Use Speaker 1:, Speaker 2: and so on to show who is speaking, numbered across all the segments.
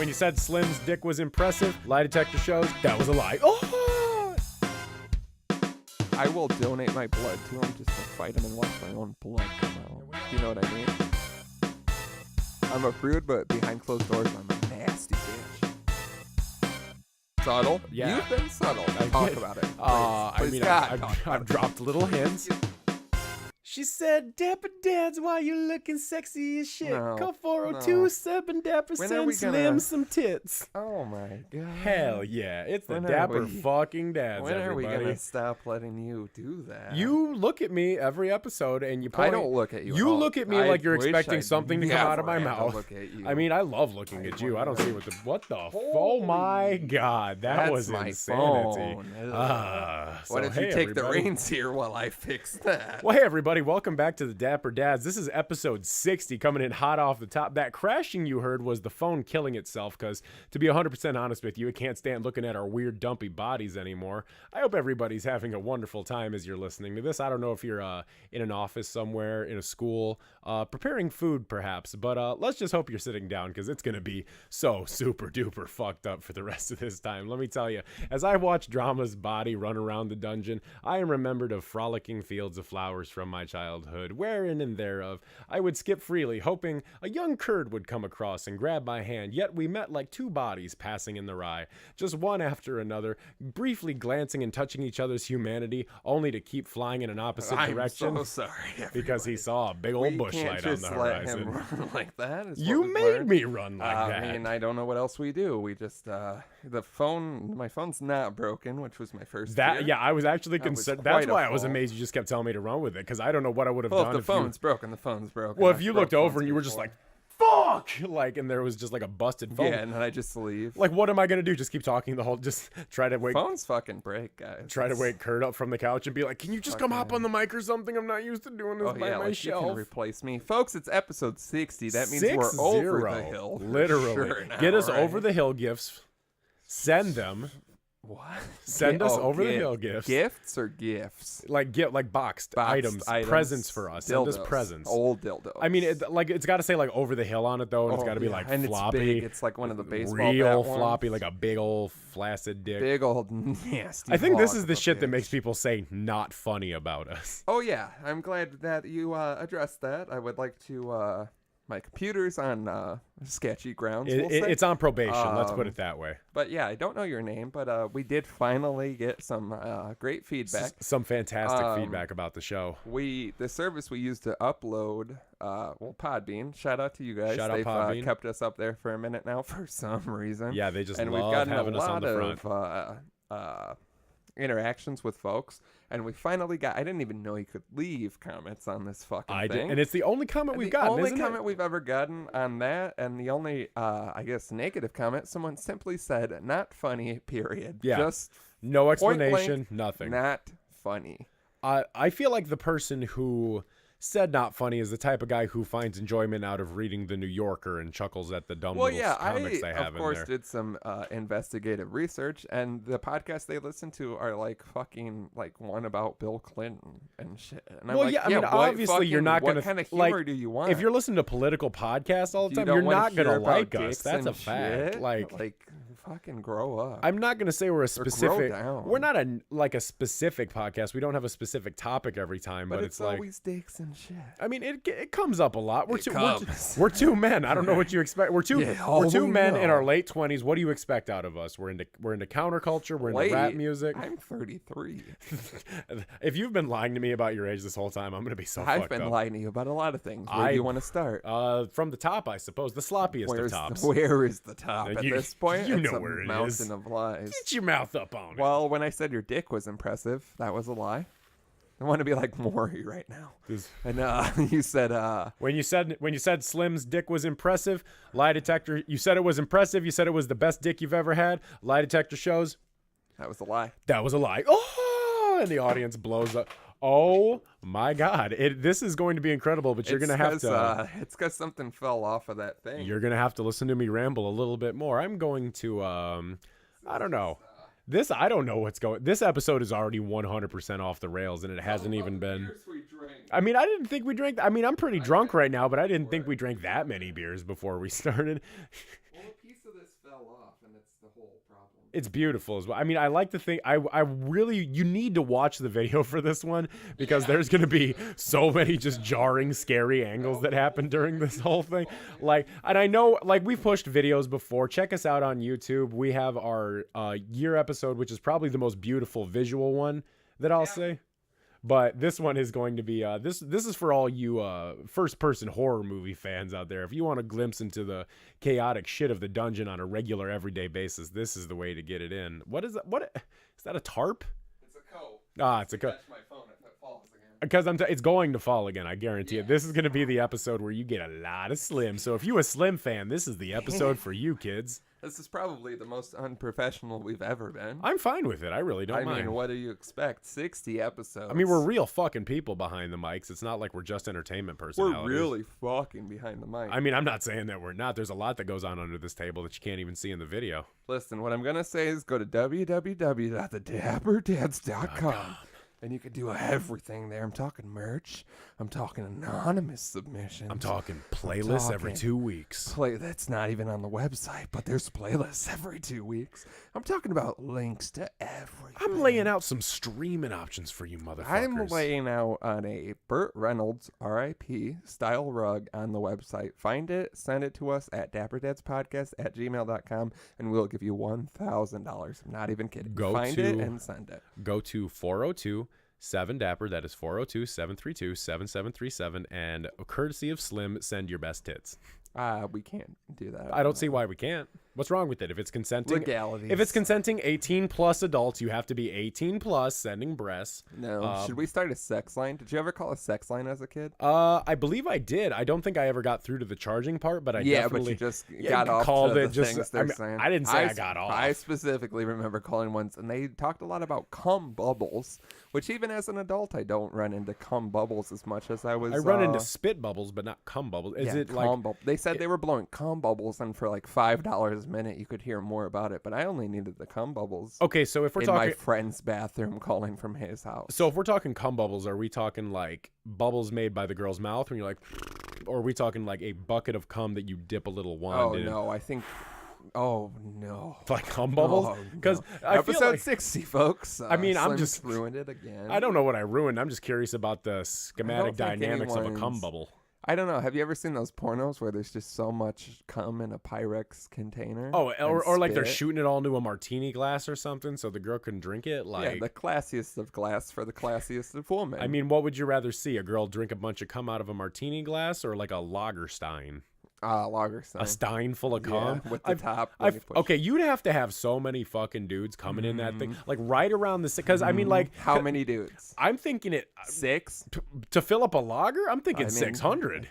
Speaker 1: When you said Slim's dick was impressive, lie detector shows, that was a lie. Oh!
Speaker 2: I will donate my blood to him just to fight him and watch my own blood come out. You know what I mean? I'm a prude, but behind closed doors, I'm a nasty bitch. Subtle?
Speaker 1: Yeah.
Speaker 2: You've been subtle. Talk about it. Please.
Speaker 1: I've dropped little hints. She said, Dapper Dads, why you looking sexy as shit?
Speaker 2: No,
Speaker 1: Call 402-7 Dapper, send Slim some tits.
Speaker 2: Oh my god.
Speaker 1: Hell yeah. It's the Dapper fucking Dads,
Speaker 2: When
Speaker 1: everybody.
Speaker 2: are we going to stop letting you do that?
Speaker 1: You look at me every episode and you point.
Speaker 2: I don't look at you.
Speaker 1: You look at me like you're expecting something to come out of my
Speaker 2: never
Speaker 1: mouth.
Speaker 2: Look at you.
Speaker 1: I mean, I love looking at you. I don't see what the oh my god, that was
Speaker 2: my
Speaker 1: insanity.
Speaker 2: Phone. Why don't you take the reins here while I fix that?
Speaker 1: Well, hey everybody, welcome back to the Dapper Dads. This is episode 60, coming in hot off the top. That crashing you heard was the phone killing itself, because to be 100% honest with you, it can't stand looking at our weird dumpy bodies anymore. I hope everybody's having a wonderful time as you're listening to this. I don't know if you're in an office somewhere, in a school, preparing food perhaps, but let's just hope you're sitting down, because it's going to be so super duper fucked up for the rest of this time. Let me tell you, as I watch Drama's body run around the dungeon, I am remembered of frolicking fields of flowers from my childhood, wherein and thereof I would skip freely, hoping a young curd would come across and grab my hand, yet we met like two bodies passing in the rye, just one after another, briefly glancing and touching each other's humanity, only to keep flying in an opposite direction.
Speaker 2: I'm so sorry, everybody.
Speaker 1: Because he saw a big old bush light on the horizon.
Speaker 2: Him run like that.
Speaker 1: You made me run like that.
Speaker 2: I mean, I don't know what else we do. We just my phone's not broken, which was my first fear.
Speaker 1: Yeah, I was actually concerned. That's why I was amazed you just kept telling me to run with it, because I don't know what I would have done.
Speaker 2: If the phone's broken, the phone's broken.
Speaker 1: Well, if you looked over and you were just like, fuck, like, and there was just like a busted phone.
Speaker 2: Yeah, and then I just leave.
Speaker 1: Like, what am I gonna do? Just keep talking the whole? Just try to wake.
Speaker 2: Phones fucking break, guys.
Speaker 1: Try to wake Kurt up from the couch and be like, "Can you just come hop on the mic or something? I'm not used to doing this by myself."
Speaker 2: You can replace me, folks. It's episode 60. That means we're over the hill.
Speaker 1: Literally,
Speaker 2: sure now,
Speaker 1: get us
Speaker 2: right?
Speaker 1: over the hill gifts. Send them.
Speaker 2: What?
Speaker 1: Send us over the hill gifts.
Speaker 2: Gifts or gifts?
Speaker 1: Like boxed items, presents for us.
Speaker 2: Dildos.
Speaker 1: Send us presents.
Speaker 2: Old dildos.
Speaker 1: I mean, it's got to say like over the hill on it though, and it's got to be like
Speaker 2: and
Speaker 1: floppy.
Speaker 2: It's big. It's like one of the baseball
Speaker 1: real
Speaker 2: bat
Speaker 1: floppy,
Speaker 2: ones.
Speaker 1: like a big old flaccid dick.
Speaker 2: Big old nasty.
Speaker 1: I think this is the shit
Speaker 2: bitch.
Speaker 1: that makes people say not funny about us.
Speaker 2: Oh yeah, I'm glad that you addressed that. I would like to. My computer's on sketchy grounds.
Speaker 1: It's on probation. Let's put it that way.
Speaker 2: But yeah, I don't know your name, but we did finally get some great feedback.
Speaker 1: Some fantastic feedback about the show.
Speaker 2: The service we used to upload, Podbean. Shout out to you guys.
Speaker 1: Shout out Podbean.
Speaker 2: They've kept us up there for a minute now for some reason.
Speaker 1: Yeah, they just
Speaker 2: and
Speaker 1: love
Speaker 2: we've gotten
Speaker 1: having
Speaker 2: a
Speaker 1: us on
Speaker 2: lot
Speaker 1: the front.
Speaker 2: of interactions with folks, and we finally got. I didn't even know you could leave comments on this fucking thing.
Speaker 1: Did, and it's the only comment we've gotten.
Speaker 2: The only comment we've ever gotten on that, and the only, I guess, negative comment. Someone simply said, "Not funny." Period.
Speaker 1: Yeah.
Speaker 2: Just
Speaker 1: no explanation.
Speaker 2: Blank,
Speaker 1: nothing.
Speaker 2: Not funny.
Speaker 1: I feel like the person who said not funny is the type of guy who finds enjoyment out of reading the New Yorker and chuckles at the dumb little comics they have in there.
Speaker 2: I, of course, did some investigative research, and the podcasts they listen to are like fucking like one about Bill Clinton and shit. And I'm like,
Speaker 1: I mean, obviously you're not going to...
Speaker 2: What kind of humor do you want?
Speaker 1: If you're listening to political podcasts all the time, you're not going to like us. That's a fact.
Speaker 2: Shit? Like, fucking grow up.
Speaker 1: I'm not going to say we're a specific...
Speaker 2: Grow down.
Speaker 1: We're not a specific podcast. We don't have a specific topic every time, but it's like...
Speaker 2: always dicks and shit.
Speaker 1: I mean, it comes up a lot. We're two men. I don't know what you expect. We're two men in our late 20s. What do you expect out of us? We're into counterculture. We're into rap music.
Speaker 2: I'm 33.
Speaker 1: If you've been lying to me about your age this whole time, I'm gonna be so fucked up.
Speaker 2: I've been lying to you about a lot of things. Where do you want to start?
Speaker 1: From the top, I suppose. The sloppiest of tops.
Speaker 2: Where is the top at this point?
Speaker 1: You
Speaker 2: it's
Speaker 1: know where it is.
Speaker 2: Mountain of lies.
Speaker 1: Get your mouth up on it.
Speaker 2: Well, when I said your dick was impressive, that was a lie. I want to be like Maury right now. And you said
Speaker 1: when you said Slim's dick was impressive, lie detector. You said it was impressive. You said it was the best dick you've ever had. Lie detector shows
Speaker 2: that was a lie.
Speaker 1: That was a lie. Oh, and the audience blows up. Oh my God! This is going to be incredible, but you're gonna have to.
Speaker 2: It's because something fell off of that thing.
Speaker 1: You're gonna have to listen to me ramble a little bit more. I'm going to. I don't know. I don't know what's going. This episode is already 100% off the rails, and it hasn't even been. I mean, I didn't think we drank. I mean, I'm pretty drunk right now, but I didn't think we drank that many beers before we started.
Speaker 2: Well, a piece of this
Speaker 1: It's beautiful as well. I mean, I like to think I really you need to watch the video for this one because there's going to be so many just jarring, scary angles that happen during this whole thing. Like, and I know, like, we've pushed videos before. Check us out on YouTube. We have our year episode, which is probably the most beautiful visual one that I'll say. But this one is going to be this is for all you first person horror movie fans out there. If you want a glimpse into the chaotic shit of the dungeon on a regular everyday basis, this is the way to get it in. What is that? What is that? A tarp?
Speaker 2: It's a coat.
Speaker 1: It's a coat.
Speaker 2: Catch my phone if it falls again.
Speaker 1: Because it's going to fall again. I guarantee it. This is going to be the episode where you get a lot of Slim. So if you a Slim fan, this is the episode for you, kids.
Speaker 2: This is probably the most unprofessional we've ever been.
Speaker 1: I'm fine with it. I really don't mind.
Speaker 2: I mean, what do you expect? 60 episodes.
Speaker 1: I mean, we're real fucking people behind the mics. It's not like we're just entertainment personalities.
Speaker 2: We're really fucking behind the mic.
Speaker 1: I mean, I'm not saying that we're not. There's a lot that goes on under this table that you can't even see in the video.
Speaker 2: Listen, what I'm going to say is go to www.dapperdadspodcast.com. And you can do everything there. I'm talking merch. I'm talking anonymous submissions.
Speaker 1: I'm talking playlists every 2 weeks.
Speaker 2: That's not even on the website, but there's playlists every 2 weeks. I'm talking about links to everything.
Speaker 1: I'm laying out some streaming options for you motherfuckers.
Speaker 2: I'm laying out on a Burt Reynolds RIP style rug on the website. Find it, send it to us at dapperdadspodcast@gmail.com, and we'll give you $1,000. I'm not even kidding. Find it and send it.
Speaker 1: Go to 402-7-DAPPER. That is 402-732-7737. And courtesy of Slim, send your best tits.
Speaker 2: We can't do that.
Speaker 1: I don't see why we can't. What's wrong with it? If it's consenting,
Speaker 2: legalities.
Speaker 1: If it's consenting 18 plus adults, you have to be 18 plus sending breasts.
Speaker 2: No. Should we start a sex line? Did you ever call a sex line as a kid?
Speaker 1: I believe I did. I don't think I ever got through to the charging part, but I definitely.
Speaker 2: But you just got off
Speaker 1: called
Speaker 2: to
Speaker 1: it.
Speaker 2: the
Speaker 1: Just
Speaker 2: things they're saying.
Speaker 1: I didn't say I got off.
Speaker 2: I specifically remember calling once, and they talked a lot about cum bubbles, which even as an adult, I don't run into cum bubbles as much as I was.
Speaker 1: I run into spit bubbles, but not cum bubbles. Is it like
Speaker 2: They said they were blowing cum bubbles, and for like $5 a minute, you could hear more about it. But I only needed the cum bubbles.
Speaker 1: Okay, so if we're
Speaker 2: in
Speaker 1: talking
Speaker 2: my friend's bathroom, calling from his house.
Speaker 1: So if we're talking cum bubbles, are we talking like bubbles made by the girl's mouth when you're like, or are we talking like a bucket of cum that you dip a little wand in?
Speaker 2: Oh no, I think. Oh no!
Speaker 1: Like cum bubbles? Because
Speaker 2: episode 60, folks.
Speaker 1: I mean, I'm
Speaker 2: Slim
Speaker 1: just
Speaker 2: ruined it again.
Speaker 1: I don't know what I ruined. I'm just curious about the schematic dynamics of a cum bubble.
Speaker 2: I don't know. Have you ever seen those pornos where there's just so much cum in a Pyrex container?
Speaker 1: Oh, or like they're shooting it all into a martini glass or something so the girl can drink it? Like,
Speaker 2: yeah, the classiest of glass for the classiest of women.
Speaker 1: I mean, what would you rather see? A girl drink a bunch of cum out of a martini glass or like a Lagerstein?
Speaker 2: Lagerstein.
Speaker 1: A stein full of cum?
Speaker 2: Yeah, with the top.
Speaker 1: Okay, you'd have to have so many fucking dudes coming in that thing. Like right around the... Because, I mean, like...
Speaker 2: How many dudes?
Speaker 1: I'm thinking it...
Speaker 2: 6?
Speaker 1: To fill up a lager? I'm thinking 600.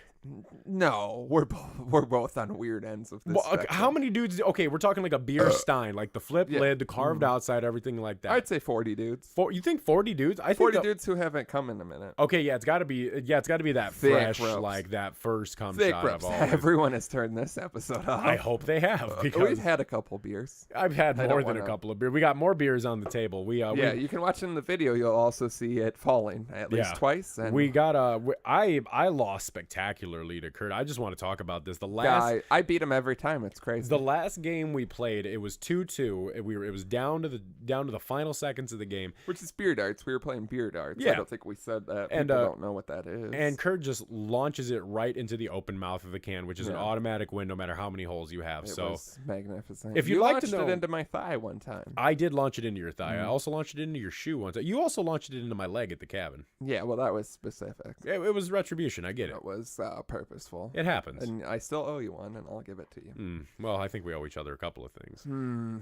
Speaker 2: No, we're both on weird ends of this.
Speaker 1: Well, how many dudes? Okay, we're talking like a beer stein, like the flip lid, the carved outside, everything like that.
Speaker 2: I'd say 40 dudes.
Speaker 1: You think 40 dudes? I think
Speaker 2: 40 dudes who haven't come in a minute.
Speaker 1: Okay, yeah, it's got to be. Yeah, it's got to be that
Speaker 2: thick
Speaker 1: fresh,
Speaker 2: ropes.
Speaker 1: like that first cum
Speaker 2: thick
Speaker 1: shot
Speaker 2: ropes.
Speaker 1: of all.
Speaker 2: Everyone has turned this episode off.
Speaker 1: I hope they have because
Speaker 2: we've had a couple beers.
Speaker 1: I've had more than a couple of beers. We got more beers on the table.
Speaker 2: You can watch in the video. You'll also see it falling at least twice. And
Speaker 1: we got I lost spectacularly to Kurt. I just want to talk about this. The last
Speaker 2: I beat him every time. It's crazy.
Speaker 1: The last game we played, it was 2-2. It was down to the final seconds of the game,
Speaker 2: which is beer darts. We were playing beer darts.
Speaker 1: Yeah.
Speaker 2: I don't think we said that.
Speaker 1: And
Speaker 2: people don't know what that is.
Speaker 1: And Kurt just launches it right into the open mouth of the can, which is an automatic win no matter how many holes you have.
Speaker 2: It
Speaker 1: so
Speaker 2: was magnificent.
Speaker 1: If
Speaker 2: you
Speaker 1: like
Speaker 2: launched
Speaker 1: to know,
Speaker 2: it into my thigh one time.
Speaker 1: I did launch it into your thigh. I also launched it into your shoe one time. You also launched it into my leg at the cabin.
Speaker 2: Yeah, well, that was specific.
Speaker 1: It was retribution. I get it.
Speaker 2: It was purposeful.
Speaker 1: It happens.
Speaker 2: And I still owe you one, and I'll give it to you.
Speaker 1: Well, I think we owe each other a couple of things.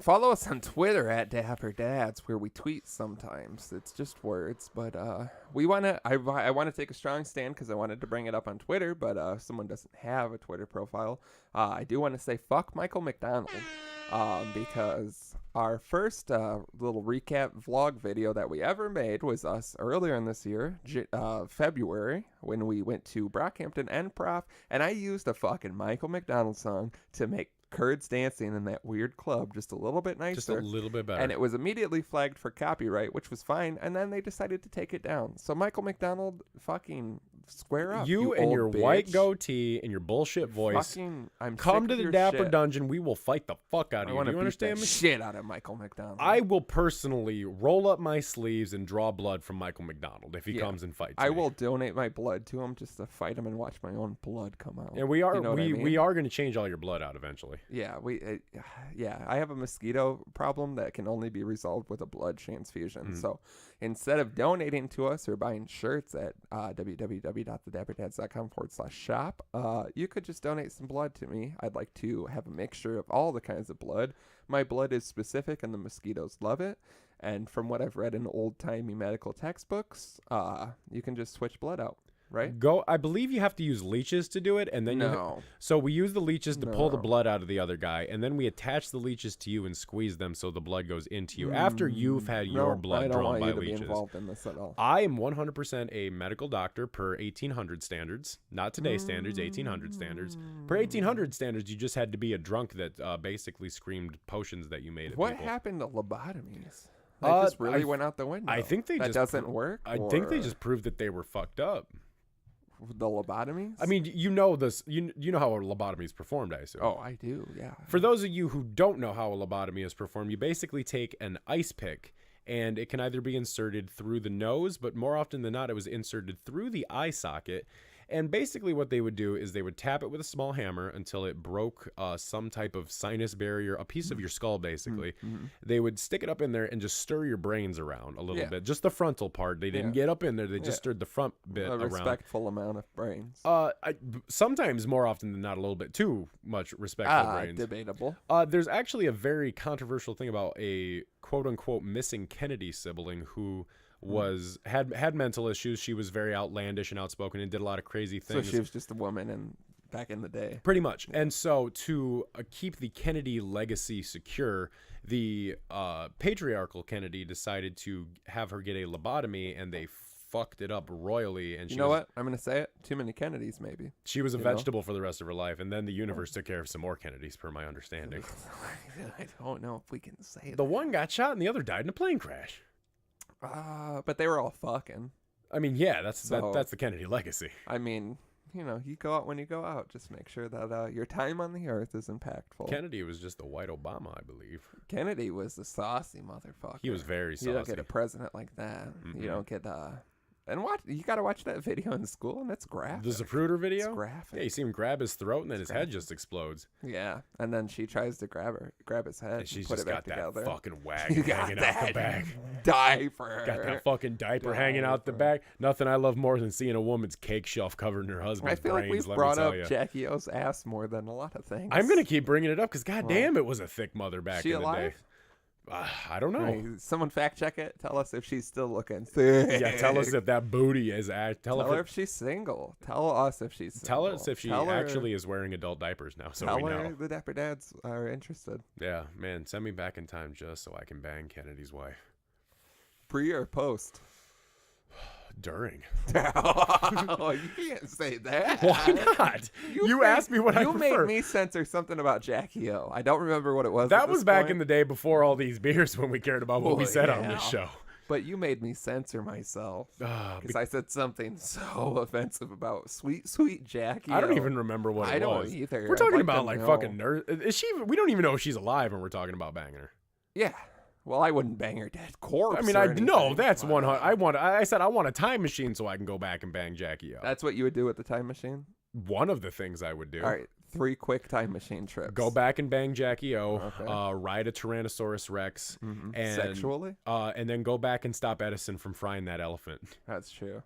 Speaker 2: Follow us on Twitter at DapperDads, where we tweet sometimes. It's just words, but we want to. I want to take a strong stand because I wanted to bring it up on Twitter, but someone doesn't have a Twitter profile. I do want to say fuck Michael McDonald. Because our first little recap vlog video that we ever made was us earlier in this year, February, when we went to Brockhampton Improv, and I used a fucking Michael McDonald song to make Kurds dancing in that weird club just a little bit nicer.
Speaker 1: Just a little bit better.
Speaker 2: And it was immediately flagged for copyright, which was fine, and then they decided to take it down. So Michael McDonald, fucking Square up.
Speaker 1: You and
Speaker 2: old
Speaker 1: your
Speaker 2: bitch.
Speaker 1: white goatee and your bullshit voice.
Speaker 2: I'm
Speaker 1: Come
Speaker 2: sick
Speaker 1: to
Speaker 2: of
Speaker 1: the
Speaker 2: your
Speaker 1: Dapper
Speaker 2: shit.
Speaker 1: Dungeon. We will fight the fuck out
Speaker 2: I
Speaker 1: of
Speaker 2: want
Speaker 1: you.
Speaker 2: to
Speaker 1: You
Speaker 2: beat
Speaker 1: understand
Speaker 2: the
Speaker 1: me?
Speaker 2: shit out of Michael McDonald.
Speaker 1: I will personally roll up my sleeves and draw blood from Michael McDonald if he comes and fights
Speaker 2: I
Speaker 1: me.
Speaker 2: will donate my blood to him just to fight him and watch my own blood come out.
Speaker 1: And we are
Speaker 2: You know what I mean?
Speaker 1: we are going to change all your blood out eventually.
Speaker 2: Yeah, I have a mosquito problem that can only be resolved with a blood transfusion. So instead of donating to us or buying shirts at www.thedapperdads.com/shop, you could just donate some blood to me. I'd like to have a mixture of all the kinds of blood. My blood is specific and the mosquitoes love it. And from what I've read in old-timey medical textbooks, you can just switch blood out. Right?
Speaker 1: I believe you have to use leeches to do it, and then so we use the leeches to pull the blood out of the other guy, and then we attach the leeches to you and squeeze them so the blood goes into you after you've had your blood drawn by leeches.
Speaker 2: Be involved in this at all.
Speaker 1: I am 100% a medical doctor per 1800 standards, not today's standards, 1800 standards. Per 1800 standards, you just had to be a drunk that basically screamed potions that you made.
Speaker 2: What
Speaker 1: people.
Speaker 2: happened to lobotomies? They just really went out the window.
Speaker 1: I think
Speaker 2: that doesn't work.
Speaker 1: I think they just proved that they were fucked up.
Speaker 2: The lobotomies?
Speaker 1: I mean, you know this. You know how a lobotomy is performed, I assume.
Speaker 2: Oh, I do. Yeah.
Speaker 1: For those of you who don't know how a lobotomy is performed, you basically take an ice pick, and it can either be inserted through the nose, but more often than not, it was inserted through the eye socket. And basically what they would do is they would tap it with a small hammer until it broke some type of sinus barrier, a piece of your skull, basically. They would stick it up in there and just stir your brains around a little bit. Just the frontal part. They didn't get up in there. They just stirred the front bit around.
Speaker 2: A respectful amount of brains.
Speaker 1: Sometimes, more often than not, a little bit too much respectful brains.
Speaker 2: Debatable.
Speaker 1: There's actually a very controversial thing about a quote-unquote missing Kennedy sibling who had mental issues. She was very outlandish and outspoken and did a lot of crazy things.
Speaker 2: So she was just a woman back in the day.
Speaker 1: Pretty much. And so to keep the Kennedy legacy secure, the patriarchal Kennedy decided to have her get a lobotomy, and they fucked it up royally. And
Speaker 2: you know what? I'm going to say it. Too many Kennedys, maybe.
Speaker 1: She was a vegetable for the rest of her life, and then the universe took care of some more Kennedys, per my understanding.
Speaker 2: I don't know if we can say that.
Speaker 1: The one got shot and the other died in a plane crash.
Speaker 2: But they were all fucking.
Speaker 1: I mean, yeah, that's the Kennedy legacy.
Speaker 2: I mean, you go out when you go out. Just make sure that your time on the earth is impactful.
Speaker 1: Kennedy was just a white Obama, I believe.
Speaker 2: Kennedy was a saucy motherfucker.
Speaker 1: He was very saucy.
Speaker 2: You don't get a president like that. You don't get And you got to watch that video in school, and it's graphic.
Speaker 1: The Zapruder video?
Speaker 2: It's graphic.
Speaker 1: Yeah, you see him grab his throat, and then his head just explodes.
Speaker 2: Yeah, and then she tries to grab his head,
Speaker 1: and she's
Speaker 2: put
Speaker 1: just
Speaker 2: it back
Speaker 1: got
Speaker 2: together.
Speaker 1: that fucking wagon hanging out the back.
Speaker 2: Diaper.
Speaker 1: Got that fucking diaper hanging out the back. Nothing I love more than seeing a woman's cake shelf covered in her husband's brains.
Speaker 2: I feel like we've brought up Jackie O's ass more than a lot of things.
Speaker 1: I'm going to keep bringing it up because, goddamn, it was a thick mother back in the day. I don't know.
Speaker 2: Right. Someone fact check it. Tell us if she's still looking thick.
Speaker 1: Yeah, tell us if that booty is.
Speaker 2: Tell her if she's single. Tell us if she's single.
Speaker 1: Tell us if she actually is wearing adult diapers now, so we know.
Speaker 2: Tell her the Dapper Dads are interested.
Speaker 1: Yeah, man, send me back in time just so I can bang Kennedy's wife.
Speaker 2: Pre or post?
Speaker 1: During.
Speaker 2: Oh, you can't say that.
Speaker 1: Why not? You asked me what I prefer.
Speaker 2: You made me censor something about Jackie O. I don't remember what it was.
Speaker 1: That was back in the day before all these beers when we cared about what we said on this show.
Speaker 2: But you made me censor myself because I said something so offensive about sweet, sweet Jackie.
Speaker 1: I don't even remember what it was.
Speaker 2: I don't either.
Speaker 1: We're talking about like fucking nerd. Is she? We don't even know if she's alive when we're talking about banging her.
Speaker 2: Yeah. Well, I wouldn't bang her dead corpse.
Speaker 1: I mean, no, that's 100. I said I want a time machine so I can go back and bang Jackie O.
Speaker 2: That's what you would do with the time machine?
Speaker 1: One of the things I would do.
Speaker 2: All right, 3 quick time machine trips.
Speaker 1: Go back and bang Jackie O. Okay. Ride a Tyrannosaurus Rex.
Speaker 2: Mm-hmm.
Speaker 1: And
Speaker 2: sexually?
Speaker 1: And then go back and stop Edison from frying that elephant.
Speaker 2: That's true.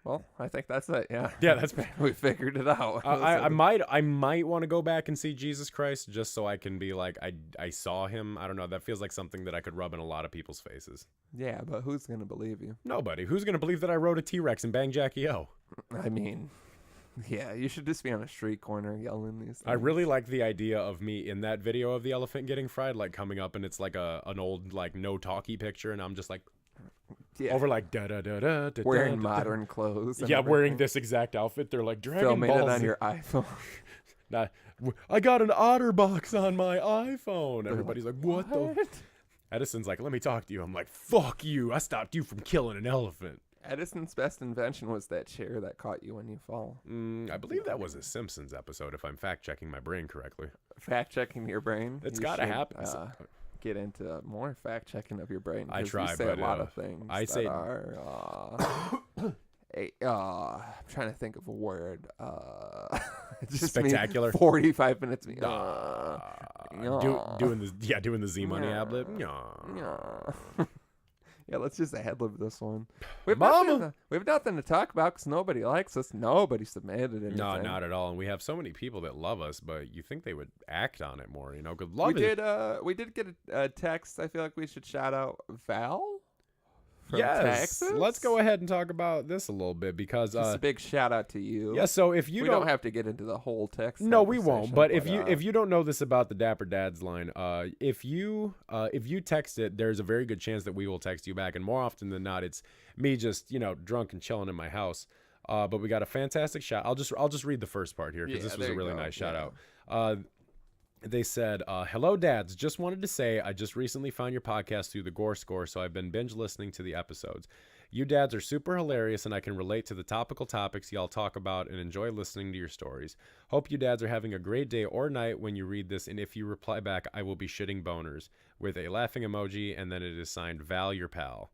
Speaker 2: Well, I think that's it. Yeah.
Speaker 1: Yeah, that's
Speaker 2: we figured it out.
Speaker 1: I might want to go back and see Jesus Christ just so I can be like I saw him. I don't know. That feels like something that I could rub in a lot of people's faces.
Speaker 2: Yeah, but who's gonna believe you?
Speaker 1: Nobody. Who's gonna believe that I rode a T-Rex and banged Jackie O?
Speaker 2: I mean, yeah, you should just be on a street corner yelling these things.
Speaker 1: I really like the idea of me in that video of the elephant getting fried, like coming up and it's like an old like no talkie picture, and I'm just like. Yeah. Over like
Speaker 2: wearing modern clothes.
Speaker 1: Yeah, wearing this exact outfit. They're like Dragon
Speaker 2: Filming
Speaker 1: Ball
Speaker 2: it on your iPhone.
Speaker 1: Nah, I got an otter box on my iPhone. Everybody's like, what the? Edison's like, let me talk to you. I'm like, fuck you. I stopped you from killing an elephant.
Speaker 2: Edison's best invention was that chair that caught you when you fall.
Speaker 1: I believe that was a Simpsons episode, if I'm fact-checking my brain correctly.
Speaker 2: Fact-checking your brain?
Speaker 1: It's got to happen.
Speaker 2: Get into more fact-checking of your brain.
Speaker 1: I try,
Speaker 2: you say
Speaker 1: but
Speaker 2: a lot of things
Speaker 1: I
Speaker 2: that
Speaker 1: say
Speaker 2: are... I'm trying to think of a word. Just
Speaker 1: spectacular.
Speaker 2: 45 minutes.
Speaker 1: Doing the Z Money ad lib.
Speaker 2: Yeah, let's just ad-lib this one. We have nothing to talk about because nobody likes us. Nobody submitted anything.
Speaker 1: No, not at all. And we have so many people that love us, but you think they would act on it more, you know? Because
Speaker 2: we did get a text. I feel like we should shout out Val.
Speaker 1: Yes,
Speaker 2: Texas?
Speaker 1: let's go ahead and talk about this a little bit because
Speaker 2: just a big shout out to you.
Speaker 1: Yeah, so if you
Speaker 2: don't have to get into the whole text.
Speaker 1: No, we won't. But if you don't know this about the Dapper Dads line, if you text it, there's a very good chance that we will text you back, and more often than not, it's me just drunk and chilling in my house. But we got a fantastic shout. I'll just read the first part here because this was a really nice shout out. They said, hello, dads. Just wanted to say I just recently found your podcast through the Gore Score, so I've been binge listening to the episodes. You dads are super hilarious, and I can relate to the topical topics y'all talk about and enjoy listening to your stories. Hope you dads are having a great day or night when you read this, and if you reply back, I will be shitting boners, with a laughing emoji, and then it is signed Val, your pal.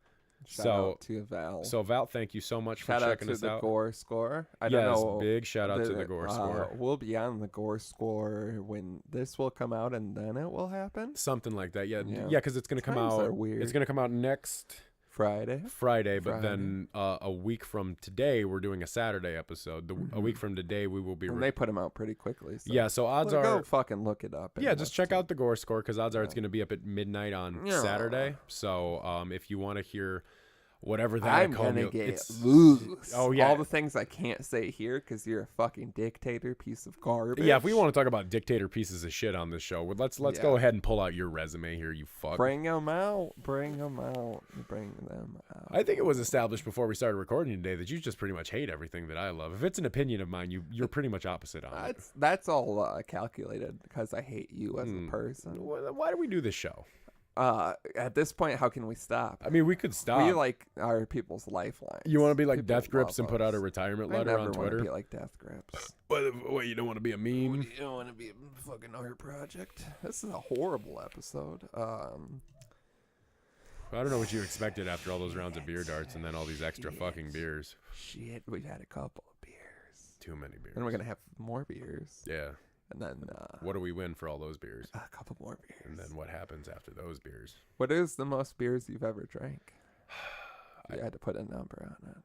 Speaker 2: Shout out to Val.
Speaker 1: So Val, thank you so much for checking us out.
Speaker 2: Shout out to the Gore Score. I
Speaker 1: don't
Speaker 2: know.
Speaker 1: Big shout out to the Gore Score.
Speaker 2: We'll be on the Gore Score when this will come out, and then it will happen.
Speaker 1: Something like that. Yeah, because it's gonna come out.
Speaker 2: Are weird.
Speaker 1: It's gonna come out next Friday, but then a week from today we're doing a Saturday episode. A week from today we will be.
Speaker 2: And they put them out pretty quickly. So.
Speaker 1: Yeah, so odds are.
Speaker 2: Go fucking look it up.
Speaker 1: Yeah, just check out the Gore Score because odds are it's gonna be up at midnight on Saturday. So if you want to hear. Whatever that
Speaker 2: I'm gonna get loose.
Speaker 1: Oh yeah,
Speaker 2: all the things I can't say here because you're a fucking dictator piece of garbage.
Speaker 1: Yeah, if we want to talk about dictator pieces of shit on this show, let's go ahead and pull out your resume here, you fuck.
Speaker 2: Bring them out. Bring them out.
Speaker 1: I think it was established before we started recording today that you just pretty much hate everything that I love. If it's an opinion of mine, you're pretty much opposite on it.
Speaker 2: That's all calculated because I hate you as a person.
Speaker 1: Why do we do this show?
Speaker 2: At this point, how can we stop?
Speaker 1: I mean, we could stop.
Speaker 2: We like our people's lifelines.
Speaker 1: You want to be like Death Grips and put out a retirement letter on Twitter?
Speaker 2: I never want to be like Death Grips.
Speaker 1: What, you don't want to be a meme?
Speaker 2: You don't want to be a fucking art project. This is a horrible episode.
Speaker 1: I don't know what you expected after all those rounds of beer darts and then all these extra fucking beers.
Speaker 2: Shit, we've had a couple of beers.
Speaker 1: Too many beers.
Speaker 2: And we're going to have more beers.
Speaker 1: Yeah.
Speaker 2: And then...
Speaker 1: what do we win for all those beers?
Speaker 2: A couple more beers.
Speaker 1: And then what happens after those beers?
Speaker 2: What is the most beers you've ever drank? I had to put a number on it.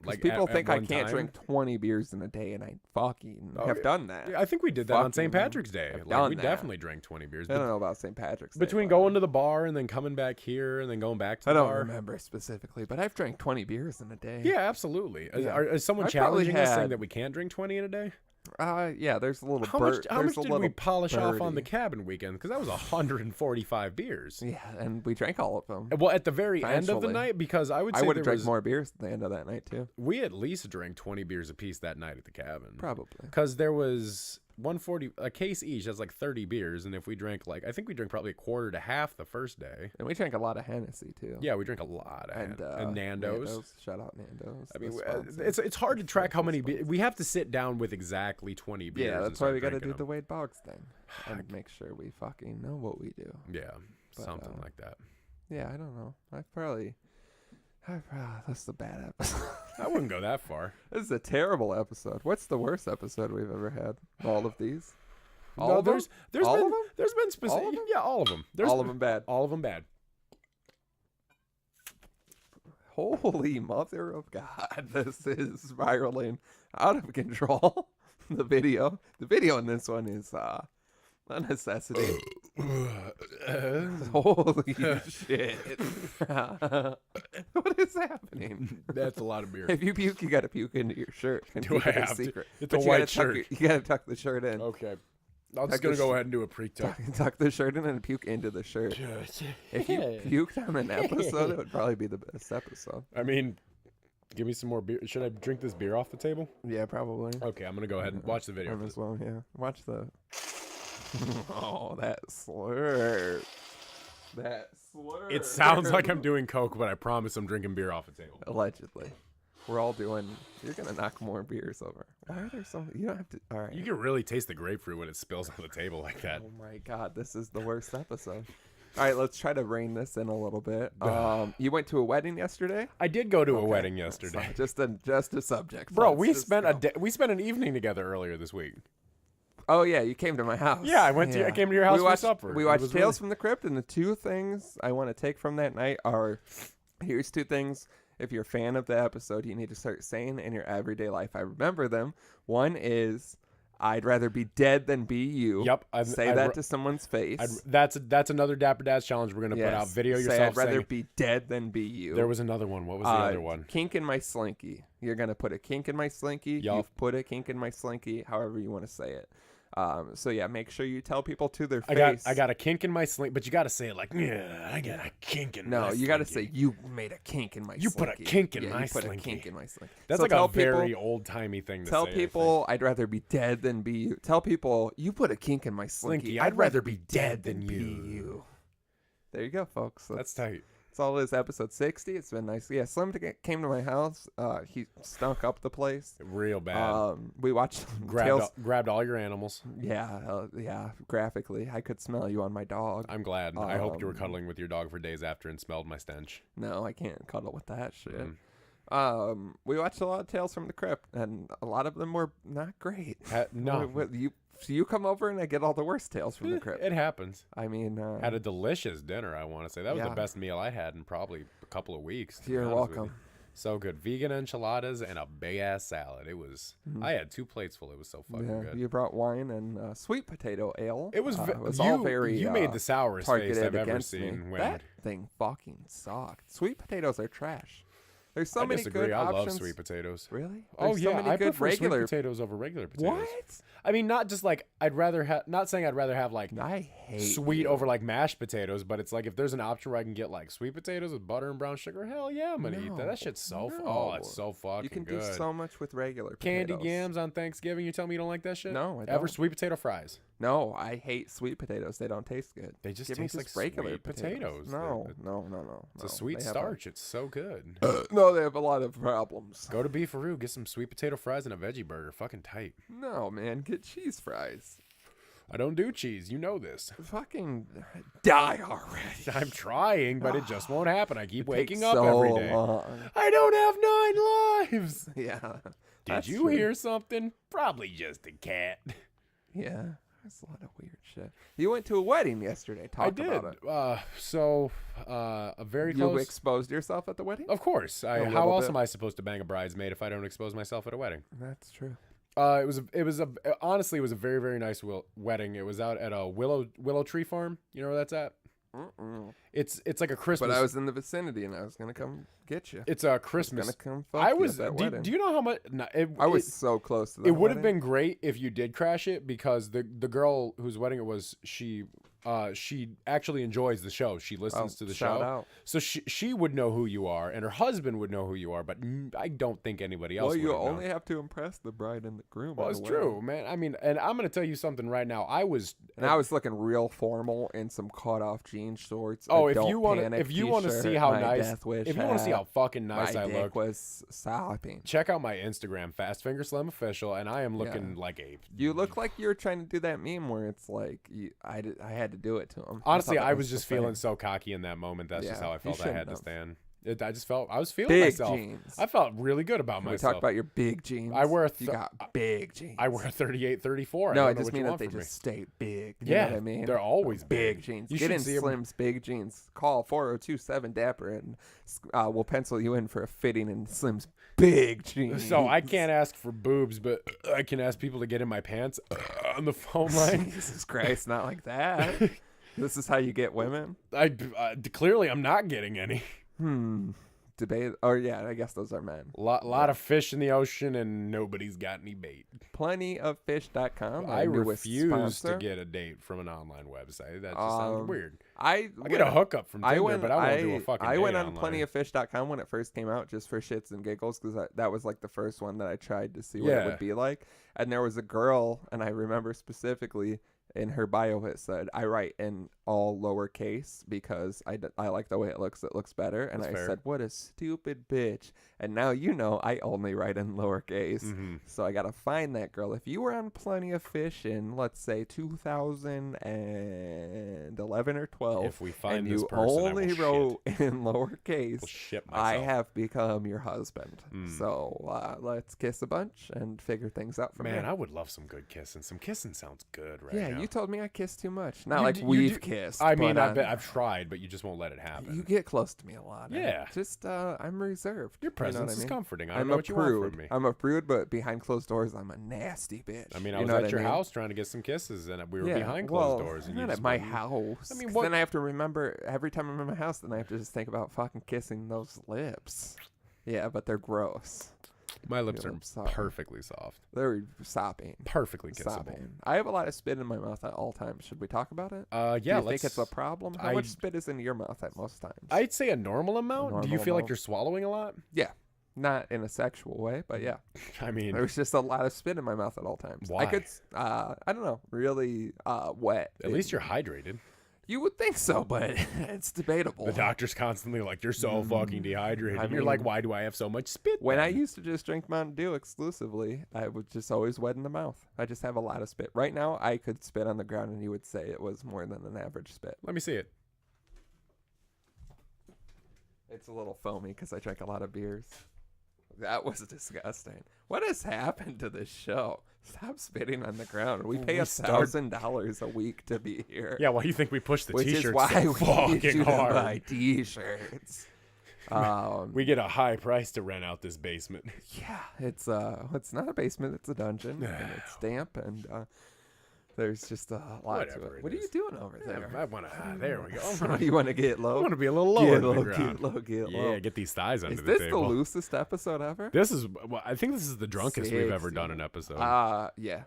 Speaker 2: Like people think I can't drink 20 beers in a day, and I fucking have done that.
Speaker 1: Yeah, I think we did that on St. Patrick's Day. Like, we definitely drank 20 beers.
Speaker 2: I don't know about St. Patrick's Day.
Speaker 1: Between going to the bar and then coming back here and then going back to the bar.
Speaker 2: I don't remember specifically, but I've drank 20 beers in a day.
Speaker 1: Yeah, absolutely. Yeah. Is someone challenging us saying that we can't drink 20 in a day?
Speaker 2: Yeah, there's a little
Speaker 1: How much did we polish off on the cabin weekend? Because that was 145 beers.
Speaker 2: Yeah, and we drank all of them.
Speaker 1: Well, at the very end of the night, because I would have
Speaker 2: drank more beers at the end of that night, too.
Speaker 1: We at least drank 20 beers apiece that night at the cabin.
Speaker 2: Probably.
Speaker 1: Because there was 140, a case each. That's like 30 beers. And if we drank I think we drank probably a quarter to half the first day.
Speaker 2: And we drank a lot of Hennessy, too.
Speaker 1: Yeah, we drank a lot of and Nando's.
Speaker 2: Shout out Nando's.
Speaker 1: I mean, it's hard to track how many beers. We have to sit down with exactly 20 beers.
Speaker 2: Yeah, that's why we got to do the Wade Boggs thing and make sure we fucking know what we do.
Speaker 1: Yeah, something like that.
Speaker 2: Yeah, I don't know. This is a bad episode.
Speaker 1: I wouldn't go that far.
Speaker 2: This is a terrible episode. What's the worst episode we've ever had? All of these?
Speaker 1: There's been specific. Yeah, all of them.
Speaker 2: All of them bad.
Speaker 1: All of them bad.
Speaker 2: Holy mother of God! This is spiraling out of control. The video in this one is a necessity. Holy shit! What is happening?
Speaker 1: That's a lot of beer.
Speaker 2: If you puke, you gotta puke into your shirt.
Speaker 1: Do I have
Speaker 2: secret.
Speaker 1: to? It's a white shirt.
Speaker 2: You gotta tuck the shirt in.
Speaker 1: Okay. I'm just going to go ahead and do a pre-tuck.
Speaker 2: Tuck the shirt in and puke into the shirt. If you puked on an episode, it would probably be the best episode.
Speaker 1: I mean, give me some more beer. Should I drink this beer off the table?
Speaker 2: Yeah, probably.
Speaker 1: Okay, I'm going to go ahead and watch the video.
Speaker 2: As well, yeah. Watch the... Oh, that slurp. that slur.
Speaker 1: It sounds like I'm doing coke, but I promise I'm drinking beer off a table.
Speaker 2: Allegedly. We're all doing... You're going to knock more beers over. Why are there so... You don't have to... All right.
Speaker 1: You can really taste the grapefruit when it spills on the table like that.
Speaker 2: Oh, my God. This is the worst episode. All right, let's try to rein this in a little bit. You went to a wedding yesterday?
Speaker 1: I did go to a wedding yesterday.
Speaker 2: So just a subject.
Speaker 1: Bro,
Speaker 2: folks.
Speaker 1: we spent an evening together earlier this week.
Speaker 2: Oh, yeah, you came to my house.
Speaker 1: Yeah, I came to your house for supper.
Speaker 2: We watched Tales from the Crypt, and the two things I want to take from that night are, here's two things. If you're a fan of the episode, you need to start saying in your everyday life. I remember them. One is, I'd rather be dead than be you.
Speaker 1: Yep.
Speaker 2: Say that to someone's face.
Speaker 1: That's another Dapper Dads challenge we're going to put out. Video
Speaker 2: say
Speaker 1: yourself
Speaker 2: I'd rather
Speaker 1: saying,
Speaker 2: be dead than be you.
Speaker 1: There was another one. What was the other one?
Speaker 2: Kink in my slinky. You're going to put a kink in my slinky.
Speaker 1: Yup.
Speaker 2: You've put a kink in my slinky, however you want to say it. So yeah, make sure you tell people to their face.
Speaker 1: I got a kink in my slinky, but you got to say it like, yeah, I got a kink in my slinky.
Speaker 2: No, you got to say you made a kink in my slinky.
Speaker 1: You put a kink in my
Speaker 2: you put
Speaker 1: slinky.
Speaker 2: A kink in my slinky.
Speaker 1: That's
Speaker 2: so
Speaker 1: like a very old-timey thing to say.
Speaker 2: Tell people I'd rather be dead than be you. Tell people you put a kink in my slinky.
Speaker 1: I'd rather be dead than you.
Speaker 2: There you go, folks.
Speaker 1: That's tight.
Speaker 2: That's all it is. Episode 60. It's been nice. Yeah, Slim came to my house. He stunk up the place.
Speaker 1: Real bad.
Speaker 2: We watched
Speaker 1: grabbed all your animals.
Speaker 2: Yeah, graphically. I could smell you on my dog.
Speaker 1: I'm glad. I hope you were cuddling with your dog for days after and smelled my stench.
Speaker 2: No, I can't cuddle with that shit. We watched a lot of Tales from the Crypt, and a lot of them were not great.
Speaker 1: No.
Speaker 2: You come over and I get all the worst Tales from the Crypt.
Speaker 1: It happens.
Speaker 2: I mean...
Speaker 1: had a delicious dinner, I want to say. That was the best meal I had in probably a couple of weeks.
Speaker 2: You're welcome.
Speaker 1: So good. Vegan enchiladas and a big-ass salad. It was... I had 2 plates full. It was so fucking good.
Speaker 2: You brought wine and sweet potato ale.
Speaker 1: It was,
Speaker 2: all very...
Speaker 1: You made the sourest face I've ever
Speaker 2: seen. That thing fucking sucked. Sweet potatoes are trash. There's so many good options.
Speaker 1: I love sweet potatoes.
Speaker 2: Really?
Speaker 1: There's so many
Speaker 2: I
Speaker 1: prefer sweet potatoes over regular potatoes.
Speaker 2: What?
Speaker 1: I mean, not just like not saying I'd rather have like
Speaker 2: I hate
Speaker 1: sweet over like mashed potatoes, but it's like if there's an option where I can get like sweet potatoes with butter and brown sugar, hell yeah, I'm gonna eat that. That shit's so it's so fucking good.
Speaker 2: You can do so much with regular
Speaker 1: candy
Speaker 2: potatoes.
Speaker 1: Yams on Thanksgiving. You tell me you don't like that shit?
Speaker 2: No, I don't.
Speaker 1: Ever sweet potato fries?
Speaker 2: No, I hate sweet potatoes. They don't taste good.
Speaker 1: They just
Speaker 2: Give
Speaker 1: taste
Speaker 2: me
Speaker 1: like
Speaker 2: regular
Speaker 1: sweet potatoes.
Speaker 2: No.
Speaker 1: It's a sweet starch. It's so good.
Speaker 2: No, they have a lot of problems.
Speaker 1: Go to Beefaroo, get some sweet potato fries and a veggie burger. Fucking tight.
Speaker 2: No, man, get cheese fries.
Speaker 1: I don't do cheese. You know this.
Speaker 2: Fucking die already.
Speaker 1: I'm trying, but it just won't happen. I keep waking up
Speaker 2: so
Speaker 1: every day.
Speaker 2: Long.
Speaker 1: I don't have 9 lives.
Speaker 2: Yeah.
Speaker 1: Did you hear something? Probably just a cat.
Speaker 2: Yeah. There's a lot of weird shit. You went to a wedding yesterday. Talk about it.
Speaker 1: A very close...
Speaker 2: You exposed yourself at the wedding?
Speaker 1: Of course. How else am I supposed to bang a bridesmaid if I don't expose myself at a wedding?
Speaker 2: That's true.
Speaker 1: Honestly, it was a very, very nice wedding. It was out at a willow tree farm. You know where that's at? It's like a Christmas.
Speaker 2: But I was in the vicinity and I was gonna come get you.
Speaker 1: It's a Christmas.
Speaker 2: I was gonna come fuck you at that wedding.
Speaker 1: Do you know how much? No,
Speaker 2: I was so close to that.
Speaker 1: It would have been great if you did crash it because the girl whose wedding it was, she actually enjoys the show. She listens to the show.
Speaker 2: Out.
Speaker 1: So she would know who you are, and her husband would know who you are, but I don't think anybody else would.
Speaker 2: Well, you only have to impress the bride and the groom.
Speaker 1: Well, it's true, man. I mean, and I'm going to tell you something right now. I was
Speaker 2: looking real formal in some cut-off jean shorts.
Speaker 1: Oh, if you want to see how nice, if you want to see how fucking nice I look,
Speaker 2: was sopping.
Speaker 1: Check out my Instagram, Fast Finger Slim Official, and I am looking like a.
Speaker 2: You look like you're trying to do that meme where it's like I had to do it to him.
Speaker 1: Honestly, I was just feeling so cocky in that moment. That's just how I felt. I had to stand. I was feeling
Speaker 2: big
Speaker 1: myself.
Speaker 2: Jeans.
Speaker 1: I felt really good about myself.
Speaker 2: We talk about your big jeans.
Speaker 1: You
Speaker 2: got big jeans.
Speaker 1: I wear 38, 34.
Speaker 2: No, I just mean that they just stay big. You know what I mean?
Speaker 1: They're always
Speaker 2: big jeans. Get in Slim's big jeans. Call 4027-DAPPER and we'll pencil you in for a fitting in Slim's big jeans.
Speaker 1: So I can't ask for boobs, but I can ask people to get in my pants on the phone line.
Speaker 2: Jesus Christ, not like that. This is how you get women?
Speaker 1: Clearly, I'm not getting any.
Speaker 2: Debate. Oh, yeah, I guess those are men.
Speaker 1: Lot of fish in the ocean, and nobody's got any bait.
Speaker 2: Plentyoffish.com.
Speaker 1: I refuse to get a date from an online website. That just sounds weird. I get a hookup from Tinder, but I won't do a fucking date.
Speaker 2: I went on
Speaker 1: online.
Speaker 2: plentyoffish.com when it first came out, just for shits and giggles, because that was like the first one that I tried to see what it would be like. And there was a girl, and I remember specifically, in her bio it said, I write in all lowercase because I like the way it looks better. And
Speaker 1: That's
Speaker 2: I
Speaker 1: fair.
Speaker 2: said, what a stupid bitch. And now you know I only write in lowercase.
Speaker 1: Mm-hmm.
Speaker 2: So I got to find that girl. If you were on Plenty of Fish in, let's say, 2011 or 12,
Speaker 1: If we find
Speaker 2: and
Speaker 1: this
Speaker 2: you
Speaker 1: person,
Speaker 2: only
Speaker 1: I will
Speaker 2: wrote in lowercase,
Speaker 1: Will shit
Speaker 2: I
Speaker 1: myself.
Speaker 2: have become your husband.
Speaker 1: Mm.
Speaker 2: So let's kiss a bunch and figure things out from
Speaker 1: Man,
Speaker 2: there.
Speaker 1: I would love some good kissing. Some kissing sounds good right
Speaker 2: Yeah,
Speaker 1: now.
Speaker 2: you told me I kiss too much. Not
Speaker 1: You
Speaker 2: like
Speaker 1: d- you
Speaker 2: we've
Speaker 1: do-
Speaker 2: kissed.
Speaker 1: I mean,
Speaker 2: but,
Speaker 1: I've tried, but you just won't let it happen.
Speaker 2: you get close to me a lot.
Speaker 1: Yeah.
Speaker 2: I'm reserved.
Speaker 1: Your presence
Speaker 2: you know what I
Speaker 1: is
Speaker 2: mean?
Speaker 1: comforting. I don't
Speaker 2: I'm
Speaker 1: know
Speaker 2: a
Speaker 1: what you want
Speaker 2: prude.
Speaker 1: from me.
Speaker 2: I'm a prude, but behind closed doors, I'm a nasty bitch.
Speaker 1: I mean, I
Speaker 2: You
Speaker 1: was
Speaker 2: know
Speaker 1: at
Speaker 2: what
Speaker 1: your
Speaker 2: mean?
Speaker 1: house trying to get some kisses, and we were
Speaker 2: Yeah,
Speaker 1: behind
Speaker 2: well,
Speaker 1: closed doors. And you
Speaker 2: not
Speaker 1: just
Speaker 2: at my
Speaker 1: wouldn't-
Speaker 2: house.
Speaker 1: I mean,
Speaker 2: 'Cause
Speaker 1: what-
Speaker 2: then I have to remember every time I'm in my house. Then I have to just think about fucking kissing those lips. Yeah, but they're gross.
Speaker 1: My lips
Speaker 2: Your
Speaker 1: are
Speaker 2: lips are-
Speaker 1: perfectly soft,
Speaker 2: They're sopping.
Speaker 1: perfectly kissable.
Speaker 2: Sopping. I have a lot of spit in my mouth at all times. Should we talk about it?
Speaker 1: Yeah,
Speaker 2: Do you
Speaker 1: let's.
Speaker 2: think it's a problem? How
Speaker 1: I-
Speaker 2: much spit is in your mouth at most times?
Speaker 1: I'd say a normal amount. Do you
Speaker 2: Normal
Speaker 1: feel like
Speaker 2: amount.
Speaker 1: you're swallowing a lot?
Speaker 2: Yeah. Not in a sexual way, but yeah.
Speaker 1: I mean,
Speaker 2: There's just a lot of spit in my mouth at all times.
Speaker 1: Why?
Speaker 2: I could, I don't know, really wet.
Speaker 1: at least you're hydrated.
Speaker 2: You would think so, but it's debatable.
Speaker 1: The doctor's constantly like, "You're so fucking dehydrated."
Speaker 2: I
Speaker 1: And you're like,
Speaker 2: mean,
Speaker 1: "Why do I have so much spit?"
Speaker 2: When I
Speaker 1: then?"
Speaker 2: used to just drink Mountain Dew exclusively, I would just always wet in the mouth. I just have a lot of spit. Right now, I could spit on the ground and you would say it was more than an average spit.
Speaker 1: Let me see it.
Speaker 2: It's a little foamy because I drank a lot of beers. That was disgusting. What has happened to this show? Stop spitting on the ground. We pay
Speaker 1: We start-
Speaker 2: $1,000 a week to be here.
Speaker 1: Yeah, why do you think we push the
Speaker 2: Which is
Speaker 1: t-shirts
Speaker 2: why
Speaker 1: so
Speaker 2: we need
Speaker 1: fucking
Speaker 2: you to
Speaker 1: hard?
Speaker 2: buy t-shirts.
Speaker 1: We get a high price to rent out this basement.
Speaker 2: Yeah, it's not a basement, it's a dungeon, and it's damp, and there's just a lot to
Speaker 1: Whatever
Speaker 2: it.
Speaker 1: it
Speaker 2: What are
Speaker 1: is.
Speaker 2: you doing over there?
Speaker 1: I want to. There we go.
Speaker 2: Oh, you want to get
Speaker 1: I
Speaker 2: low?
Speaker 1: want to be a little lower
Speaker 2: Get
Speaker 1: than
Speaker 2: low,
Speaker 1: the ground.
Speaker 2: get low, get
Speaker 1: Yeah,
Speaker 2: low.
Speaker 1: get these thighs under
Speaker 2: Is
Speaker 1: the
Speaker 2: this
Speaker 1: table.
Speaker 2: the loosest episode ever?
Speaker 1: This is. Well, I think this is the drunkest we've ever
Speaker 2: 60.
Speaker 1: done an episode.
Speaker 2: Yeah.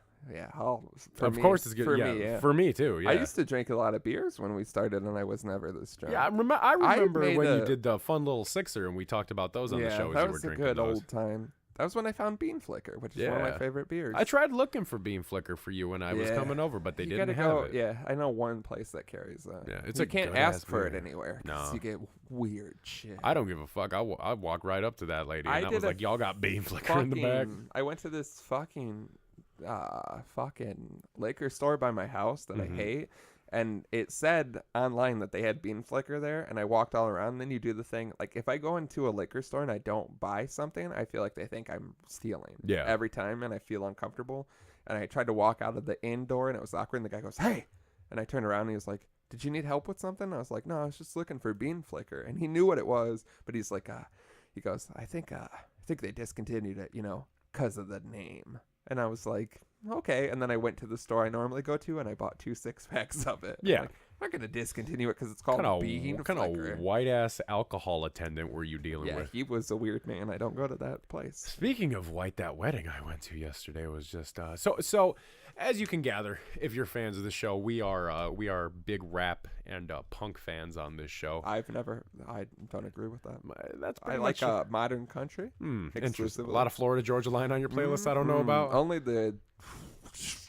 Speaker 2: For
Speaker 1: of
Speaker 2: me,
Speaker 1: course, it's good.
Speaker 2: For
Speaker 1: yeah,
Speaker 2: me, yeah.
Speaker 1: for me too. Yeah.
Speaker 2: I used to drink a lot of beers when we started, and I was never this drunk.
Speaker 1: Yeah, I remember
Speaker 2: made
Speaker 1: when you
Speaker 2: a-
Speaker 1: did the fun little sixer, and we talked about those on the show as
Speaker 2: that
Speaker 1: you were
Speaker 2: was a
Speaker 1: drinking
Speaker 2: good
Speaker 1: those.
Speaker 2: old time. That was when I found Bean Flicker, which is one of my
Speaker 1: Yeah.
Speaker 2: favorite beers.
Speaker 1: I tried looking for Bean Flicker for you when I was
Speaker 2: Yeah.
Speaker 1: coming over, but they
Speaker 2: You
Speaker 1: didn't
Speaker 2: gotta
Speaker 1: have
Speaker 2: go.
Speaker 1: it.
Speaker 2: Yeah, I know one place that carries that.
Speaker 1: Yeah, it's
Speaker 2: you
Speaker 1: a
Speaker 2: can't
Speaker 1: good-ass
Speaker 2: ask for it
Speaker 1: beer.
Speaker 2: anywhere. 'Cause
Speaker 1: No.
Speaker 2: you get weird shit.
Speaker 1: I don't give a fuck. I walk right up to that lady,
Speaker 2: I
Speaker 1: and I
Speaker 2: did
Speaker 1: was
Speaker 2: a
Speaker 1: like, "Y'all got Bean Flicker in the back."
Speaker 2: I went to this fucking liquor store by my house that
Speaker 1: Mhm.
Speaker 2: I hate, and it said online that they had Bean Flicker there, and I walked all around. And then you do the thing like if I go into a liquor store and I don't buy something, I feel like they think I'm stealing.
Speaker 1: Yeah.
Speaker 2: Every time, and I feel uncomfortable. And I tried to walk out of the inn door, and it was awkward. And the guy goes, "Hey," and I turned around, and he was like, "Did you need help with something?" I was like, "No, I was just looking for Bean Flicker," and he knew what it was, but he's like, he goes, I think they discontinued it, 'cause of the name." And I was like, okay. And then I went to the store I normally go to, and I bought 2 6-packs of it.
Speaker 1: Yeah.
Speaker 2: I'm like, I'm not gonna discontinue it because it's called Bean
Speaker 1: Kind
Speaker 2: Flicker.
Speaker 1: of white ass alcohol attendant were you dealing
Speaker 2: Yeah,
Speaker 1: with?
Speaker 2: he was a weird man. I don't go to that place.
Speaker 1: Speaking of white, that wedding I went to yesterday was just so. As you can gather, if you're fans of the show, we are big rap and punk fans on this show.
Speaker 2: I don't agree with that.
Speaker 1: That's
Speaker 2: I
Speaker 1: pretty
Speaker 2: like
Speaker 1: much
Speaker 2: modern country.
Speaker 1: interesting. A
Speaker 2: exclusively.
Speaker 1: lot of Florida Georgia Line on your playlist. I don't know about.
Speaker 2: Only the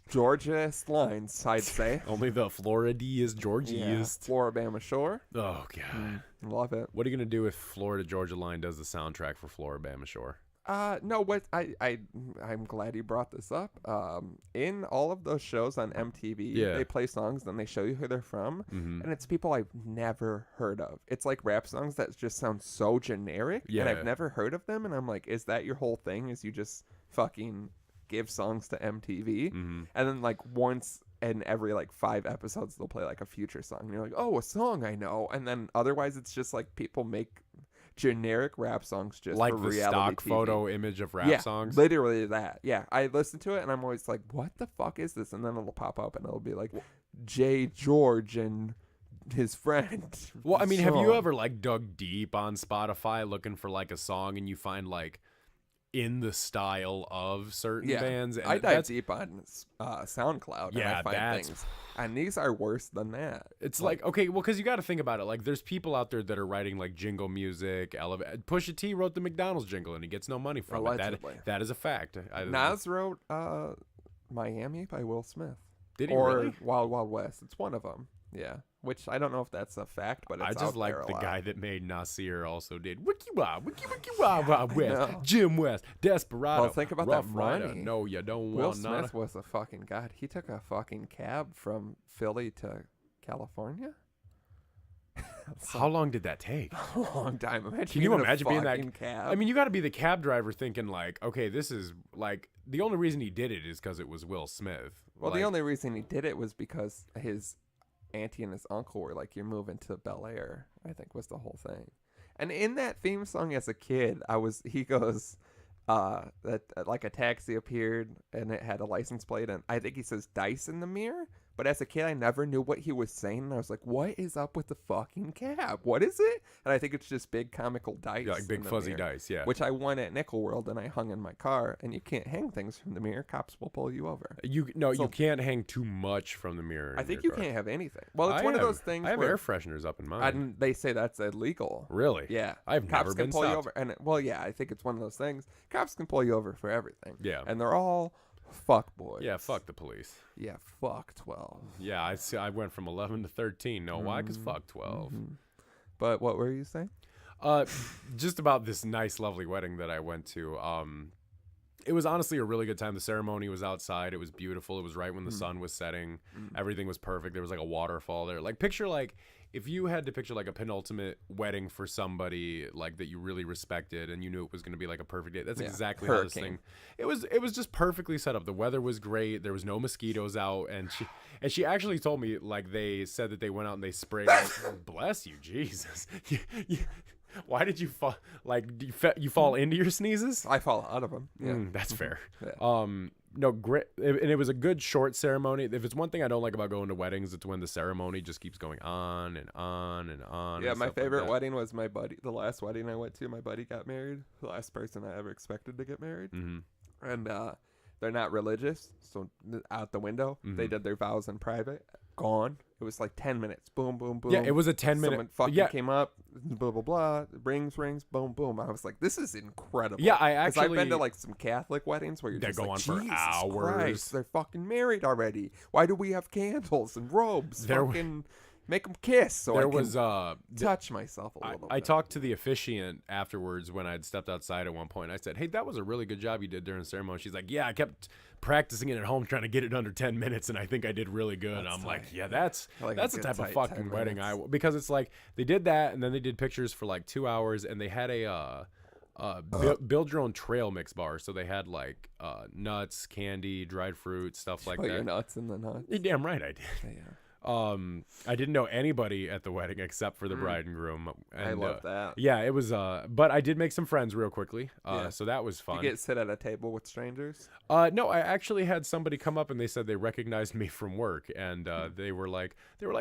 Speaker 2: Georgiest lines, I'd say.
Speaker 1: Only the Floridiest, Georgiest.
Speaker 2: Floribama Shore.
Speaker 1: Oh god.
Speaker 2: Love it.
Speaker 1: What are you gonna do if Florida Georgia Line does the soundtrack for Floribama Shore?
Speaker 2: No, what I'm glad you brought this up. In all of those shows on MTV,
Speaker 1: Yeah.
Speaker 2: they play songs, then they show you who they're from,
Speaker 1: Mhm.
Speaker 2: and it's people I've never heard of. It's like rap songs that just sound so generic, and
Speaker 1: Yeah.
Speaker 2: I've never heard of them, and I'm like, is that your whole thing? Is you just fucking give songs to MTV?
Speaker 1: Mhm.
Speaker 2: And then like once in every like 5 episodes, they'll play like a Future song, and you're like, oh, a song I know. And then otherwise, it's just like people make generic rap songs just
Speaker 1: Like
Speaker 2: for
Speaker 1: the
Speaker 2: reality
Speaker 1: stock
Speaker 2: TV.
Speaker 1: photo image of rap
Speaker 2: Yeah,
Speaker 1: songs.
Speaker 2: literally that. Yeah, I listen to it and I'm always like, what the fuck is this? And then it'll pop up and it'll be like Jay George and his friend.
Speaker 1: Well, I mean, have you
Speaker 2: song.
Speaker 1: ever like dug deep on Spotify looking for like a song and you find like in the style of certain bands? And
Speaker 2: I dive
Speaker 1: that's-
Speaker 2: deep on SoundCloud and
Speaker 1: Yeah,
Speaker 2: I find
Speaker 1: that's-
Speaker 2: things. And these are worse than that.
Speaker 1: It's like, okay, well, because you got to think about it. Like, there's people out there that are writing like jingle music. Pusha T wrote the McDonald's jingle and he gets no money from
Speaker 2: Allegedly.
Speaker 1: it. That is a fact.
Speaker 2: Nas wrote Miami by Will Smith.
Speaker 1: Did he
Speaker 2: or
Speaker 1: really?
Speaker 2: Wild Wild West. It's one of them. Yeah. Which I don't know if that's a fact, but it's
Speaker 1: I just
Speaker 2: out
Speaker 1: like
Speaker 2: there a
Speaker 1: the
Speaker 2: lot.
Speaker 1: guy that made Nasir also did Wiki Wild Wild West,
Speaker 2: know.
Speaker 1: Jim West, Desperado.
Speaker 2: Well, think about
Speaker 1: Rough
Speaker 2: that
Speaker 1: Rider.
Speaker 2: money.
Speaker 1: No, you don't
Speaker 2: Will
Speaker 1: want none.
Speaker 2: Smith was a fucking god. He took a fucking cab from Philly to California.
Speaker 1: How long did that take?
Speaker 2: A long time. Imagine
Speaker 1: Can you
Speaker 2: being in a
Speaker 1: imagine being that
Speaker 2: fucking cab?
Speaker 1: I mean, you got to be the cab driver thinking like, okay, this is like the only reason he did it is because it was Will Smith.
Speaker 2: well,
Speaker 1: Like,
Speaker 2: the only reason he did it was because his auntie and his uncle were like, "You're moving to Bel Air," I think was the whole thing. And in that theme song as a kid, he goes, that like a taxi appeared and it had a license plate, and I think he says dice in the mirror. But as a kid, I never knew what he was saying. And I was like, what is up with the fucking cab? What is it? And I think it's just big comical dice.
Speaker 1: yeah, like big
Speaker 2: in the
Speaker 1: fuzzy
Speaker 2: mirror,
Speaker 1: dice, yeah.
Speaker 2: which I won at Nickel World and I hung in my car. And you can't hang things from the mirror. Cops will pull you over.
Speaker 1: You can't hang too much from the mirror.
Speaker 2: I
Speaker 1: in
Speaker 2: think
Speaker 1: your
Speaker 2: you
Speaker 1: car.
Speaker 2: can't have anything. Well, it's
Speaker 1: I
Speaker 2: one of
Speaker 1: have-
Speaker 2: those things
Speaker 1: I have
Speaker 2: where
Speaker 1: air fresheners up in mine.
Speaker 2: and they say that's illegal.
Speaker 1: Really?
Speaker 2: Yeah.
Speaker 1: I've
Speaker 2: Cops
Speaker 1: never
Speaker 2: can
Speaker 1: been
Speaker 2: pull you
Speaker 1: stopped.
Speaker 2: over. And well, yeah, I think it's one of those things. Cops can pull you over for everything.
Speaker 1: Yeah.
Speaker 2: And they're all fuck boys.
Speaker 1: Yeah, fuck the police.
Speaker 2: Yeah, fuck 12.
Speaker 1: Yeah, I went from 11 to 13. No, why? Because fuck 12.
Speaker 2: But what were you saying?
Speaker 1: Just about this nice, lovely wedding that I went to. It was honestly a really good time. The ceremony was outside. It was beautiful. It was right when the sun was setting. Everything was perfect. There was like a waterfall there. Like picture like if you had to picture like a penultimate wedding for somebody like that you really respected and you knew it was going to be like a perfect day. That's
Speaker 2: Yeah,
Speaker 1: exactly how this
Speaker 2: hurricane.
Speaker 1: thing. It was just perfectly set up. The weather was great. There was no mosquitoes out, and she actually told me like they said that they went out and they sprayed. Bless you, Jesus. Why did you fall? Like you fall into your sneezes?
Speaker 2: I fall out of them. Yeah.
Speaker 1: That's fair.
Speaker 2: Yeah.
Speaker 1: No, great, and it was a good short ceremony. If it's one thing I don't like about going to weddings, it's when the ceremony just keeps going on and on and on.
Speaker 2: Yeah,
Speaker 1: and
Speaker 2: my
Speaker 1: stuff like
Speaker 2: favorite
Speaker 1: that.
Speaker 2: wedding was my buddy. The last wedding I went to, my buddy got married. The last person I ever expected to get married.
Speaker 1: Mm-hmm.
Speaker 2: And they're not religious, so out the window. They did their vows in private. Gone. It was like 10 minutes. Boom, boom, boom.
Speaker 1: Yeah, it was a 10-minute.
Speaker 2: Someone fucking
Speaker 1: Yeah,
Speaker 2: came up. Blah blah blah. Rings, boom, boom. I was like, this is incredible.
Speaker 1: Yeah, I
Speaker 2: 'Cause I've been
Speaker 1: actually-
Speaker 2: to like some Catholic weddings where you're
Speaker 1: That
Speaker 2: just
Speaker 1: go
Speaker 2: like,
Speaker 1: on for
Speaker 2: Jesus
Speaker 1: hours.
Speaker 2: Christ, they're fucking married already. Why do we have candles and robes?
Speaker 1: There-
Speaker 2: Fucking make them kiss so I
Speaker 1: there
Speaker 2: can
Speaker 1: was
Speaker 2: touch myself a little
Speaker 1: I
Speaker 2: bit.
Speaker 1: talked to the officiant afterwards when I'd stepped outside at one point. I said, "Hey, that was a really good job you did during the ceremony." She's like, "Yeah, I kept practicing it at home, trying to get it under 10 minutes, and I think I did really good."
Speaker 2: That's
Speaker 1: I'm like,
Speaker 2: tight.
Speaker 1: "Yeah, that's
Speaker 2: I like a
Speaker 1: that's the
Speaker 2: good
Speaker 1: type of
Speaker 2: tight
Speaker 1: fucking
Speaker 2: 10
Speaker 1: wedding
Speaker 2: minutes.
Speaker 1: because it's like they did that, and then they did pictures for like 2 hours, and they had a build your own trail mix bar. So they had like nuts, candy, dried fruit, stuff like
Speaker 2: Put
Speaker 1: that.
Speaker 2: your nuts in the nuts.
Speaker 1: You're damn right I did.
Speaker 2: Yeah.
Speaker 1: I didn't know anybody at the wedding except for the bride and groom. And,
Speaker 2: I love that.
Speaker 1: Yeah, it was. But I did make some friends real quickly.
Speaker 2: Yeah.
Speaker 1: So that was fun.
Speaker 2: You get sit at a table with strangers.
Speaker 1: No, I actually had somebody come up and they said they recognized me from work, and they were like,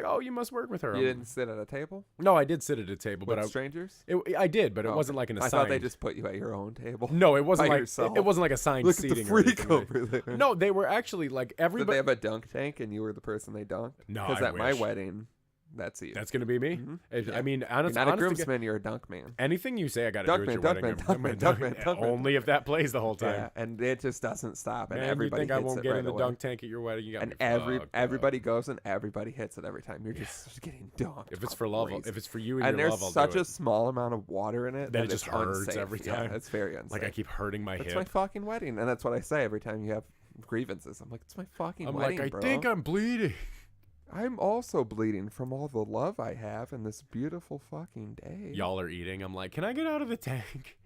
Speaker 1: "Oh, you must work with her."
Speaker 2: You didn't sit at a table
Speaker 1: No, I did sit at a table,
Speaker 2: with
Speaker 1: but
Speaker 2: strangers.
Speaker 1: I did, but it
Speaker 2: Oh,
Speaker 1: wasn't like an
Speaker 2: I
Speaker 1: assigned.
Speaker 2: thought they just put you at your own table.
Speaker 1: No, it wasn't
Speaker 2: by
Speaker 1: like
Speaker 2: yourself.
Speaker 1: it wasn't like assigned
Speaker 2: Look at the
Speaker 1: seating. or
Speaker 2: freak
Speaker 1: anything like-
Speaker 2: over there.
Speaker 1: No, they were actually like
Speaker 2: Did they
Speaker 1: everybody.
Speaker 2: have a dunk tank and you were the person they dunked?
Speaker 1: No,
Speaker 2: Because
Speaker 1: I
Speaker 2: at my
Speaker 1: wish.
Speaker 2: wedding, that's you.
Speaker 1: That's gonna be me.
Speaker 2: Yeah.
Speaker 1: I mean,
Speaker 2: You're
Speaker 1: honestly,
Speaker 2: not a groomsman, you're a dunk man.
Speaker 1: anything you say, I gotta
Speaker 2: Dunkman,
Speaker 1: do at your
Speaker 2: Dunkman,
Speaker 1: wedding.
Speaker 2: Dunkman, Dunkman, Dunkman.
Speaker 1: Only if that plays the whole time.
Speaker 2: Yeah, and it just doesn't stop, and
Speaker 1: Man,
Speaker 2: everybody
Speaker 1: you think I
Speaker 2: hits
Speaker 1: won't
Speaker 2: it
Speaker 1: get
Speaker 2: right
Speaker 1: in the
Speaker 2: away.
Speaker 1: dunk tank at your wedding? You got
Speaker 2: And
Speaker 1: me fucked up.
Speaker 2: everybody goes and everybody hits it every time. You're just getting dunked.
Speaker 1: If it's for love,
Speaker 2: Crazy.
Speaker 1: if it's for you and,
Speaker 2: And
Speaker 1: your
Speaker 2: there's
Speaker 1: love, I'll
Speaker 2: such
Speaker 1: do
Speaker 2: a
Speaker 1: it.
Speaker 2: small amount of water in it
Speaker 1: That it
Speaker 2: it's
Speaker 1: just hurts
Speaker 2: unsafe.
Speaker 1: every time.
Speaker 2: Yeah, it's very unsafe.
Speaker 1: Like I keep hurting my
Speaker 2: It's
Speaker 1: hip.
Speaker 2: my fucking wedding, and that's what I say every time you have grievances. I'm like, it's my fucking
Speaker 1: I'm
Speaker 2: wedding,
Speaker 1: like, I
Speaker 2: bro.
Speaker 1: think I'm bleeding.
Speaker 2: I'm also bleeding from all the love I have in this beautiful fucking day.
Speaker 1: Y'all are eating. I'm like, can I get out of the tank?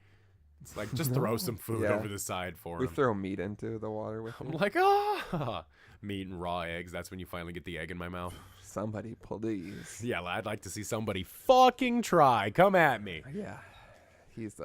Speaker 1: It's like, just throw some food
Speaker 2: Yeah.
Speaker 1: over the side for
Speaker 2: We
Speaker 1: him.
Speaker 2: throw meat into the water with
Speaker 1: I'm
Speaker 2: me.
Speaker 1: like, meat and raw eggs. That's when you finally get the egg in my mouth.
Speaker 2: Somebody please.
Speaker 1: Yeah, I'd like to see somebody fucking try. Come at me.
Speaker 2: Yeah. He's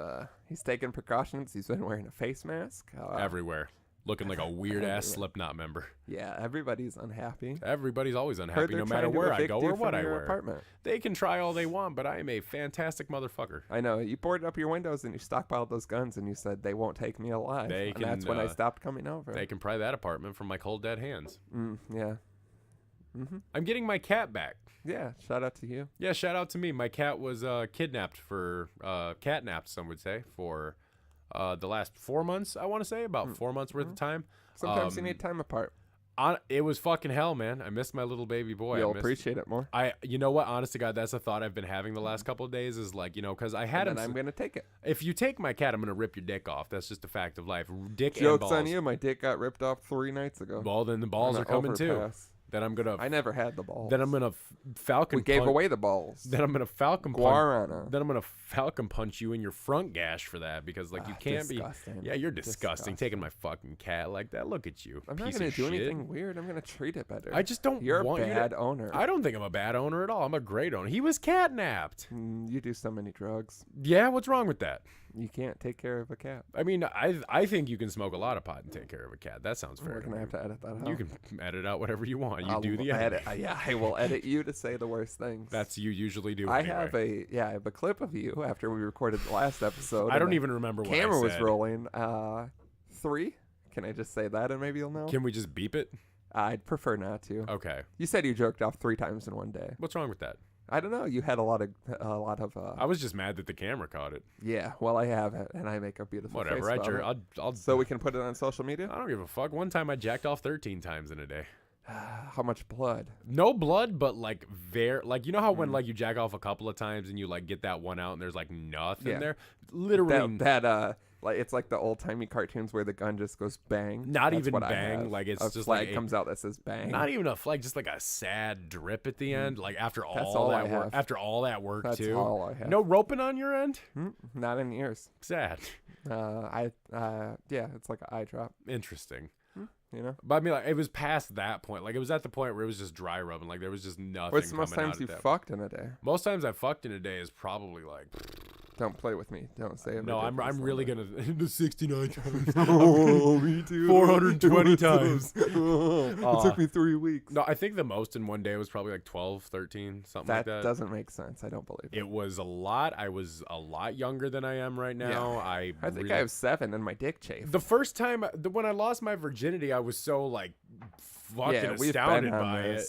Speaker 2: taking precautions. He's been wearing a face mask.
Speaker 1: Everywhere. Looking like a weird ass Slipknot member.
Speaker 2: Yeah, everybody's unhappy.
Speaker 1: Everybody's always
Speaker 2: Heard
Speaker 1: unhappy
Speaker 2: they're
Speaker 1: no matter
Speaker 2: trying to
Speaker 1: where I
Speaker 2: evict
Speaker 1: go
Speaker 2: you
Speaker 1: or what
Speaker 2: from
Speaker 1: I
Speaker 2: your
Speaker 1: wear.
Speaker 2: apartment.
Speaker 1: They can try all they want, but I am a fantastic motherfucker.
Speaker 2: I know. You boarded up your windows and you stockpiled those guns and you said they won't take me alive.
Speaker 1: They
Speaker 2: and
Speaker 1: can,
Speaker 2: that's when I stopped coming over.
Speaker 1: They can pry that apartment from my cold dead hands.
Speaker 2: Yeah. Mm-hmm.
Speaker 1: I'm getting my cat back.
Speaker 2: Yeah. Shout out to you.
Speaker 1: Yeah, shout out to me. My cat was catnapped, some would say, for the last 4 months, I want to say. About 4 months worth of time.
Speaker 2: Sometimes you need time apart.
Speaker 1: It was fucking hell, man. I missed my little baby boy.
Speaker 2: You'll appreciate it more.
Speaker 1: You know what? Honest to God, that's a thought I've been having the last couple of days. Is like, because I had him.
Speaker 2: And I'm gonna take it.
Speaker 1: If you take my cat, I'm gonna rip your dick off. That's just a fact of life. Dick and
Speaker 2: Joke's
Speaker 1: balls.
Speaker 2: on you. My dick got ripped off 3 nights ago.
Speaker 1: Well, then the balls are coming too. Then I'm gonna.
Speaker 2: I never had the balls.
Speaker 1: Then I'm gonna falcon.
Speaker 2: We gave away the balls.
Speaker 1: Then I'm gonna falcon
Speaker 2: Guarana.
Speaker 1: punch. Then I'm gonna falcon punch you in your front gash for that because you can't
Speaker 2: disgusting.
Speaker 1: be. Yeah, you're disgusting. Taking my fucking cat like that. Look at you.
Speaker 2: I'm not gonna do anything weird. I'm gonna treat it better.
Speaker 1: I just don't.
Speaker 2: You're
Speaker 1: want
Speaker 2: a bad owner.
Speaker 1: I don't think I'm a bad owner at all. I'm a great owner. He was catnapped.
Speaker 2: You do so many drugs.
Speaker 1: Yeah, what's wrong with that?
Speaker 2: You can't take care of a cat.
Speaker 1: I mean, I think you can smoke a lot of pot and take care of a cat. That sounds fair.
Speaker 2: We're gonna have to edit that out.
Speaker 1: You can edit out whatever you want. You do the
Speaker 2: edit. Yeah, I will edit you to say the worst things.
Speaker 1: That's you usually do.
Speaker 2: I
Speaker 1: anyway.
Speaker 2: have a clip of you after we recorded the last episode.
Speaker 1: I don't even remember what
Speaker 2: camera
Speaker 1: I
Speaker 2: was
Speaker 1: said.
Speaker 2: rolling. 3. Can I just say that and maybe you'll know?
Speaker 1: Can we just beep it?
Speaker 2: I'd prefer not to.
Speaker 1: Okay.
Speaker 2: You said you jerked off 3 times in one day.
Speaker 1: What's wrong with that?
Speaker 2: I don't know. You had a lot of.
Speaker 1: I was just mad that the camera caught it.
Speaker 2: Yeah. Well, I have it, and I make a beautiful.
Speaker 1: Whatever.
Speaker 2: Face
Speaker 1: I'll.
Speaker 2: So we can put it on social media.
Speaker 1: I don't give a fuck. One time I jacked off 13 times in a day.
Speaker 2: How much blood?
Speaker 1: No blood, but you know how when you jack off a couple of times and you get that one out and there's nothing there. Literally
Speaker 2: it's like the old timey cartoons where the gun just goes bang.
Speaker 1: Not
Speaker 2: That's
Speaker 1: even
Speaker 2: what
Speaker 1: bang. It's
Speaker 2: a
Speaker 1: just
Speaker 2: flag comes out that says bang.
Speaker 1: Not even a flag, just a sad drip at the end. After
Speaker 2: That's
Speaker 1: all
Speaker 2: all
Speaker 1: that
Speaker 2: I
Speaker 1: work.
Speaker 2: have.
Speaker 1: After all that work
Speaker 2: That's
Speaker 1: too.
Speaker 2: all I have.
Speaker 1: No roping on your end.
Speaker 2: Not in years.
Speaker 1: Sad.
Speaker 2: It's like an eye drop.
Speaker 1: Interesting.
Speaker 2: You know.
Speaker 1: But I mean, it was past that point. It was at the point where it was just dry rubbing. There was just nothing.
Speaker 2: What's the most times you fucked in a day?
Speaker 1: Most times I fucked in a day is probably
Speaker 2: Don't play with me. Don't say it.
Speaker 1: No, I'm really gonna the 69 times.
Speaker 2: Oh, me too.
Speaker 1: 420 times.
Speaker 2: It took me 3 weeks.
Speaker 1: No, I think the most in one day was probably 12, 13, something like that.
Speaker 2: That doesn't make sense. I don't believe it.
Speaker 1: It was a lot. I was a lot younger than I am right now.
Speaker 2: Yeah. I think I have 7 and my dick chafed.
Speaker 1: The first time when I lost my virginity, I was so fucking astounded by it.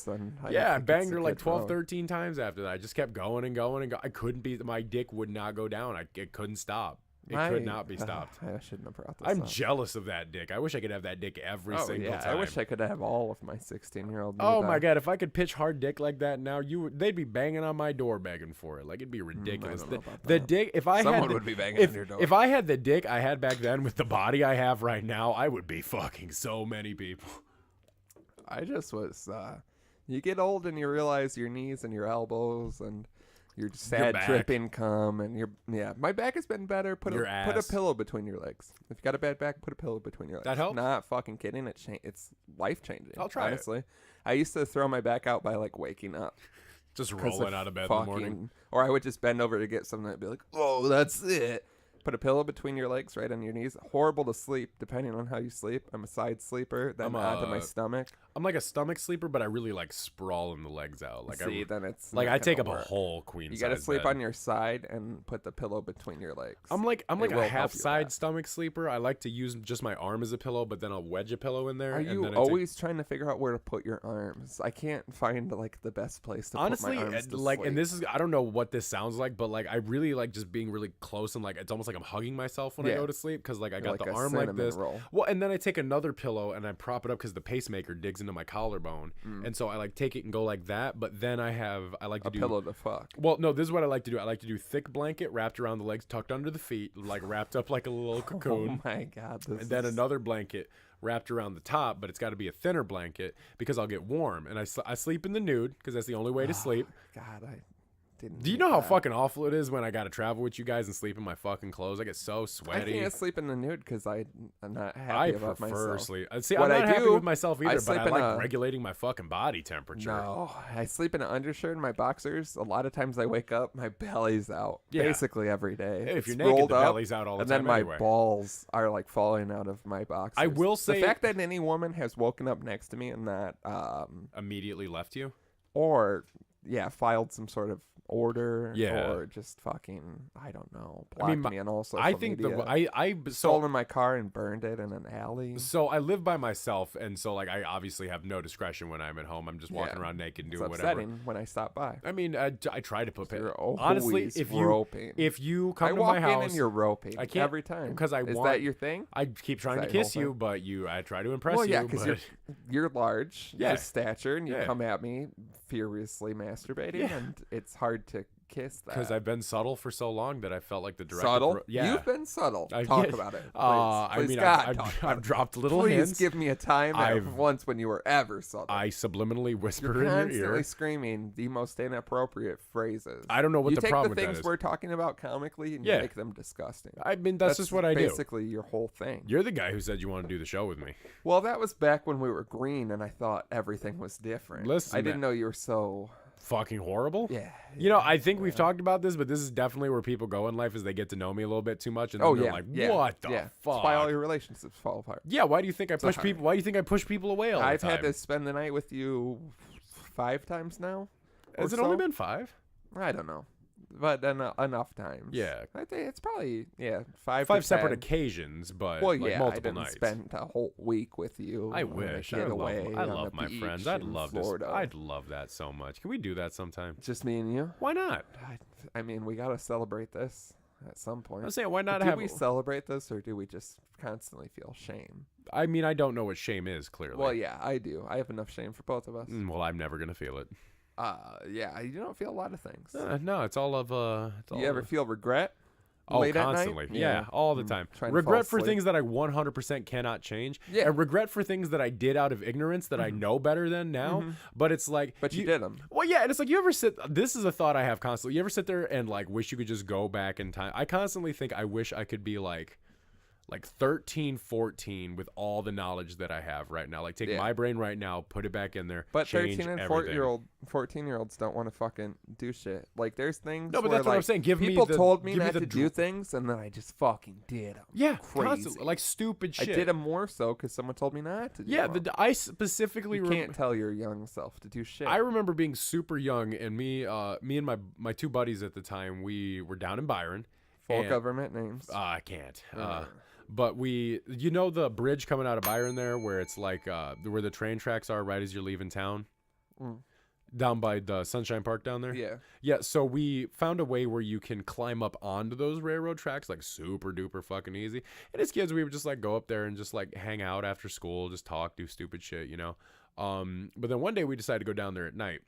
Speaker 1: I banged her 12, 13 times after that. I just kept going and going and I couldn't be. My dick would not go down. It couldn't stop. It could not be stopped.
Speaker 2: I shouldn't have brought this
Speaker 1: I'm
Speaker 2: up.
Speaker 1: jealous of that dick. I wish I could have that dick every single time.
Speaker 2: I wish I could have all of my 16-year-old.
Speaker 1: Oh my God! If I could pitch hard dick like that now, they'd be banging on my door begging for it. It'd be ridiculous.
Speaker 2: I don't know about
Speaker 1: the
Speaker 2: that.
Speaker 1: dick. If
Speaker 2: Someone would be banging on your door.
Speaker 1: If I had the dick I had back then with the body I have right now, I would be fucking so many people.
Speaker 2: I just was. You get old and you realize your knees and your elbows and your sad dripping cum and my back has been better. Put a pillow between your legs. If you got a bad back, put a pillow between your legs.
Speaker 1: That helps.
Speaker 2: Not fucking kidding. It's life changing.
Speaker 1: I'll try
Speaker 2: honestly. I used to throw my back out by waking up.
Speaker 1: Just rolling out of bed in the morning.
Speaker 2: Or I would just bend over to get something and be like, oh, that's it. Put a pillow between your legs, right on your knees. Horrible to sleep, depending on how you sleep. I'm a side sleeper, then onto my stomach.
Speaker 1: I'm like a stomach sleeper, but I really sprawling the legs out.
Speaker 2: Then it's
Speaker 1: I take up a whole queen.
Speaker 2: You gotta sleep on your side and put the pillow between your legs.
Speaker 1: I'm like a half side stomach sleeper. I like to use just my arm as a pillow, but then I'll wedge a pillow in there.
Speaker 2: Are you always trying to figure out where to put your arms? I can't find the best place to put my arms to sleep.
Speaker 1: And this is, I don't know what this sounds like, but I really like just being really close and it's almost like I'm hugging myself when I go to sleep because I got the arm like this.
Speaker 2: Roll.
Speaker 1: Well, and then I take another pillow and I prop it up because the pacemaker digs into my collarbone, and so I take it and go like that. But then I like to do
Speaker 2: pillow to fuck.
Speaker 1: Well, no, this is what I like to do. I like to do thick blanket wrapped around the legs, tucked under the feet, wrapped up like a little cocoon.
Speaker 2: Oh my God!
Speaker 1: And then another blanket wrapped around the top, but it's got to be a thinner blanket because I'll get warm. And I sleep in the nude because that's the only way to sleep.
Speaker 2: God, I didn't.
Speaker 1: Do you know how fucking awful it is when I got to travel with you guys and sleep in my fucking clothes? I get so sweaty.
Speaker 2: I can't sleep in the nude because I'm not happy about myself.
Speaker 1: I prefer sleep. See, I'm not happy with myself either, but I like regulating my fucking body temperature.
Speaker 2: No, I sleep in an undershirt and my boxers. A lot of times I wake up, my belly's out. Basically every day.
Speaker 1: Hey, if you're naked, the belly's out all the time.
Speaker 2: And then my balls are falling out of my boxers.
Speaker 1: I will say
Speaker 2: the fact that any woman has woken up next to me and not
Speaker 1: immediately left you,
Speaker 2: or filed some sort of order
Speaker 1: Yeah.
Speaker 2: or just fucking, I don't know,
Speaker 1: I mean,
Speaker 2: blocked me on all social
Speaker 1: I think
Speaker 2: media.
Speaker 1: I
Speaker 2: Stolen my car and burned it in an alley.
Speaker 1: So I live by myself, and so like I obviously have no discretion when I'm at home. I'm just walking around naked and
Speaker 2: It's
Speaker 1: doing
Speaker 2: upsetting
Speaker 1: whatever.
Speaker 2: when I stop by.
Speaker 1: I mean, I try to put
Speaker 2: You're
Speaker 1: honestly,
Speaker 2: always
Speaker 1: if
Speaker 2: roping.
Speaker 1: you come
Speaker 2: I
Speaker 1: to
Speaker 2: walk
Speaker 1: my house,
Speaker 2: in and you're roping.
Speaker 1: I can't
Speaker 2: every time
Speaker 1: because I
Speaker 2: Is
Speaker 1: want.
Speaker 2: that your thing?
Speaker 1: I keep trying to
Speaker 2: that your
Speaker 1: kiss
Speaker 2: whole
Speaker 1: you,
Speaker 2: thing?
Speaker 1: but I try to impress
Speaker 2: Well,
Speaker 1: you.
Speaker 2: yeah, because
Speaker 1: but
Speaker 2: you're large,
Speaker 1: Yeah.
Speaker 2: your stature, and you
Speaker 1: Yeah.
Speaker 2: come at me furiously masturbating,
Speaker 1: Yeah.
Speaker 2: and it's hard to kiss that.
Speaker 1: because I've been subtle for so long that I felt like the direct
Speaker 2: subtle.
Speaker 1: yeah.
Speaker 2: You've been subtle.
Speaker 1: I
Speaker 2: Talk
Speaker 1: get-
Speaker 2: about it. Please.
Speaker 1: I
Speaker 2: Please,
Speaker 1: mean,
Speaker 2: God, talk about
Speaker 1: I've
Speaker 2: it.
Speaker 1: dropped little
Speaker 2: Please
Speaker 1: hints.
Speaker 2: give me a time
Speaker 1: I've-
Speaker 2: once when you were ever subtle.
Speaker 1: I subliminally whisper
Speaker 2: You're
Speaker 1: in your
Speaker 2: constantly
Speaker 1: ear.
Speaker 2: screaming the most inappropriate phrases.
Speaker 1: I don't know what
Speaker 2: you
Speaker 1: the
Speaker 2: take
Speaker 1: problem
Speaker 2: the
Speaker 1: with
Speaker 2: things
Speaker 1: that is.
Speaker 2: we're talking about comically and
Speaker 1: Yeah.
Speaker 2: you make them disgusting.
Speaker 1: I mean, that's just what I do.
Speaker 2: Basically, your whole thing.
Speaker 1: You're the guy who said you want to do the show with me.
Speaker 2: Well, that was back when we were green, and I thought everything was different.
Speaker 1: Listen,
Speaker 2: I didn't know you were so.
Speaker 1: Fucking horrible.
Speaker 2: Yeah.
Speaker 1: You know, I think we've talked about this, but this is definitely where people go in life is they get to know me a little bit too much, and then they're like, "What the
Speaker 2: That's
Speaker 1: fuck?"
Speaker 2: why all your relationships fall apart.
Speaker 1: Yeah, why do you think I push
Speaker 2: hard.
Speaker 1: people? Why do you think I push people away all
Speaker 2: I've
Speaker 1: the time?
Speaker 2: had to spend the night with you 5 times now.
Speaker 1: Has
Speaker 2: or
Speaker 1: it only
Speaker 2: so?
Speaker 1: been 5?
Speaker 2: I don't know, but enough times.
Speaker 1: Yeah.
Speaker 2: I think it's probably 5.
Speaker 1: 5
Speaker 2: to
Speaker 1: separate
Speaker 2: 10.
Speaker 1: occasions, but
Speaker 2: Well,
Speaker 1: like
Speaker 2: yeah, I
Speaker 1: multiple
Speaker 2: didn't
Speaker 1: nights.
Speaker 2: spend a whole week with you.
Speaker 1: I
Speaker 2: on a
Speaker 1: wish. I
Speaker 2: getaway on
Speaker 1: love
Speaker 2: the
Speaker 1: my
Speaker 2: beach
Speaker 1: friends. I'd
Speaker 2: in
Speaker 1: love
Speaker 2: Florida.
Speaker 1: this. I'd love that so much. Can we do that sometime?
Speaker 2: Just me and you.
Speaker 1: Why not?
Speaker 2: I mean, we gotta celebrate this at some point.
Speaker 1: I'm saying, why not
Speaker 2: do
Speaker 1: have?
Speaker 2: we celebrate this, or do we just constantly feel shame?
Speaker 1: I mean, I don't know what shame is. Clearly.
Speaker 2: Well, yeah, I do. I have enough shame for both of us.
Speaker 1: Well, I'm never gonna feel it.
Speaker 2: Yeah, you don't feel a lot of things.
Speaker 1: No, it's all of It's
Speaker 2: Do
Speaker 1: all
Speaker 2: you ever
Speaker 1: of-
Speaker 2: feel regret?
Speaker 1: Oh,
Speaker 2: late at night?
Speaker 1: constantly. Yeah, all the time.
Speaker 2: trying to
Speaker 1: Regret
Speaker 2: fall
Speaker 1: for
Speaker 2: asleep.
Speaker 1: things that I 100% cannot change.
Speaker 2: Yeah.
Speaker 1: And regret for things that I did out of ignorance that I know better than now. But it's like.
Speaker 2: But you did them.
Speaker 1: Well, yeah, and it's like you ever sit. This is a thought I have constantly. You ever sit there and like wish you could just go back in time? I constantly think I wish I could be like 13, 14 with all the knowledge that I have right now. Like take
Speaker 2: Yeah.
Speaker 1: my brain right now, put it back in there.
Speaker 2: But
Speaker 1: change
Speaker 2: 13 and
Speaker 1: everything.
Speaker 2: 14-year-olds don't want to fucking do shit. Like there's things.
Speaker 1: No, but
Speaker 2: where,
Speaker 1: that's what I'm
Speaker 2: like,
Speaker 1: saying.
Speaker 2: people told me
Speaker 1: give
Speaker 2: not
Speaker 1: the
Speaker 2: to do things, and then I just fucking did them.
Speaker 1: Yeah,
Speaker 2: crazy.
Speaker 1: constantly, like stupid
Speaker 2: I
Speaker 1: shit.
Speaker 2: did them more so because someone told me not to. Do
Speaker 1: Yeah,
Speaker 2: them.
Speaker 1: I specifically
Speaker 2: You can't tell your young self to do shit.
Speaker 1: I remember being super young, and me and my 2 buddies at the time, we were down in Byron.
Speaker 2: Full
Speaker 1: and-
Speaker 2: government names.
Speaker 1: I can't. But you know the bridge coming out of Byron there, where it's like where the train tracks are right as you're leaving town, down by the Sunshine Park down there.
Speaker 2: Yeah.
Speaker 1: Yeah. So we found a way where you can climb up onto those railroad tracks, like super duper fucking easy. And as kids, we would just like go up there and just like hang out after school, just talk, do stupid shit, you know. But then one day we decided to go down there at night.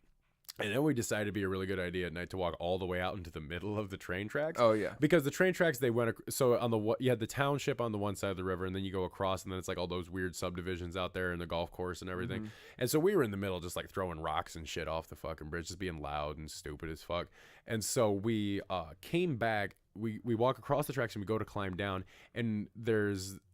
Speaker 1: And then we decided it'd be a really good idea at night to walk all the way out into the middle of the train tracks.
Speaker 2: Oh yeah.
Speaker 1: Because the train tracks, they went so on you had the township on the one side of the river, and then you go across, and then it's like all those weird subdivisions out there and the golf course and everything. And so we were in the middle, just like throwing rocks and shit off the fucking bridge, just being loud and stupid as fuck. And so we came back. We walk across the tracks and we go to climb down, and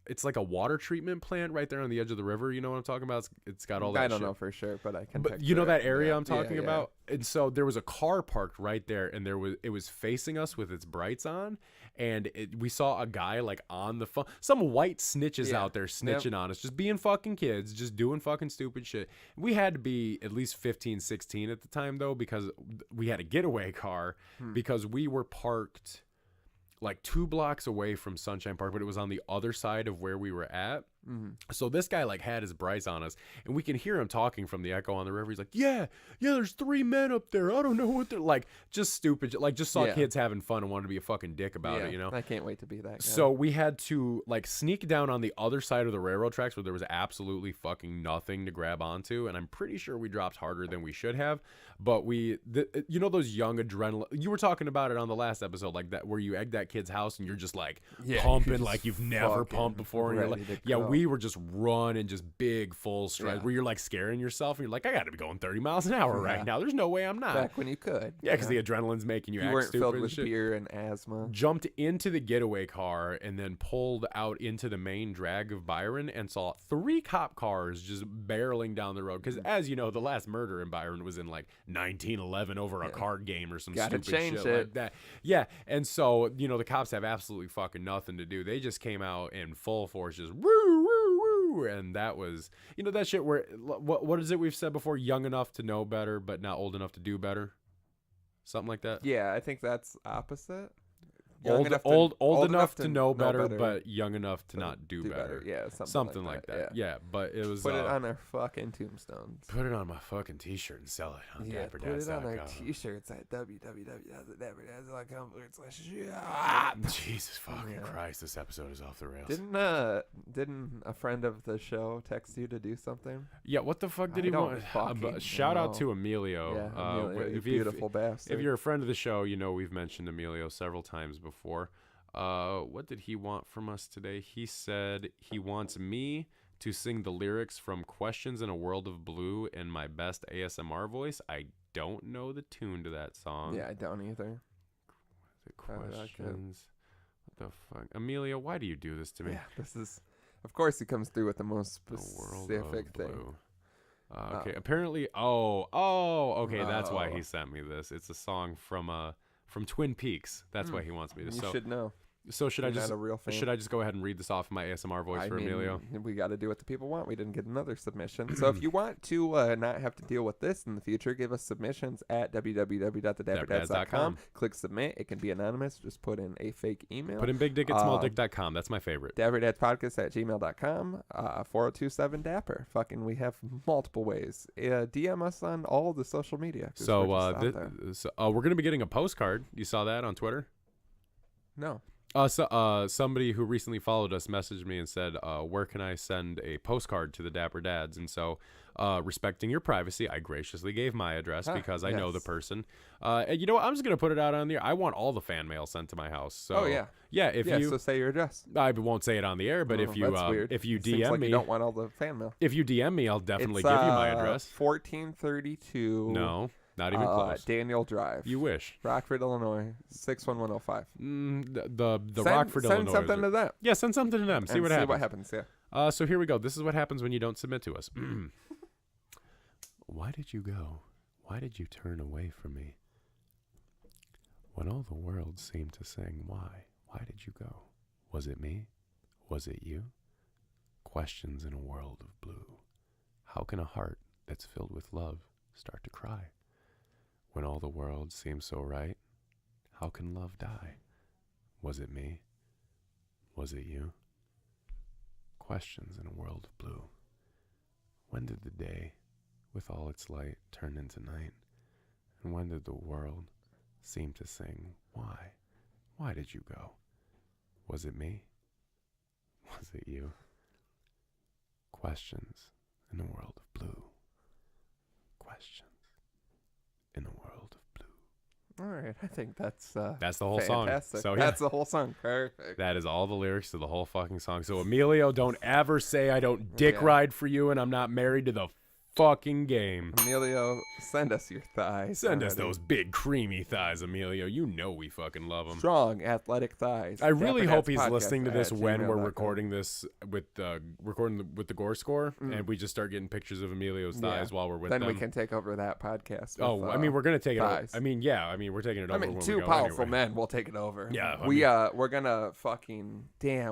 Speaker 1: it's like a water treatment plant right there on the edge of the river. You know what I'm talking about? It's got all that.
Speaker 2: I don't
Speaker 1: shit.
Speaker 2: know for sure, but I can.
Speaker 1: But you know
Speaker 2: picture
Speaker 1: that
Speaker 2: it.
Speaker 1: area
Speaker 2: Yeah.
Speaker 1: I'm talking
Speaker 2: Yeah, yeah.
Speaker 1: about? And so there was a car parked right there, and it was facing us with its brights on, and we saw a guy like on the phone. Some white snitches
Speaker 2: Yeah.
Speaker 1: out there snitching on us, just being fucking kids, just doing fucking stupid shit. We had to be at least 15, 16 at the time though, because we had a getaway car because we were parked like 2 blocks away from Sunshine Park, but it was on the other side of where we were at. So this guy like had his brights on us, and we can hear him talking from the echo on the river. He's like, yeah, there's 3 men up there. I don't know what they're like. Just stupid. Like just saw kids having fun and wanted to be a fucking dick about it, you know?
Speaker 2: I can't wait to be that guy.
Speaker 1: So we had to like sneak down on the other side of the railroad tracks where there was absolutely fucking nothing to grab onto. And I'm pretty sure we dropped harder than we should have. But you know, those young adrenaline, you were talking about it on the last episode, like that, where you egg that kid's house and you're just like pumping like you've never
Speaker 2: fucking
Speaker 1: pumped before. And you're
Speaker 2: ready
Speaker 1: like,
Speaker 2: to go.
Speaker 1: we were just running, just big full strides where you're like scaring yourself. And you're like, I got to be going 30 miles an hour right now. There's no way I'm not.
Speaker 2: back when you could.
Speaker 1: Yeah, because the adrenaline's making you act
Speaker 2: weren't
Speaker 1: stupid
Speaker 2: filled
Speaker 1: and
Speaker 2: with
Speaker 1: shit.
Speaker 2: beer and asthma.
Speaker 1: Jumped into the getaway car and then pulled out into the main drag of Byron and saw 3 cop cars just barreling down the road. Because as you know, the last murder in Byron was in like 1911 over a card game or some
Speaker 2: Gotta
Speaker 1: stupid
Speaker 2: change
Speaker 1: shit
Speaker 2: it.
Speaker 1: like that. Yeah, and so you know the cops have absolutely fucking nothing to do. They just came out in full force, just woo woo woo Woo! And that was, that shit where, what is it we've said before? Young enough to know better, but not old enough to do better. Something like that.
Speaker 2: Yeah, I think that's opposite.
Speaker 1: Old enough to know better, but young enough to not do better.
Speaker 2: Yeah,
Speaker 1: something like that. Yeah, but it was.
Speaker 2: Put it on our fucking tombstones.
Speaker 1: Put it on my fucking t-shirt and sell it on dapperdadspodcast.com.
Speaker 2: Put it on our t-shirts at www.dapperdadspodcast.com.
Speaker 1: Jesus fucking Christ, this episode is off the rails.
Speaker 2: Didn't a friend of the show text you to do something?
Speaker 1: Yeah, what the fuck did he want? Shout out to Emilio.
Speaker 2: Yeah, Emilio, you beautiful bastard.
Speaker 1: If you're a friend of the show, we've mentioned Emilio several times before. What did he want from us today? He said he wants me to sing the lyrics from Questions in a World of Blue in my best ASMR voice. I don't know the tune to that song.
Speaker 2: Yeah, I don't either.
Speaker 1: Questions. What the fuck? Emilio, why do you do this to me?
Speaker 2: Yeah, this is... Of course he comes through with the most specific thing.
Speaker 1: Okay, apparently... okay, that's why he sent me this. It's a song from Twin Peaks. That's why he wants me to.
Speaker 2: You should know.
Speaker 1: So should I just go ahead and read this off in my ASMR voice for Emilio?
Speaker 2: We got to do what the people want. We didn't get another submission. So if you want to not have to deal with this in the future, give us submissions at www.dapperdadspodcast.com. Click submit. It can be anonymous. Just put in a fake email.
Speaker 1: Put in bigdick@smalldick.com. That's my favorite.
Speaker 2: dapperdadspodcast@gmail.com. 4027 Dapper. Fucking, we have multiple ways. DM us on all the social media.
Speaker 1: So we're going to be getting a postcard. You saw that on Twitter?
Speaker 2: No.
Speaker 1: Somebody who recently followed us messaged me and said, where can I send a postcard to the Dapper Dads? And so, respecting your privacy, I graciously gave my address because I know the person. And you know what? I'm just going to put it out on the air. I want all the fan mail sent to my house. So, so
Speaker 2: say your address.
Speaker 1: I won't say it on the air, but if you DM me.
Speaker 2: You don't want all the fan mail.
Speaker 1: If you DM me, I'll definitely give you my address.
Speaker 2: 1432.
Speaker 1: No. Not even close.
Speaker 2: Daniel Drive.
Speaker 1: You wish.
Speaker 2: Rockford, Illinois, 61105.
Speaker 1: The Rockford, Illinois.
Speaker 2: Send something to them.
Speaker 1: Yeah, send something to them. See what happens.
Speaker 2: Yeah.
Speaker 1: So here we go. This is what happens when you don't submit to us. Why did you go? Why did you turn away from me? When all the world seemed to sing, why? Why did you go? Was it me? Was it you? Questions in a world of blue. How can a heart that's filled with love start to cry? When all the world seems so right, how can love die? Was it me? Was it you? Questions in a world of blue. When did the day, with all its light, turn into night? And when did the world seem to sing, why? Why did you go? Was it me? Was it you? Questions in a world of blue. Questions in a world of blue.
Speaker 2: All right, I think that's
Speaker 1: the whole
Speaker 2: fantastic.
Speaker 1: Song. So
Speaker 2: that's the whole song. Perfect.
Speaker 1: That is all the lyrics to the whole fucking song. So Emilio, don't ever say I don't dick ride for you and I'm not married to the fucking game.
Speaker 2: Emilio, send us your thighs.
Speaker 1: Send us those big creamy thighs, Emilio. You know we fucking love them.
Speaker 2: Strong athletic thighs.
Speaker 1: I really hope he's listening to this when we're recording this with the Gore Score, and we just start getting pictures of Emilio's thighs while we're with them.
Speaker 2: Then we can take over that podcast.
Speaker 1: We're gonna take
Speaker 2: thighs.
Speaker 1: it over. We're taking it over. When
Speaker 2: two
Speaker 1: we go
Speaker 2: powerful men will take it over.
Speaker 1: Yeah,
Speaker 2: we're gonna fucking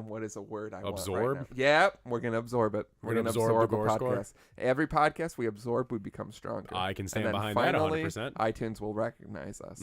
Speaker 2: what is a word I
Speaker 1: absorb?
Speaker 2: Want right now? Yeah, we're gonna absorb it.
Speaker 1: We're gonna absorb the Gore
Speaker 2: podcast.
Speaker 1: Score?
Speaker 2: Every podcast we absorb, we become stronger.
Speaker 1: I can stand behind
Speaker 2: finally,
Speaker 1: that 100%.
Speaker 2: iTunes will recognize us.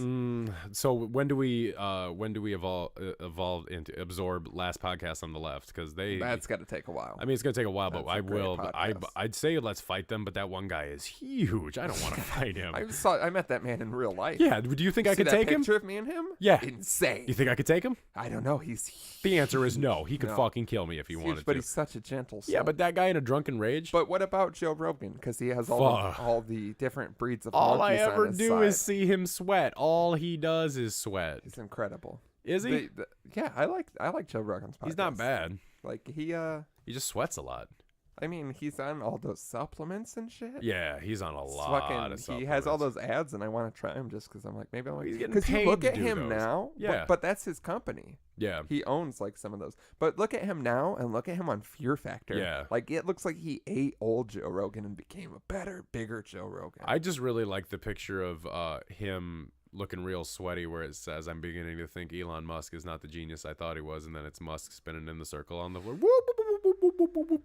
Speaker 1: So when do we evolve into absorb last podcast on the left? Because
Speaker 2: that's got to take a while.
Speaker 1: I mean, it's gonna take a while, but I will. But I'd say let's fight them. But that one guy is huge. I don't want to fight him.
Speaker 2: I met that man in real life.
Speaker 1: Yeah. Do you think I could take him?
Speaker 2: Picture of me and him?
Speaker 1: Yeah.
Speaker 2: Insane.
Speaker 1: You think I could take him?
Speaker 2: I don't know. He's huge.
Speaker 1: The answer is no. He could fucking kill me if he wanted to.
Speaker 2: But he's such a gentle soul.
Speaker 1: Yeah, but that guy in a drunken rage.
Speaker 2: But what about Joe Rogan? Because he has all the different breeds of
Speaker 1: all
Speaker 2: monkeys
Speaker 1: I ever
Speaker 2: on his
Speaker 1: do
Speaker 2: side.
Speaker 1: is see him sweat. All he does is sweat.
Speaker 2: He's incredible.
Speaker 1: Is he?
Speaker 2: Yeah, I like Joe Rogan's podcast.
Speaker 1: He's not bad.
Speaker 2: Like he
Speaker 1: just sweats a lot.
Speaker 2: I mean, he's on all those supplements and shit.
Speaker 1: Yeah, he's on a lot of supplements.
Speaker 2: He has all those ads, and I want to try them just because I'm like, maybe
Speaker 1: he's getting paid
Speaker 2: you look
Speaker 1: to
Speaker 2: at
Speaker 1: do
Speaker 2: him
Speaker 1: those.
Speaker 2: now.
Speaker 1: Yeah.
Speaker 2: But that's his company.
Speaker 1: Yeah.
Speaker 2: He owns like some of those. But look at him now and look at him on Fear Factor.
Speaker 1: Yeah.
Speaker 2: Like it looks like he ate old Joe Rogan and became a better, bigger Joe Rogan.
Speaker 1: I just really like the picture of him looking real sweaty where it says, I'm beginning to think Elon Musk is not the genius I thought he was. And then it's Musk spinning in the circle on the floor. Whoop, whoop, whoop, whoop, whoop, whoop, whoop.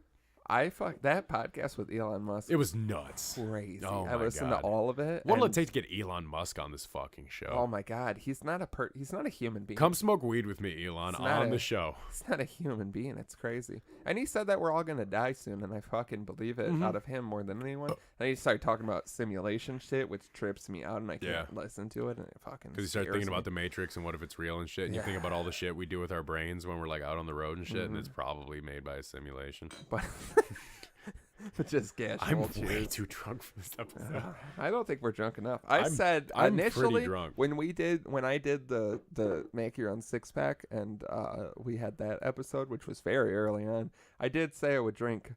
Speaker 2: That podcast with Elon Musk.
Speaker 1: It was nuts.
Speaker 2: Crazy.
Speaker 1: Oh
Speaker 2: I
Speaker 1: my
Speaker 2: listened
Speaker 1: God.
Speaker 2: to all of it.
Speaker 1: What'll it
Speaker 2: and-
Speaker 1: take to get Elon Musk on this fucking show?
Speaker 2: Oh my God, he's not a human being.
Speaker 1: Come smoke weed with me, Elon,
Speaker 2: It's not
Speaker 1: on
Speaker 2: a-
Speaker 1: the show.
Speaker 2: He's not a human being. It's crazy. And he said that we're all gonna die soon, and I fucking believe it out of him more than anyone. And he started talking about simulation shit, which trips me out, and I can't listen to it. And it fucking
Speaker 1: Because you start
Speaker 2: scares
Speaker 1: thinking
Speaker 2: me.
Speaker 1: about the Matrix and what if it's real and shit. And you think about all the shit we do with our brains when we're like out on the road and shit, and it's probably made by a simulation.
Speaker 2: But just casual.
Speaker 1: I'm way
Speaker 2: cheers.
Speaker 1: too drunk for this episode.
Speaker 2: I don't think we're drunk enough.
Speaker 1: I'm
Speaker 2: Initially
Speaker 1: pretty drunk.
Speaker 2: when I did the make your own six pack and we had that episode, which was very early on. I did say I would drink,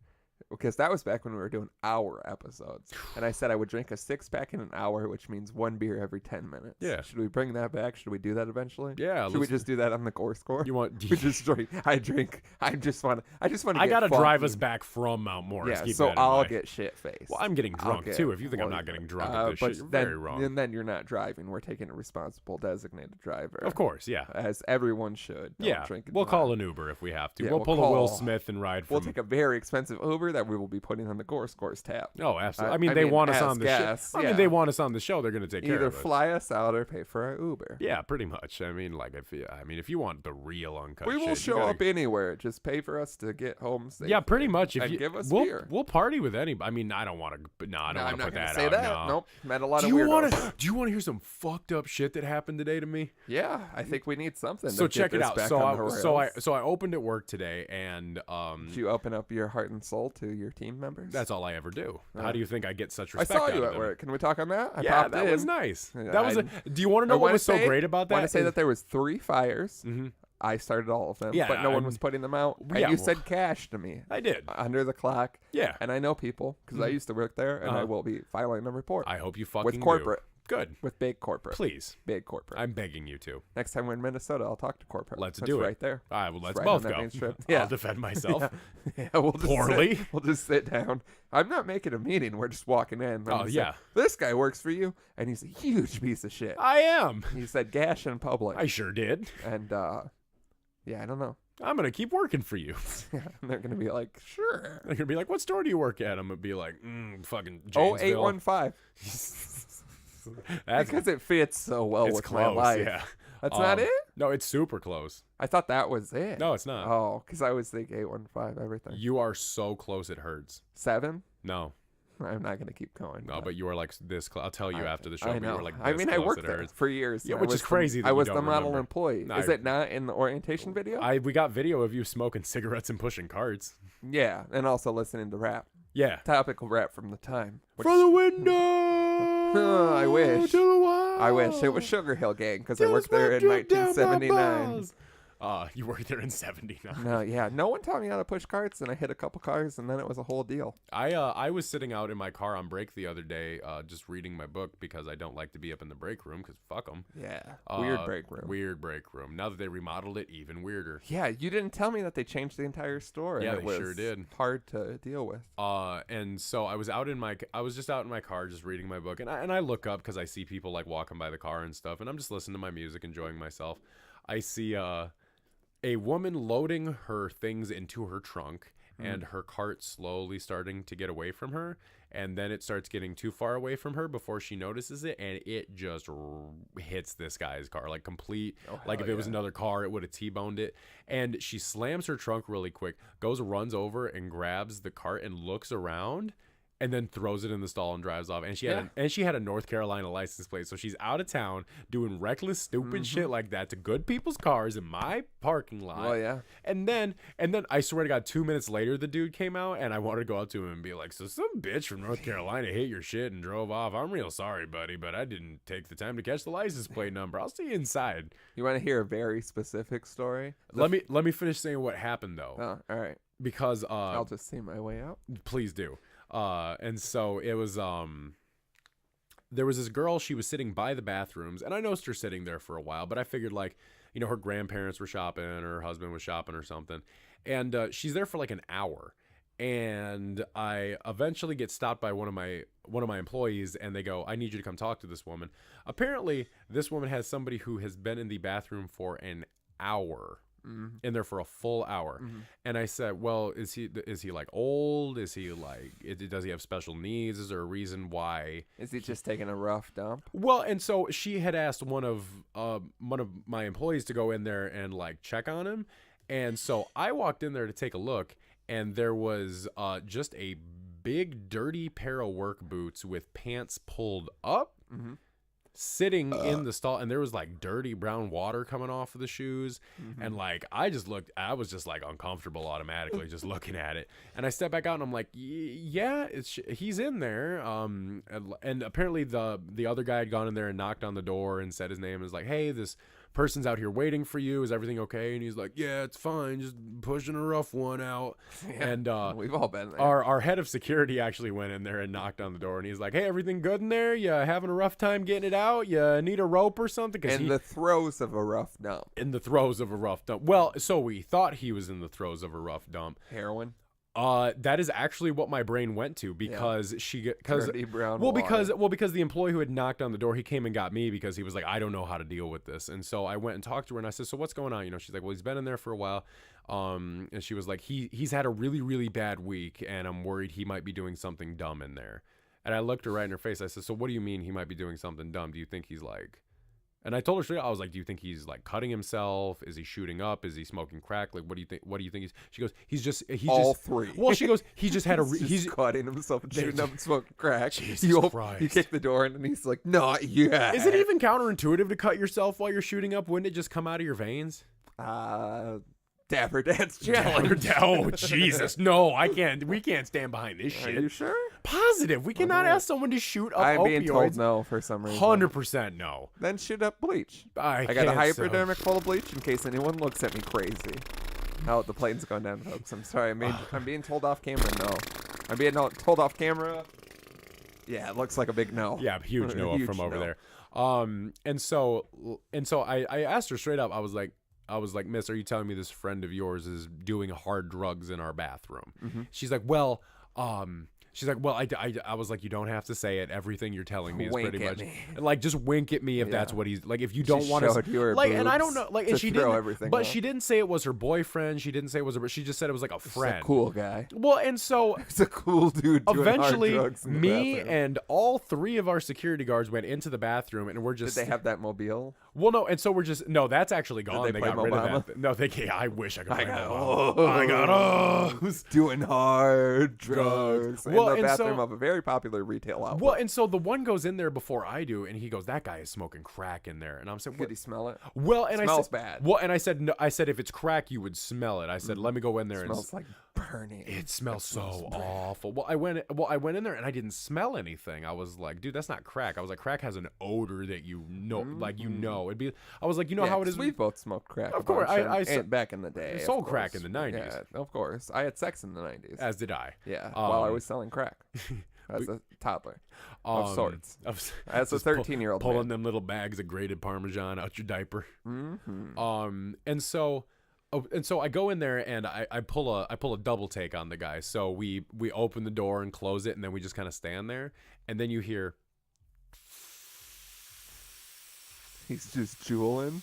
Speaker 2: because that was back when we were doing hour episodes, and I said I would drink a six pack in an hour, which means one beer every 10 minutes.
Speaker 1: Yeah.
Speaker 2: Should we bring that back? Should we do that eventually?
Speaker 1: Yeah.
Speaker 2: Should we just do that on the core score?
Speaker 1: You want?
Speaker 2: We just drink. I drink. I just want to.
Speaker 1: I gotta drive us
Speaker 2: funky.
Speaker 1: back from Mount Morris.
Speaker 2: Yeah,
Speaker 1: Keep
Speaker 2: so
Speaker 1: that in
Speaker 2: I'll
Speaker 1: mind.
Speaker 2: get shit faced.
Speaker 1: Well, I'm getting drunk too. If you think I'm
Speaker 2: well,
Speaker 1: not getting drunk at this
Speaker 2: but
Speaker 1: shit, you're
Speaker 2: then,
Speaker 1: very wrong.
Speaker 2: And then you're not driving. We're taking a responsible designated driver.
Speaker 1: Of course, yeah.
Speaker 2: As everyone should. Don't
Speaker 1: Yeah,
Speaker 2: drink and
Speaker 1: we'll
Speaker 2: drive.
Speaker 1: call an Uber if we have to.
Speaker 2: Yeah,
Speaker 1: we'll
Speaker 2: we'll
Speaker 1: pull a Will
Speaker 2: call-
Speaker 1: Smith and ride from.
Speaker 2: We'll take a very expensive Uber that we will be putting on the Gore Scores tab.
Speaker 1: Oh, absolutely.
Speaker 2: I
Speaker 1: I mean, they
Speaker 2: mean,
Speaker 1: want us
Speaker 2: as
Speaker 1: on the
Speaker 2: gas,
Speaker 1: show. I
Speaker 2: yeah.
Speaker 1: mean, they want us on the show. They're going to take care
Speaker 2: Either
Speaker 1: of us.
Speaker 2: fly us out or pay for our Uber.
Speaker 1: Yeah, pretty much. I mean, if you want the real uncut,
Speaker 2: We will
Speaker 1: shit, you
Speaker 2: show
Speaker 1: gotta-
Speaker 2: up anywhere. Just pay for us to get home safely.
Speaker 1: Yeah, pretty much. If
Speaker 2: and
Speaker 1: you
Speaker 2: give us
Speaker 1: we'll,
Speaker 2: beer.
Speaker 1: we'll party with anybody. I mean, I don't want to. No, I don't
Speaker 2: No,
Speaker 1: want
Speaker 2: I'm
Speaker 1: to
Speaker 2: not
Speaker 1: put
Speaker 2: gonna
Speaker 1: that
Speaker 2: say
Speaker 1: out.
Speaker 2: that.
Speaker 1: No.
Speaker 2: Nope. Met a lot
Speaker 1: Do
Speaker 2: of
Speaker 1: you
Speaker 2: weirdos.
Speaker 1: want to? Do you want to hear some fucked up shit that happened today to me?
Speaker 2: Yeah, I think we need something.
Speaker 1: So
Speaker 2: to
Speaker 1: check
Speaker 2: get
Speaker 1: it
Speaker 2: this
Speaker 1: out.
Speaker 2: back
Speaker 1: So
Speaker 2: on the
Speaker 1: I
Speaker 2: rails.
Speaker 1: opened at work today, and
Speaker 2: Did you open up your heart and soul to your team members?
Speaker 1: that's all I ever do. How do you think I get such
Speaker 2: I
Speaker 1: respect?
Speaker 2: saw
Speaker 1: out
Speaker 2: you
Speaker 1: of
Speaker 2: at
Speaker 1: them?
Speaker 2: work. Can we talk on that? I
Speaker 1: Yeah,
Speaker 2: popped
Speaker 1: that
Speaker 2: in.
Speaker 1: was nice.
Speaker 2: Yeah,
Speaker 1: That was. Do you want to know
Speaker 2: I
Speaker 1: what
Speaker 2: wanna
Speaker 1: was so
Speaker 2: say-
Speaker 1: great about that?
Speaker 2: I want to say that there was 3 fires.
Speaker 1: Mhm.
Speaker 2: I started all of them,
Speaker 1: Yeah,
Speaker 2: but no one
Speaker 1: I'm-
Speaker 2: was putting them out. And
Speaker 1: Yeah,
Speaker 2: you
Speaker 1: well-
Speaker 2: said cash to me
Speaker 1: I did.
Speaker 2: under the clock.
Speaker 1: Yeah.
Speaker 2: And I know people because I used to work there, and I will be filing a report
Speaker 1: I hope you fucking
Speaker 2: with
Speaker 1: do.
Speaker 2: corporate.
Speaker 1: Good.
Speaker 2: With big corporate.
Speaker 1: Please.
Speaker 2: Big corporate.
Speaker 1: I'm begging you to.
Speaker 2: Next time we're in Minnesota, I'll talk to corporate.
Speaker 1: Let's
Speaker 2: It's
Speaker 1: do it.
Speaker 2: right there.
Speaker 1: All right, well, let's
Speaker 2: right
Speaker 1: both
Speaker 2: on that
Speaker 1: go.
Speaker 2: main strip. Yeah.
Speaker 1: I'll defend myself.
Speaker 2: Yeah, we'll just
Speaker 1: Poorly.
Speaker 2: we'll just sit down. I'm not making a meeting. We're just walking in. I'm
Speaker 1: Oh,
Speaker 2: gonna say,
Speaker 1: yeah.
Speaker 2: this guy works for you, and he's a huge piece of shit.
Speaker 1: I am.
Speaker 2: He said gash in public,
Speaker 1: I sure did.
Speaker 2: and yeah, I don't know.
Speaker 1: I'm going to keep working for you.
Speaker 2: And they're gonna be like, sure.
Speaker 1: They're going to be like, what store do you work at? I'm going to be like, fucking
Speaker 2: Oh,
Speaker 1: Janesville.
Speaker 2: 815.
Speaker 1: That's
Speaker 2: Because it fits so well
Speaker 1: it's
Speaker 2: with
Speaker 1: close,
Speaker 2: my life.
Speaker 1: yeah.
Speaker 2: That's not it?
Speaker 1: No, it's super close.
Speaker 2: I thought that was it.
Speaker 1: No, it's not.
Speaker 2: Oh, because I was thinking 815 everything.
Speaker 1: You are so close it hurts.
Speaker 2: 7?
Speaker 1: No.
Speaker 2: I'm not gonna keep going.
Speaker 1: No, but you are like this close. I'll tell you after the show,
Speaker 2: I
Speaker 1: but you
Speaker 2: know.
Speaker 1: are like this
Speaker 2: I mean, I
Speaker 1: close
Speaker 2: worked
Speaker 1: it
Speaker 2: there
Speaker 1: hurts.
Speaker 2: for years.
Speaker 1: Yeah,
Speaker 2: I
Speaker 1: which
Speaker 2: was
Speaker 1: is crazy that
Speaker 2: I
Speaker 1: you
Speaker 2: was
Speaker 1: don't
Speaker 2: the model
Speaker 1: remember.
Speaker 2: employee.
Speaker 1: No,
Speaker 2: Is it not in the orientation video?
Speaker 1: We got video of you smoking cigarettes and pushing carts.
Speaker 2: Yeah, and also listening to rap.
Speaker 1: Yeah.
Speaker 2: Topical rap from the time. which-
Speaker 1: From the window.
Speaker 2: I wish.
Speaker 1: To the wall.
Speaker 2: I wish it was Sugar Hill Gang because I
Speaker 1: Just
Speaker 2: worked there in
Speaker 1: drip down my
Speaker 2: 1979.
Speaker 1: balls. You worked there in 79.
Speaker 2: No, yeah, no one taught me how to push carts, and I hit a couple cars, and then it was a whole deal.
Speaker 1: I was sitting out in my car on break the other day, just reading my book because I don't like to be up in the break room because fuck them.
Speaker 2: Yeah, weird break room.
Speaker 1: Weird break room. Now that they remodeled it, even weirder.
Speaker 2: Yeah, you didn't tell me that they changed the entire store.
Speaker 1: Yeah,
Speaker 2: and it
Speaker 1: they
Speaker 2: was
Speaker 1: sure did.
Speaker 2: Hard to deal with.
Speaker 1: And so I was just out in my car, just reading my book, and I look up because I see people like walking by the car and stuff, and I'm just listening to my music, enjoying myself. I see a woman loading her things into her trunk and her cart slowly starting to get away from her, and then it starts getting too far away from her before she notices it, and it just hits this guy's car like complete. Like if it was another car, it would have T-boned it. And she slams her trunk really quick, runs over and grabs the cart and looks around, and then throws it in the stall and drives off. And she had a North Carolina license plate, so she's out of town doing reckless, stupid shit like that to good people's cars in my parking lot.
Speaker 2: Oh yeah.
Speaker 1: And then I swear to God, 2 minutes later, the dude came out, and I wanted to go up to him and be like, "So some bitch from North Carolina hit your shit and drove off. I'm real sorry, buddy, but I didn't take the time to catch the license plate number. I'll see you inside."
Speaker 2: You want to hear a very specific story?
Speaker 1: Let me finish saying what happened though,
Speaker 2: Oh, all right.
Speaker 1: because
Speaker 2: I'll just see my way out.
Speaker 1: please do. And so it was, there was this girl, she was sitting by the bathrooms, and I noticed her sitting there for a while, but I figured like, you know, her grandparents were shopping, or her husband was shopping or something. And, she's there for like an hour, and I eventually get stopped by one of my employees, and they go, "I need you to come talk to this woman." Apparently this woman has somebody who has been in the bathroom for an hour in there for a full hour. And I said, well, is he like old? Is he like, does he have special needs? Is there a reason why?
Speaker 2: Is he just taking a rough dump?
Speaker 1: Well, and so she had asked one of my employees to go in there and like check on him. And so I walked in there to take a look, and there was just a big dirty pair of work boots with pants pulled up. Sitting in the stall, and there was like dirty brown water coming off of the shoes, and like I was just like uncomfortable automatically just looking at it. And I stepped back out and I'm like, yeah, he's in there. And apparently the other guy had gone in there and knocked on the door and said his name and was like, hey, this person's out here waiting for you. Is everything okay? And he's like, yeah, it's fine. Just pushing a rough one out.
Speaker 2: Yeah,
Speaker 1: and
Speaker 2: we've all been there.
Speaker 1: Our head of security actually went in there and knocked on the door, and he's like, hey, everything good in there? You having a rough time getting it out? You need a rope or something?
Speaker 2: In the throes of a rough dump.
Speaker 1: In the throes of a rough dump. Well, so we thought he was in the throes of a rough dump.
Speaker 2: Heroin?
Speaker 1: That is actually what my brain went to, because
Speaker 2: Dirty brown
Speaker 1: because the employee who had knocked on the door, he came and got me because he was like, I don't know how to deal with this. And so I went and talked to her, and I said, so what's going on? You know, she's like, well, he's been in there for a while. And she was like, he's had a really, really bad week, and I'm worried he might be doing something dumb in there. And I looked her right in her face. I said, so what do you mean he might be doing something dumb? Do you think he's like... And I told her straight, I was like, do you think he's like cutting himself? Is he shooting up? Is he smoking crack? Like, what do you think he's... She goes, he's
Speaker 2: all three.
Speaker 1: Well, she goes, he just had
Speaker 2: he's cutting himself and shooting up and smoking crack.
Speaker 1: Jesus Christ.
Speaker 2: You kick the door in and he's like, not yet.
Speaker 1: Is it even counterintuitive to cut yourself while you're shooting up? Wouldn't it just come out of your veins?
Speaker 2: Dapper Dad's challenge.
Speaker 1: Oh, Jesus. No, I can't. We can't stand behind this shit.
Speaker 2: Are you sure?
Speaker 1: Positive. We cannot ask someone to shoot up
Speaker 2: I'm
Speaker 1: opioids.
Speaker 2: being told no for some reason.
Speaker 1: 100% no.
Speaker 2: Then shoot up bleach. I got a
Speaker 1: can't,
Speaker 2: hypodermic full of bleach in case anyone looks at me crazy. Oh, the plane's going down, folks. I'm sorry. I'm being told off camera. No. I'm being told off camera. Yeah, it looks like a big no.
Speaker 1: Yeah, huge no from over there. And so I asked her straight up. I was like, Miss, are you telling me this friend of yours is doing hard drugs in our bathroom? She's like, well, I was like, you don't have to say it. Everything you're telling me is pretty much like, just wink at me if that's what he's like. If you don't want to, like, and I don't know, like, and she didn't, but she didn't say it was her boyfriend. She didn't say it was her. She just said it was like a friend,
Speaker 2: a cool guy.
Speaker 1: Well, and so
Speaker 2: it's a cool dude.
Speaker 1: Eventually,
Speaker 2: doing hard drugs in the
Speaker 1: me
Speaker 2: bathroom.
Speaker 1: and all three of our security guards went into the bathroom, and we're just.
Speaker 2: Did they have that mobile?
Speaker 1: Well, no, and so we're just that's actually gone.
Speaker 2: Did
Speaker 1: they
Speaker 2: play
Speaker 1: got rid
Speaker 2: Obama?
Speaker 1: of that. No, they can't. I wish I could play that.
Speaker 2: I got doing hard drugs in the bathroom of a very popular retail outlet.
Speaker 1: Well, and so the one goes in there before I do, and he goes, "That guy is smoking crack in there." And I'm saying,
Speaker 2: "Could he smell it?"
Speaker 1: Well, and
Speaker 2: smells
Speaker 1: I said,
Speaker 2: bad.
Speaker 1: Well, and I said, no, I said if it's crack, you would smell it. I said, let me go in there.
Speaker 2: It smells like burning.
Speaker 1: It smells so awful. Well, I went in there and I didn't smell anything. I was like, dude, that's not crack. I was like, crack has an odor that you know, like it'd be. I was like, you know how it is.
Speaker 2: We both smoked crack.
Speaker 1: Of course, I
Speaker 2: back in the day.
Speaker 1: Sold crack in the 90s.
Speaker 2: Yeah, of course. I had sex in the 90s.
Speaker 1: As did I.
Speaker 2: Yeah, while I was selling crack. As a toddler of sorts. As a 13-year-old
Speaker 1: pulling them little bags of grated Parmesan out your diaper. And so I go in there and I pull a double take on the guy. So we open the door and close it, and then we just kind of stand there, and then you hear
Speaker 2: he's just jeweling.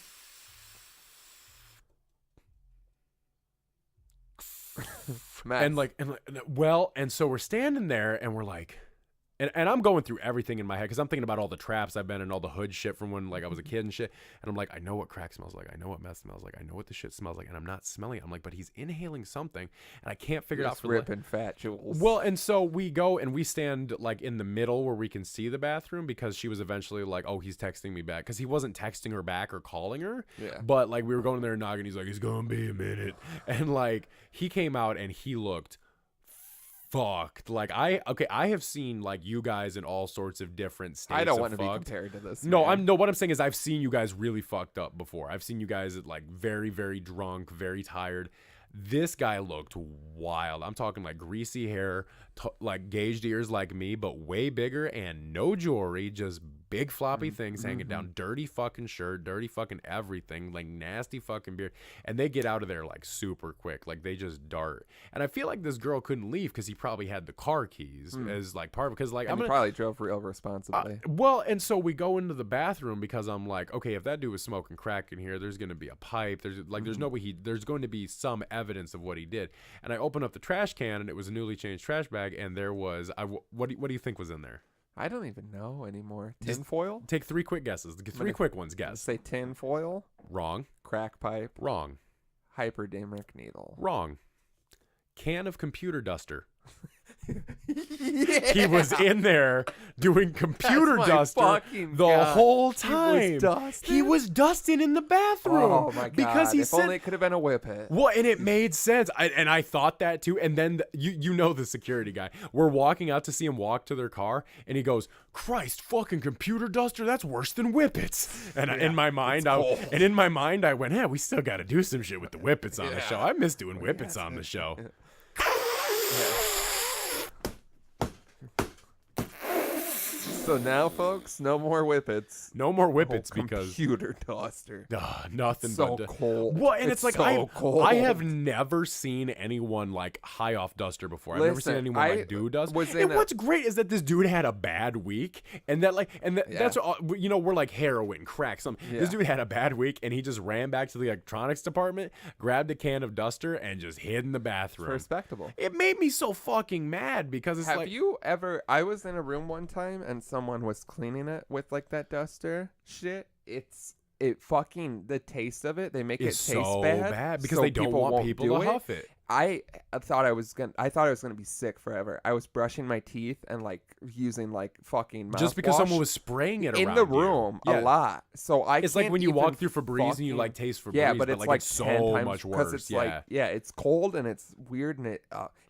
Speaker 1: And so we're standing there and we're like, and I'm going through everything in my head because I'm thinking about all the traps I've been in, all the hood shit from when like I was a kid and shit. And I'm like, I know what crack smells like. I know what meth smells like. I know what the shit smells like. And I'm not smelling it. I'm like, but he's inhaling something, and I can't figure it out.
Speaker 2: Ripping fat jewels.
Speaker 1: Well, and so we go and we stand like in the middle where we can see the bathroom, because she was eventually like, oh, he's texting me back, because he wasn't texting her back or calling her.
Speaker 2: Yeah.
Speaker 1: But like we were going there and knocking. He's like, it's gonna be a minute, and like he came out and he looked fucked. Like I have seen like you guys in all sorts of different states.
Speaker 2: I don't want to be compared to this.
Speaker 1: No, what I'm saying is I've seen you guys really fucked up before. I've seen you guys like very, very drunk, very tired. This guy looked wild. I'm talking like greasy hair, like gauged ears like me, but way bigger, and no jewelry, just big floppy things hanging down, dirty fucking shirt, dirty fucking everything, like nasty fucking beard. And they get out of there like super quick. Like they just dart. And I feel like this girl couldn't leave because he probably had the car keys as like part of, because like
Speaker 2: And he probably drove real responsibly.
Speaker 1: Well, and so we go into the bathroom because I'm like, okay, if that dude was smoking crack in here, there's going to be a pipe. There's like, there's no way there's going to be some evidence of what he did. And I open up the trash can and it was a newly changed trash bag. And there was, what do you think was in there?
Speaker 2: I don't even know anymore. Tinfoil?
Speaker 1: Take 3 quick guesses. 3 quick ones. Guess.
Speaker 2: Say tinfoil.
Speaker 1: Wrong.
Speaker 2: Crack pipe.
Speaker 1: Wrong.
Speaker 2: Hypodermic needle.
Speaker 1: Wrong. Can of computer duster. He was in there doing computer duster the whole time. He was dusting in the bathroom.
Speaker 2: Oh my god!
Speaker 1: Because he said,
Speaker 2: only it could have been a whippet.
Speaker 1: Well, and it made sense. I thought that too. And then you know the security guy. We're walking out to see him walk to their car, and he goes, "Christ, fucking computer duster. That's worse than whippets." And in my mind, I went, "Yeah, we still got to do some shit with the whippets on the show. I miss doing whippets on the show."
Speaker 2: So now, folks, no more whippets.
Speaker 1: No more whippets because
Speaker 2: computer duster.
Speaker 1: Nothing
Speaker 2: so
Speaker 1: but
Speaker 2: cold.
Speaker 1: Well, and it's like
Speaker 2: so cold.
Speaker 1: I have never seen anyone like high off duster before. I've never seen anyone like do dust. And what's great is that this dude had a bad week, and that's all, you know, we're like heroin, crack, something. This dude had a bad week, and he just ran back to the electronics department, grabbed a can of duster, and just hid in the bathroom.
Speaker 2: Respectable.
Speaker 1: It made me so fucking mad because it's
Speaker 2: Have you ever? I was in a room one time and someone was cleaning it with like that duster shit. It fucking, the taste of it, they make it taste
Speaker 1: so
Speaker 2: bad
Speaker 1: because they don't want people to huff it.
Speaker 2: I thought I was gonna be sick forever. I was brushing my teeth and like using like fucking mouthwash
Speaker 1: just because someone was spraying it
Speaker 2: in
Speaker 1: around
Speaker 2: the room a lot. So
Speaker 1: it's like when you walk through Febreze and you like taste Febreze,
Speaker 2: but it's
Speaker 1: like it's so much worse.
Speaker 2: It's like it's cold and it's weird and it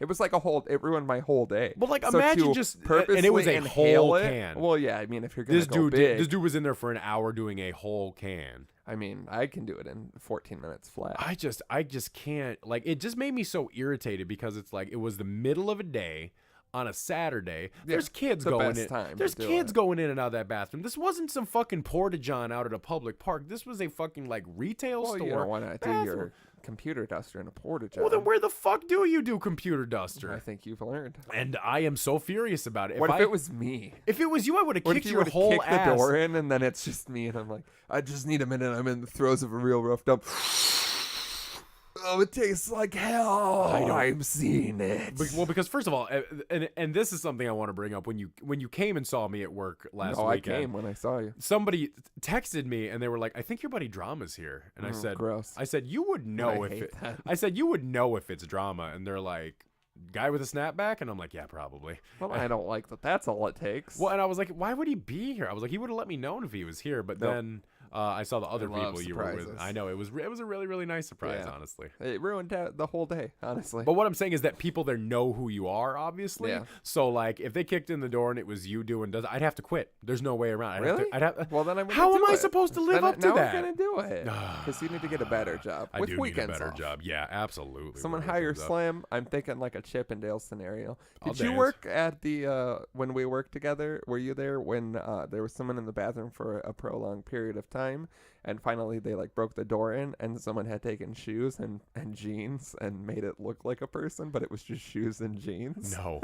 Speaker 2: was like it ruined my whole day.
Speaker 1: Well, like
Speaker 2: so
Speaker 1: imagine just and it was a whole can.
Speaker 2: Well, yeah, I mean if you're gonna go big,
Speaker 1: this dude was in there for an hour doing a whole can.
Speaker 2: I mean, I can do it in 14 minutes flat.
Speaker 1: I just can't. Like, it just made me so irritated because it's like it was the middle of a day on a Saturday. There's kids going in. There's kids going in and out of that bathroom. This wasn't some fucking porta-john out at a public park. This was a fucking like retail store.
Speaker 2: You don't want to do your computer duster in a porta-john.
Speaker 1: Well, then where the fuck do you do computer duster?
Speaker 2: I think you've learned.
Speaker 1: And I am so furious about it.
Speaker 2: What if it was me?
Speaker 1: If it was you, I would have kicked your whole ass.
Speaker 2: The door in, and then it's just me, and I'm like, I just need a minute. I'm in the throes of a real rough dump. Oh, it tastes like hell. I'm seeing it.
Speaker 1: Well, because first of all, and this is something I want to bring up. When you came and saw me at work last weekend.
Speaker 2: I came when I saw you.
Speaker 1: Somebody texted me and they were like, "I think your buddy Drama's here." And I said,
Speaker 2: "Gross."
Speaker 1: I said, "You would know I said, "You would know if it's Drama." And they're like, "Guy with a snapback?" And I'm like, "Yeah, probably."
Speaker 2: Well, I don't like that. That's all it takes.
Speaker 1: Well, and I was like, "Why would he be here?" I was like, "He would have let me know if he was here." But then I saw the other people you were with. I know it was a really, really nice surprise, honestly.
Speaker 2: It ruined the whole day, honestly.
Speaker 1: But what I'm saying is that people there know who you are, obviously. Yeah. So like, if they kicked in the door and it was you doing, I'd have to quit. There's no way around.
Speaker 2: Really?
Speaker 1: Well, then how am I supposed to live up to that?
Speaker 2: Now I'm gonna do it because you need to get a better job.
Speaker 1: I do need a better job. Yeah, absolutely.
Speaker 2: Someone hire Slim. I'm thinking like a Chippendale scenario. Did you work at the when we worked together? Were you there when there was someone in the bathroom for a prolonged period of time? And finally, they like broke the door in, and someone had taken shoes and jeans and made it look like a person, but it was just shoes and jeans.
Speaker 1: No,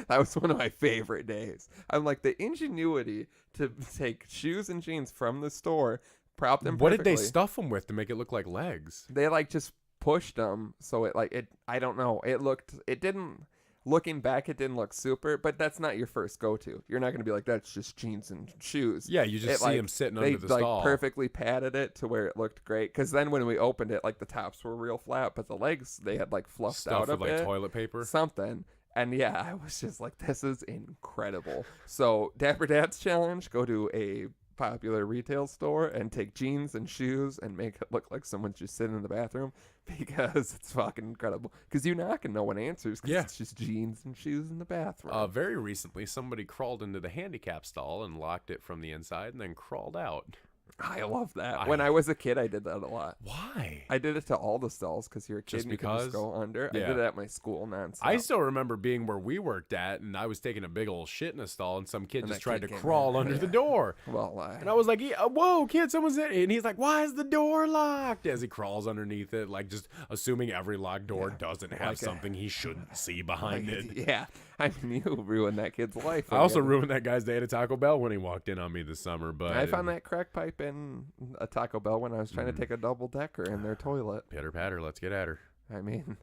Speaker 2: that was one of my favorite days. I'm like the ingenuity to take shoes and jeans from the store, prop them.
Speaker 1: What did they stuff them with to make it look like legs?
Speaker 2: They like just pushed them, so it. I don't know. It didn't. Looking back, it didn't look super, but that's not your first go-to. You're not going to be like, that's just jeans and shoes.
Speaker 1: Yeah, you just see them sitting under the stall.
Speaker 2: They perfectly padded it to where it looked great. Because then when we opened it, like the tops were real flat, but the legs, they had like fluffed out a bit.
Speaker 1: Like toilet paper?
Speaker 2: Something. And yeah, I was just like, this is incredible. So Dapper Dad's challenge, go to a popular retail store and take jeans and shoes and make it look like someone's just sitting in the bathroom, because it's fucking incredible. Because you knock and no one answers because it's just jeans and shoes in the bathroom.
Speaker 1: Very recently, somebody crawled into the handicap stall and locked it from the inside and then crawled out.
Speaker 2: I love that. When I was a kid, I did that a lot.
Speaker 1: Why?
Speaker 2: I did it to all the stalls because you're a kid
Speaker 1: Just
Speaker 2: and you could
Speaker 1: because?
Speaker 2: just go under.
Speaker 1: Yeah.
Speaker 2: I did it at my school nonstop.
Speaker 1: I still remember being where we worked at, and I was taking a big old shit in a stall, and some kid
Speaker 2: And
Speaker 1: just
Speaker 2: that
Speaker 1: tried
Speaker 2: kid
Speaker 1: to
Speaker 2: came
Speaker 1: crawl
Speaker 2: in.
Speaker 1: under the door.
Speaker 2: Well,
Speaker 1: And I was like, whoa, kid, someone's in. And he's like, why is the door locked? As he crawls underneath it, like just assuming every locked door doesn't have
Speaker 2: Like
Speaker 1: something he shouldn't see behind it.
Speaker 2: Yeah. I mean, you ruined that kid's life.
Speaker 1: I also ruined that guy's day at a Taco Bell when he walked in on me this summer. But
Speaker 2: I found that crack pipe in a Taco Bell when I was trying to take a double decker in their toilet.
Speaker 1: Pitter patter, let's get at her.
Speaker 2: I mean,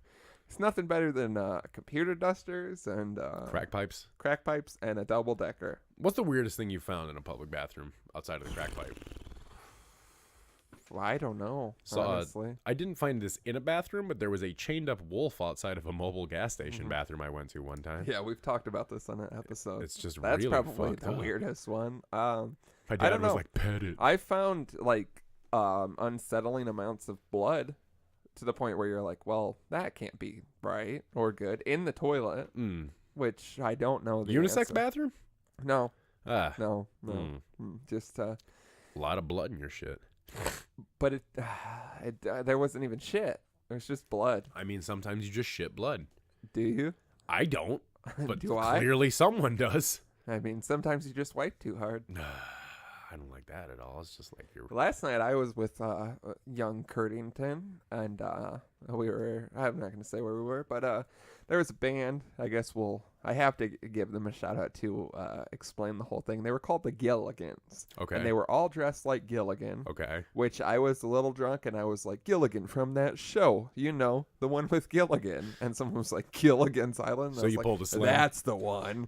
Speaker 2: it's nothing better than computer dusters and
Speaker 1: Crack pipes.
Speaker 2: crack pipes and a double decker.
Speaker 1: What's the weirdest thing you found in a public bathroom outside of the crack pipe?
Speaker 2: Well, I don't know,
Speaker 1: So,
Speaker 2: honestly.
Speaker 1: I didn't find this in a bathroom, but there was a chained up wolf outside of a mobile gas station bathroom I went to one time.
Speaker 2: Yeah, we've talked about this on an episode.
Speaker 1: It's just
Speaker 2: That's
Speaker 1: really
Speaker 2: probably
Speaker 1: fucked
Speaker 2: the
Speaker 1: up.
Speaker 2: weirdest one.
Speaker 1: My
Speaker 2: I
Speaker 1: dad
Speaker 2: don't
Speaker 1: was
Speaker 2: know.
Speaker 1: like, pet it.
Speaker 2: I found like unsettling amounts of blood to the point where you're like, well, that can't be right or good in the toilet, which I don't know. The
Speaker 1: Unisex
Speaker 2: answer.
Speaker 1: bathroom?
Speaker 2: No,
Speaker 1: Ah,
Speaker 2: no. Just
Speaker 1: a lot of blood in your shit.
Speaker 2: but it there wasn't even shit. It was just blood.
Speaker 1: I mean, sometimes you just shit blood.
Speaker 2: Do you?
Speaker 1: I don't, but
Speaker 2: Do I?
Speaker 1: clearly someone does.
Speaker 2: I mean, sometimes you just wipe too hard.
Speaker 1: I don't like that at all. It's just like you're.
Speaker 2: Last night I was with young Curtington, and we were. I'm not going to say where we were, but there was a band. I guess I have to give them a shout out to explain the whole thing. They were called the Gilligans.
Speaker 1: Okay.
Speaker 2: And they were all dressed like Gilligan.
Speaker 1: Okay.
Speaker 2: Which I was a little drunk, and I was like, Gilligan from that show, you know, the one with Gilligan. And someone was like, Gilligan's Island. And
Speaker 1: So
Speaker 2: I was
Speaker 1: you
Speaker 2: like,
Speaker 1: pulled a slam.
Speaker 2: That's the one.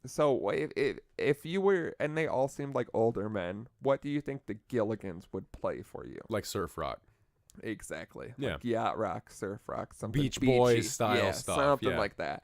Speaker 2: So if you were, and they all seemed like older men, what do you think the Gilligans would play for you?
Speaker 1: Like surf rock.
Speaker 2: Exactly.
Speaker 1: Yeah.
Speaker 2: Like yacht rock, surf rock, something
Speaker 1: Beach
Speaker 2: beachy.
Speaker 1: Boys style
Speaker 2: Yeah,
Speaker 1: stuff,
Speaker 2: something
Speaker 1: yeah.
Speaker 2: like that.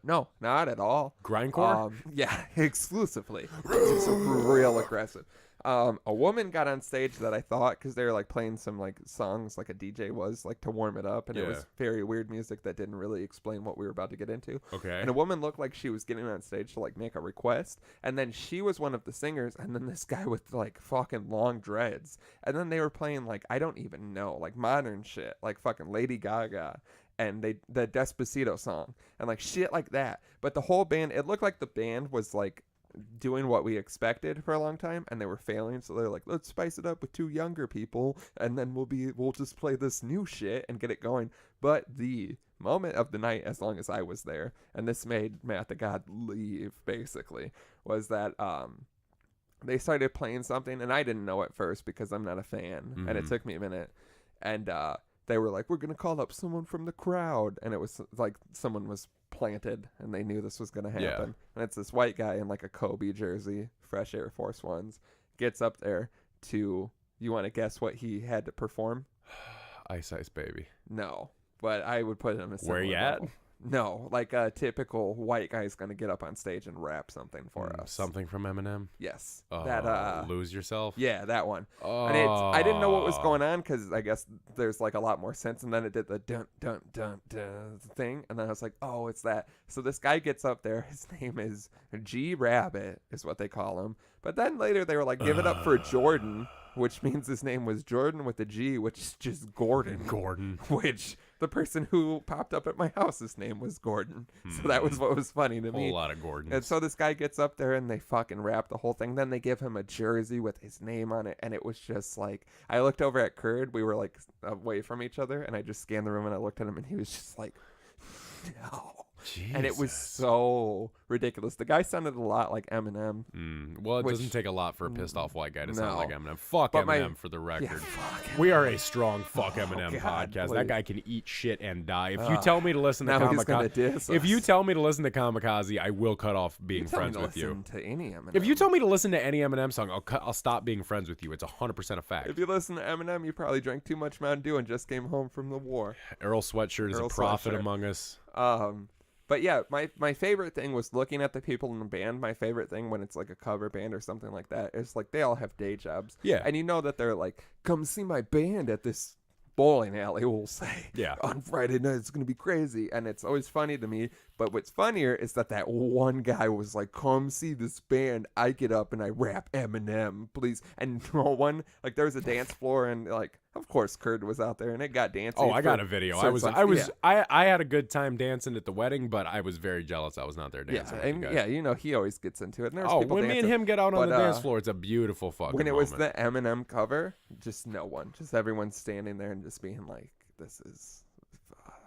Speaker 2: No, not at all.
Speaker 1: Grindcore?
Speaker 2: Yeah, exclusively. It's real aggressive. A woman got on stage that I thought, because they were like playing some like songs like a DJ was, like to warm it up, and it was very weird music that didn't really explain what we were about to get into.
Speaker 1: Okay.
Speaker 2: And a woman looked like she was getting on stage to like make a request, and then she was one of the singers, and then this guy with like fucking long dreads, and then they were playing like, I don't even know, like modern shit, like fucking Lady Gaga. And the Despacito song and like shit like that. But the whole band, it looked like the band was like doing what we expected for a long time, and they were failing. So they're like, let's spice it up with two younger people, and then we'll just play this new shit and get it going. But the moment of the night, as long as I was there, and this made Matt the God leave basically, was that they started playing something, and I didn't know at first because I'm not a fan, and it took me a minute, and they were like, we're going to call up someone from the crowd. And it was like someone was planted and they knew this was going to happen.
Speaker 1: Yeah.
Speaker 2: And it's this white guy in like a Kobe jersey, fresh Air Force Ones, gets up there to, you want to guess what he had to perform?
Speaker 1: Ice Ice Baby.
Speaker 2: No, but I would put him a similar
Speaker 1: Where you at?
Speaker 2: level. No, like a typical white guy is going to get up on stage and rap something for us.
Speaker 1: Something from Eminem.
Speaker 2: Yes.
Speaker 1: Lose Yourself.
Speaker 2: Yeah, that one.
Speaker 1: Oh.
Speaker 2: And I didn't know what was going on because I guess there's like a lot more sense. And then it did the dun dun dun dun thing, and then I was like, oh, it's that. So this guy gets up there. His name is G Rabbit, is what they call him. But then later they were like, give it up for Jordan, which means his name was Jordan with a G, which is just Gordon.
Speaker 1: Gordon.
Speaker 2: Which the person who popped up at my house, his name was Gordon. So that was what was funny to me.
Speaker 1: A whole lot of Gordons.
Speaker 2: And so this guy gets up there and they fucking rap the whole thing. Then they give him a jersey with his name on it. And it was just like, I looked over at Curd. We were like away from each other. And I just scanned the room and I looked at him and he was just like, no.
Speaker 1: Jesus.
Speaker 2: And it was so ridiculous. The guy sounded a lot like Eminem.
Speaker 1: Well, it
Speaker 2: which-
Speaker 1: doesn't take a lot for a pissed off white guy to sound
Speaker 2: No.
Speaker 1: like Eminem. Fuck
Speaker 2: But
Speaker 1: Eminem for the record.
Speaker 2: Yeah, fuck
Speaker 1: We are a strong fuck Eminem
Speaker 2: God,
Speaker 1: podcast.
Speaker 2: please.
Speaker 1: That guy can eat shit and die. If you tell me to listen to
Speaker 2: now he's gonna
Speaker 1: Kamikaze,
Speaker 2: diss
Speaker 1: if
Speaker 2: us.
Speaker 1: you tell me to listen to Kamikaze, I will cut off being
Speaker 2: Tell me
Speaker 1: friends
Speaker 2: to
Speaker 1: with you.
Speaker 2: listen to any Eminem.
Speaker 1: If you tell me to listen to any Eminem song, I'll stop being friends with you. It's 100% a fact.
Speaker 2: If you listen to Eminem, you probably drank too much Mountain Dew and just came home from the war.
Speaker 1: Earl Sweatshirt is a
Speaker 2: Earl
Speaker 1: prophet
Speaker 2: Sweatshirt.
Speaker 1: among us.
Speaker 2: But yeah, my favorite thing was looking at the people in the band. My favorite thing when it's like a cover band or something like that is like they all have day jobs.
Speaker 1: Yeah.
Speaker 2: And you know that they're like, come see my band at this bowling alley, we'll say.
Speaker 1: Yeah.
Speaker 2: On Friday night, it's going to be crazy. And it's always funny to me But what's funnier is that one guy was like, come see this band. I get up and I rap Eminem, please. And no one, like, there was a dance floor and, like, of course, Kurt was out there and it got dancing.
Speaker 1: Oh, I got a video. I had a good time dancing at the wedding, but I was very jealous I was not there dancing.
Speaker 2: Yeah, and yeah, you know, he always gets into it. And there's
Speaker 1: when me and him get out on the dance floor, it's a beautiful fucking
Speaker 2: when it
Speaker 1: moment.
Speaker 2: was the Eminem cover, just no one, just everyone standing there and just being like, this is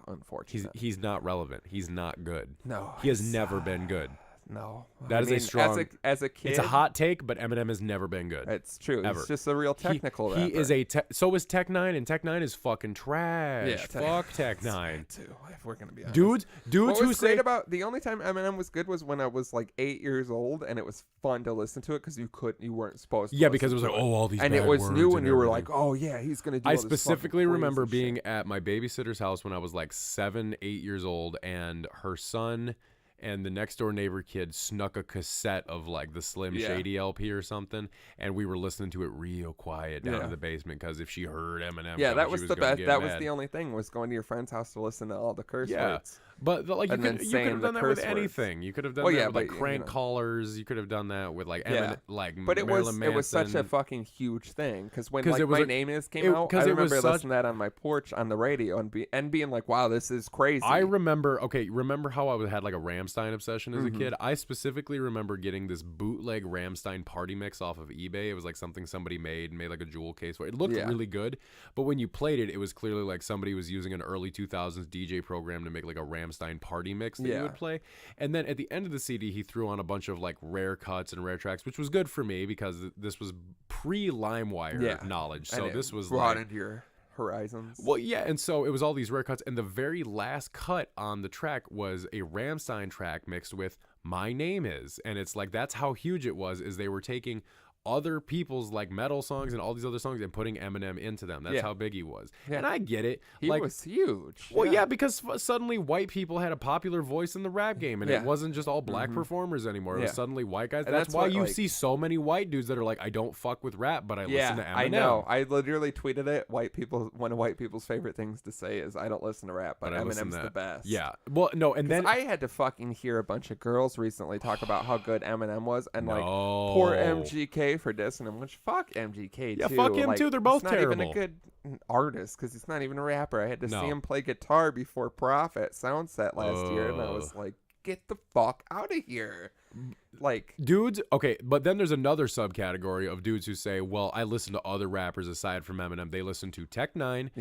Speaker 2: unfortunate.
Speaker 1: He's not relevant. He's not good.
Speaker 2: No,
Speaker 1: he has never been good.
Speaker 2: No,
Speaker 1: that is a strong.
Speaker 2: As a kid,
Speaker 1: it's a hot take, but Eminem has never been good.
Speaker 2: It's true.
Speaker 1: Ever.
Speaker 2: It's just a real technical rapper.
Speaker 1: He is so is Tech 9, and Tech 9 is fucking trash.
Speaker 2: Yeah,
Speaker 1: fuck Tech 9
Speaker 2: too. If we're gonna be honest.
Speaker 1: Dudes
Speaker 2: what
Speaker 1: who
Speaker 2: was
Speaker 1: say
Speaker 2: great about the only time Eminem was good was when I was like 8 years old, and it was fun to listen to it because you weren't supposed to.
Speaker 1: Yeah, because it was like, all these
Speaker 2: and
Speaker 1: bad
Speaker 2: it was
Speaker 1: words
Speaker 2: new, and you were
Speaker 1: everything.
Speaker 2: like, oh yeah, he's gonna do.
Speaker 1: I
Speaker 2: all this
Speaker 1: specifically
Speaker 2: fucking
Speaker 1: remember
Speaker 2: crazy
Speaker 1: being
Speaker 2: shit.
Speaker 1: at my babysitter's house when I was like 7, 8 years old, and her son and the next door neighbor kid snuck a cassette of like the Slim Shady LP or something, and we were listening to it real quiet down in the basement because if she heard Eminem,
Speaker 2: that was the best. That was
Speaker 1: mad.
Speaker 2: the only thing, was going to your friend's house to listen to all the curse words.
Speaker 1: But like you could have done that with
Speaker 2: words.
Speaker 1: anything. You could have done that with like crank callers. You could have done that with like
Speaker 2: But it
Speaker 1: Marilyn Manson.
Speaker 2: was such a fucking huge thing because when like
Speaker 1: it was
Speaker 2: My Name Is came out, I remember listening to that on my porch on the radio and being like, wow, this is crazy.
Speaker 1: I remember how I had like a Rammstein obsession as a kid. I specifically remember getting this bootleg Rammstein party mix off of eBay. It was like something somebody made like a jewel case for it. It looked really good, but when you played it, it was clearly like somebody was using an early 2000s DJ program to make like a Rammstein party mix that you would play. And then at the end of the CD, he threw on a bunch of like rare cuts and rare tracks, which was good for me because this was pre-LimeWire knowledge. So this was
Speaker 2: broadened your horizons.
Speaker 1: Well, yeah, and so it was all these rare cuts, and the very last cut on the track was a Rammstein track mixed with My Name Is, and it's like that's how huge it was. Is they were taking other people's like metal songs and all these other songs and putting Eminem into them. That's how big he was. Yeah. And I get it.
Speaker 2: He was huge.
Speaker 1: Well, yeah, because suddenly white people had a popular voice in the rap game, and it wasn't just all black performers anymore. It was suddenly white guys. And that's why you see so many white dudes that are like, I don't fuck with rap, but I listen to Eminem.
Speaker 2: I know. I literally tweeted it. One of white people's favorite things to say is, I don't listen to rap, but Eminem's the best.
Speaker 1: Yeah. Well, no, and then
Speaker 2: I had to fucking hear a bunch of girls recently talk about how good Eminem was, and like poor MGK for dissing him, which fuck MGK too.
Speaker 1: Yeah, fuck him too. They're both terrible.
Speaker 2: He's not even a good artist because he's not even a rapper. I had to see him play guitar before Prophet Soundset last year, and I was like, get the fuck out of here. Like
Speaker 1: dudes, okay, but then there's another subcategory of dudes who say, well, I listen to other rappers aside from Eminem. They listen to Tech 9,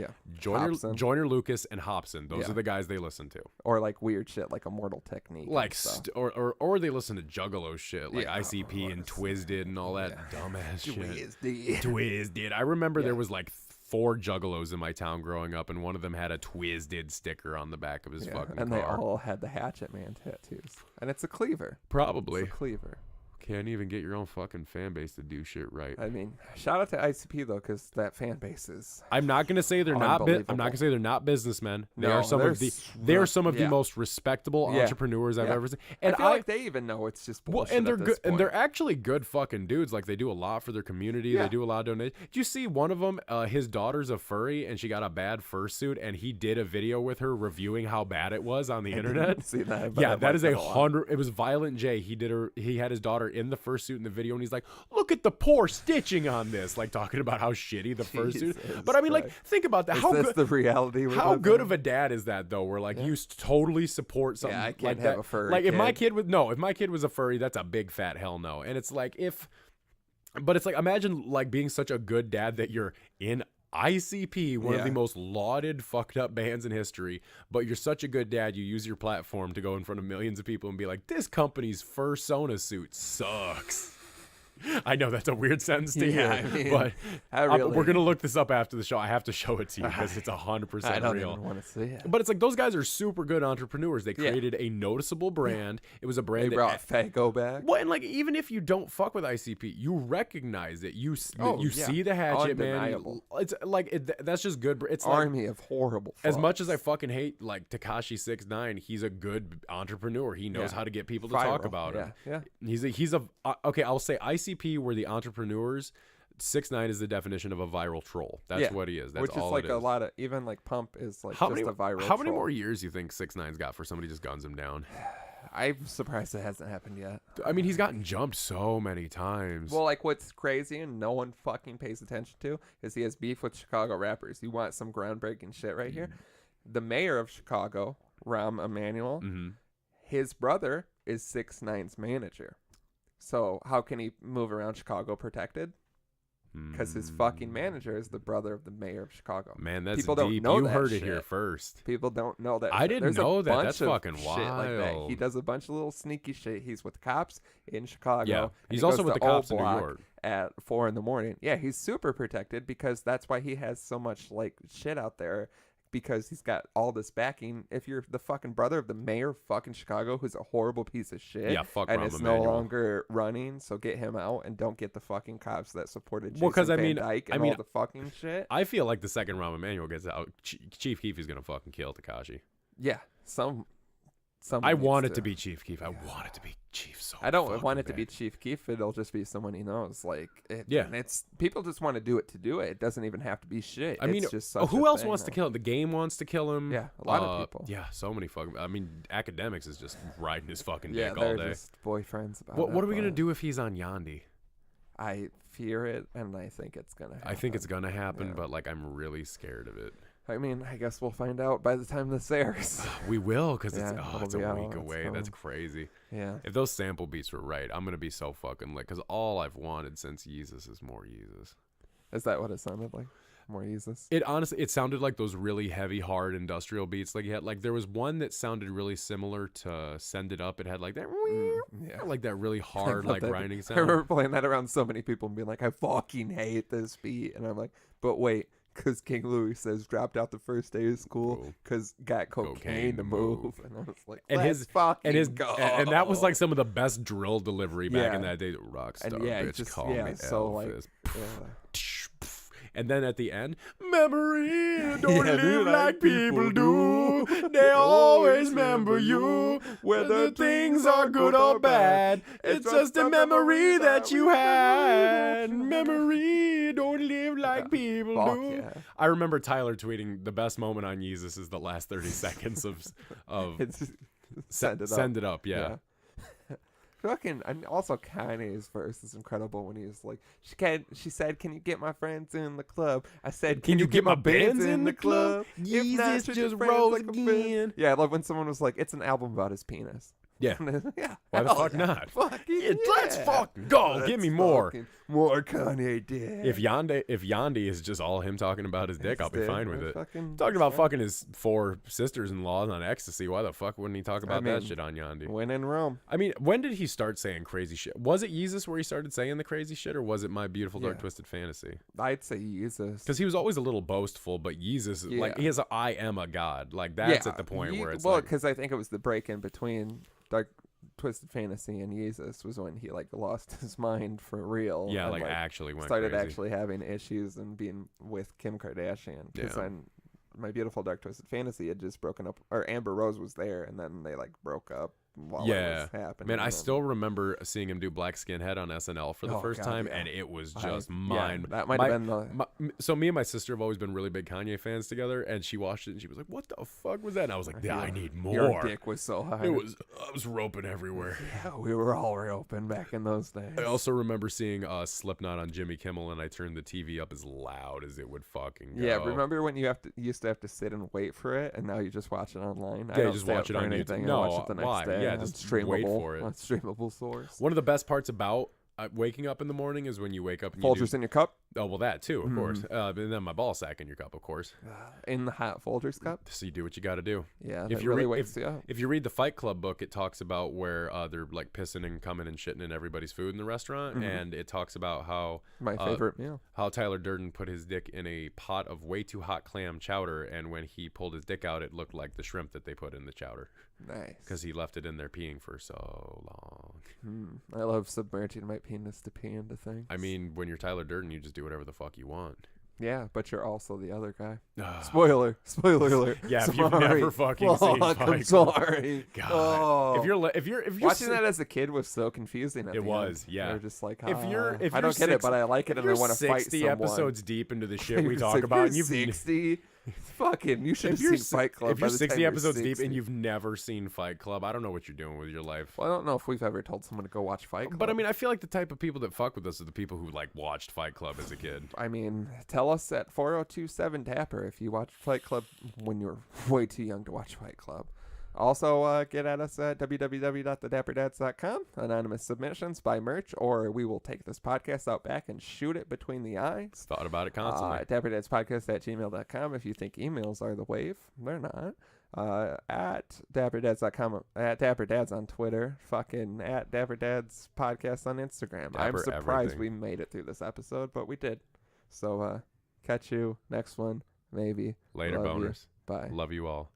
Speaker 1: Joyner Lucas, and Hobson. Those are the guys they listen to.
Speaker 2: Or like weird shit like Immortal Technique.
Speaker 1: Like or they listen to Juggalo shit like ICP and Twisted and all that dumbass shit. Twisted. I remember there was like 4 Juggalos in my town growing up, and one of them had a Twisted sticker on the back of his fucking car.
Speaker 2: And they all had the Hatchet Man tattoos. And it's a cleaver.
Speaker 1: Probably.
Speaker 2: It's a cleaver.
Speaker 1: Can't even get your own fucking fan base to do shit right.
Speaker 2: I mean, shout out to ICP though, because that fan base is.
Speaker 1: I'm not gonna say they're not. I'm not gonna say they're not businessmen. They are some of the most respectable entrepreneurs I've ever seen. And
Speaker 2: I feel like they even know it's just bullshit.
Speaker 1: Well, and they're
Speaker 2: at this
Speaker 1: good,
Speaker 2: point.
Speaker 1: and they're actually good fucking dudes. Like they do a lot for their community. They do a lot of donations. Did you see one of them? His daughter's a furry, and she got a bad fursuit, and he did a video with her reviewing how bad it was on the internet.
Speaker 2: Didn't see that.
Speaker 1: Yeah, that is 100. It was Violent J. He had his daughter in the fursuit in the video, and he's like, look at the poor stitching on this, like talking about how shitty the fursuit. But I mean, like, think about that. How good
Speaker 2: the reality?
Speaker 1: How good of a dad is that though? Where like you totally support something
Speaker 2: I can't
Speaker 1: like
Speaker 2: have
Speaker 1: that.
Speaker 2: A furry
Speaker 1: like
Speaker 2: kid.
Speaker 1: if my kid was a furry, that's a big fat hell no. And it's like but it's like imagine like being such a good dad that you're in ICP, one of the most lauded fucked up bands in history, but you're such a good dad, you use your platform to go in front of millions of people and be like, this company's fursona suit sucks. I know that's a weird sentence to hear,
Speaker 2: I mean,
Speaker 1: but
Speaker 2: really...
Speaker 1: we're gonna look this up after the show. I have to show it to you because it's 100% real.
Speaker 2: I don't even want to see it.
Speaker 1: But it's like those guys are super good entrepreneurs. They created a noticeable brand. It was a brand
Speaker 2: they brought Fago back.
Speaker 1: Well, and like even if you don't fuck with ICP, you recognize it. You see the Hatchet Man. It's like that's just good. It's
Speaker 2: army of horrible.
Speaker 1: As much as I fucking hate like Tekashi 6ix9ine, he's a good entrepreneur. He knows how to get people to talk about him.
Speaker 2: Yeah.
Speaker 1: He's a okay. I'll say ICP were the entrepreneurs 6ix9ine is the definition of a viral troll. That's what he is. That's
Speaker 2: which is
Speaker 1: all
Speaker 2: like
Speaker 1: it is.
Speaker 2: a lot of, even like Pump is like
Speaker 1: How
Speaker 2: just
Speaker 1: many,
Speaker 2: a viral
Speaker 1: How many
Speaker 2: troll.
Speaker 1: more years do you think 6ix9ine's got for somebody just guns him down?
Speaker 2: I'm surprised it hasn't happened yet.
Speaker 1: I mean, he's gotten jumped so many times.
Speaker 2: Well, like what's crazy and no one fucking pays attention to is he has beef with Chicago rappers. You want some groundbreaking shit right here? The mayor of Chicago, Rahm Emanuel, his brother is 6ix9ine's manager. So how can he move around Chicago protected? Because his fucking manager is the brother of the mayor of Chicago.
Speaker 1: Man, that's
Speaker 2: People
Speaker 1: deep.
Speaker 2: don't know
Speaker 1: you
Speaker 2: that
Speaker 1: heard
Speaker 2: shit.
Speaker 1: it here first.
Speaker 2: People don't know that.
Speaker 1: I didn't
Speaker 2: There's
Speaker 1: know
Speaker 2: a
Speaker 1: that.
Speaker 2: bunch
Speaker 1: That's
Speaker 2: of
Speaker 1: fucking
Speaker 2: shit like that. He
Speaker 1: wild.
Speaker 2: does a bunch of little sneaky shit. He's with cops in Chicago.
Speaker 1: Yeah,
Speaker 2: and
Speaker 1: he's
Speaker 2: he
Speaker 1: also
Speaker 2: goes
Speaker 1: with
Speaker 2: to
Speaker 1: the cops
Speaker 2: O
Speaker 1: in New
Speaker 2: Block
Speaker 1: York.
Speaker 2: at 4 a.m. Yeah, he's super protected because that's why he has so much like shit out there. Because he's got all this backing. If you're the fucking brother of the mayor of fucking Chicago, who's a horrible piece of shit,
Speaker 1: Yeah, fuck
Speaker 2: and
Speaker 1: Rahm
Speaker 2: is no
Speaker 1: Emanuel.
Speaker 2: longer running, so get him out and don't get the fucking cops that supported Jason
Speaker 1: Well, 'cause I
Speaker 2: Van
Speaker 1: mean-
Speaker 2: Dyke
Speaker 1: I
Speaker 2: and
Speaker 1: mean,
Speaker 2: all the fucking shit.
Speaker 1: I feel like the second Rahm Emanuel gets out, Chief Keef is gonna fucking kill Tekashi.
Speaker 2: Yeah, someone
Speaker 1: I
Speaker 2: needs
Speaker 1: want it to be Chief Keef. I want it to be Chief so
Speaker 2: I don't
Speaker 1: fucking
Speaker 2: want it to
Speaker 1: bad.
Speaker 2: be Chief Keef. It'll just be someone he knows. Like,
Speaker 1: Yeah.
Speaker 2: and it's people just want to do it to do it. It doesn't even have to be shit.
Speaker 1: I mean,
Speaker 2: it's just such
Speaker 1: who
Speaker 2: a
Speaker 1: else
Speaker 2: thing
Speaker 1: wants to
Speaker 2: now.
Speaker 1: kill him? The game wants to kill him.
Speaker 2: Yeah, a lot of people.
Speaker 1: Yeah, so many fucking. I mean, academics is just riding his fucking
Speaker 2: Yeah,
Speaker 1: dick all
Speaker 2: they're
Speaker 1: day.
Speaker 2: just boyfriends about
Speaker 1: What
Speaker 2: it,
Speaker 1: are we gonna
Speaker 2: but
Speaker 1: do if he's on Yandi?
Speaker 2: I fear it, and I think it's gonna happen.
Speaker 1: I think it's gonna happen,
Speaker 2: Yeah.
Speaker 1: but like I'm really scared of it.
Speaker 2: I mean, I guess we'll find out by the time this airs.
Speaker 1: We will, because
Speaker 2: Yeah,
Speaker 1: it's
Speaker 2: it'll
Speaker 1: a
Speaker 2: be
Speaker 1: week
Speaker 2: out, it's
Speaker 1: away. That's
Speaker 2: coming.
Speaker 1: crazy.
Speaker 2: Yeah.
Speaker 1: If those sample beats were right, I'm gonna be so fucking lit. Because all I've wanted since Yeezus is more Yeezus.
Speaker 2: Is that what it sounded like? More Yeezus?
Speaker 1: It honestly, it sounded like those really heavy, hard industrial beats. Like he had, like there was one that sounded really similar to "Send It Up." It had like that,
Speaker 2: Yeah.
Speaker 1: like that really hard,
Speaker 2: love
Speaker 1: like
Speaker 2: that.
Speaker 1: grinding
Speaker 2: I
Speaker 1: sound.
Speaker 2: remember playing that around so many people and being like, I fucking hate this beat. And I'm like, but wait, because King Louis says dropped out the first day of school
Speaker 1: Cool.
Speaker 2: because got cocaine to move. And I was like,
Speaker 1: And
Speaker 2: let's
Speaker 1: his
Speaker 2: fucking go.
Speaker 1: and that was like some of the best drill delivery back in
Speaker 2: Yeah.
Speaker 1: that day. Rockstar,
Speaker 2: And yeah,
Speaker 1: bitch,
Speaker 2: just-
Speaker 1: call
Speaker 2: yeah,
Speaker 1: me
Speaker 2: so, like,
Speaker 1: Elvis.
Speaker 2: yeah.
Speaker 1: And then at the end, memory, don't
Speaker 2: Yeah,
Speaker 1: live like people do. They always remember you. Whether things are good or bad, it's just a memory that you had. Memory, don't live like people
Speaker 2: Fuck
Speaker 1: do.
Speaker 2: yeah.
Speaker 1: I remember Tyler tweeting the best moment on Yeezus is the last 30 seconds of
Speaker 2: It's
Speaker 1: Send It Up. Yeah.
Speaker 2: Fucking, and also Kanye's verse is incredible when he's like, she said, can you get my friends in the club? I said, can you get my bands in the club? If not,
Speaker 1: Yeezus
Speaker 2: treat your
Speaker 1: just
Speaker 2: friends
Speaker 1: rose
Speaker 2: like a friend."
Speaker 1: again.
Speaker 2: Yeah, I love when someone was like, it's an album about his penis.
Speaker 1: Yeah.
Speaker 2: Yeah.
Speaker 1: Why the
Speaker 2: hell
Speaker 1: fuck
Speaker 2: yeah.
Speaker 1: not?
Speaker 2: Fucking
Speaker 1: Yeah, let's
Speaker 2: yeah.
Speaker 1: fucking go. Give
Speaker 2: Let's
Speaker 1: me more.
Speaker 2: fucking- More Kanye dick.
Speaker 1: If Yandi is just all him talking about his dick, I'll be
Speaker 2: His
Speaker 1: fine
Speaker 2: dick,
Speaker 1: with it.
Speaker 2: fucking-
Speaker 1: Talking about
Speaker 2: yeah.
Speaker 1: fucking his 4 sisters-in-law on ecstasy. Why the fuck wouldn't he talk about that
Speaker 2: mean,
Speaker 1: shit on Yandi?
Speaker 2: When in Rome.
Speaker 1: I mean, when did he start saying crazy shit? Was it Yeezus where he started saying the crazy shit, or was it My Beautiful Dark
Speaker 2: Yeah.
Speaker 1: Twisted Fantasy?
Speaker 2: I'd say Jesus.
Speaker 1: Because he was always a little boastful, but Yeezus, like,
Speaker 2: Yeah.
Speaker 1: he has a I am a god. Like, that's at the point where it's like...
Speaker 2: because I think it was the break in between Dark Twisted Fantasy and Jesus was when he like lost his mind for real.
Speaker 1: Yeah,
Speaker 2: and,
Speaker 1: like actually went
Speaker 2: started
Speaker 1: crazy.
Speaker 2: actually having issues and being with Kim Kardashian. Because
Speaker 1: Yeah.
Speaker 2: then My Beautiful Dark Twisted Fantasy had just broken up, or Amber Rose was there, and then they like broke up while it
Speaker 1: Yeah.
Speaker 2: was happening.
Speaker 1: Man, I
Speaker 2: and
Speaker 1: still remember seeing him do Black Skinhead on SNL for the
Speaker 2: Oh,
Speaker 1: first
Speaker 2: God,
Speaker 1: time,
Speaker 2: yeah.
Speaker 1: and it was just
Speaker 2: that might have been the
Speaker 1: So me and my sister have always been really big Kanye fans together, and she watched it and she was like, "What the fuck was that?" And I was like, "Yeah, I need more."
Speaker 2: Your dick was so high.
Speaker 1: I was roping everywhere.
Speaker 2: Yeah, we were all open back in those days.
Speaker 1: I also remember seeing Slipknot on Jimmy Kimmel, and I turned the TV up as loud as it would fucking go.
Speaker 2: Yeah, remember when you used to have to sit and wait for it, and now you just watch it online? I
Speaker 1: Yeah, you
Speaker 2: don't
Speaker 1: just
Speaker 2: stay
Speaker 1: watch
Speaker 2: up
Speaker 1: it
Speaker 2: for
Speaker 1: on YouTube.
Speaker 2: anything.
Speaker 1: No,
Speaker 2: I watch it the next
Speaker 1: why?
Speaker 2: day.
Speaker 1: Yeah,
Speaker 2: on
Speaker 1: just
Speaker 2: streamable,
Speaker 1: wait for it.
Speaker 2: on streamable source.
Speaker 1: One of the best parts about waking up in the morning is when you wake up and you
Speaker 2: Folgers
Speaker 1: do,
Speaker 2: in your cup,
Speaker 1: oh well, that too, of course, and then my ball sack in your cup, of course.
Speaker 2: in the hot Folgers cup.
Speaker 1: So you do what you got to do.
Speaker 2: Yeah,
Speaker 1: If
Speaker 2: that
Speaker 1: you
Speaker 2: really
Speaker 1: read-
Speaker 2: wakes you up.
Speaker 1: If you read the Fight Club book, it talks about where they're like pissing and coming and shitting in everybody's food in the restaurant, and it talks about how
Speaker 2: My favorite meal.
Speaker 1: how Tyler Durden put his dick in a pot of way too hot clam chowder, and when he pulled his dick out, it looked like the shrimp that they put in the chowder
Speaker 2: Nice.
Speaker 1: because he left it in there peeing for so long.
Speaker 2: I love submerging my penis to pee into things.
Speaker 1: I mean, when you're Tyler Durden, you just do whatever the fuck you want.
Speaker 2: Yeah, but you're also the other guy.
Speaker 1: Ugh.
Speaker 2: Spoiler alert.
Speaker 1: Yeah, if
Speaker 2: Sorry.
Speaker 1: you've never fucking seen
Speaker 2: Fuck,
Speaker 1: Fight
Speaker 2: I'm
Speaker 1: Club.
Speaker 2: sorry.
Speaker 1: God.
Speaker 2: Oh.
Speaker 1: If you're
Speaker 2: Watching that as a kid was so confusing. At
Speaker 1: It
Speaker 2: the
Speaker 1: was,
Speaker 2: end.
Speaker 1: yeah.
Speaker 2: You're just like,
Speaker 1: if you're
Speaker 2: I don't get it, but I like it, and I want to fight
Speaker 1: 60
Speaker 2: someone.
Speaker 1: episodes deep into the shit we
Speaker 2: If
Speaker 1: talk
Speaker 2: you're
Speaker 1: about, and you've
Speaker 2: 60, fucking, you should have seen Fight Club.
Speaker 1: If you're
Speaker 2: by the
Speaker 1: 60
Speaker 2: time you're
Speaker 1: episodes deep
Speaker 2: 60.
Speaker 1: and you've never seen Fight Club, I don't know what you're doing with your life.
Speaker 2: Well, I don't know if we've ever told someone to go watch Fight Club.
Speaker 1: But I mean, I feel like the type of people that fuck with us are the people who like watched Fight Club as a kid.
Speaker 2: I mean, tell us at 4027 Dapper if you watched Fight Club when you were way too young to watch Fight Club. Also, get at us at www.thedapperdads.com. Anonymous submissions, buy merch, or we will take this podcast out back and shoot it between the eyes.
Speaker 1: Thought about it constantly.
Speaker 2: dapperdadspodcast@gmail.com. If you think emails are the wave, they're not. At dapperdads.com, at dapperdads on Twitter, fucking at dapperdads podcast on Instagram. I'm
Speaker 1: Dapper
Speaker 2: surprised
Speaker 1: everything.
Speaker 2: we made it through this episode, but we did. So catch you next one, maybe.
Speaker 1: Later,
Speaker 2: Love you.
Speaker 1: boners.
Speaker 2: Bye.
Speaker 1: Love you all.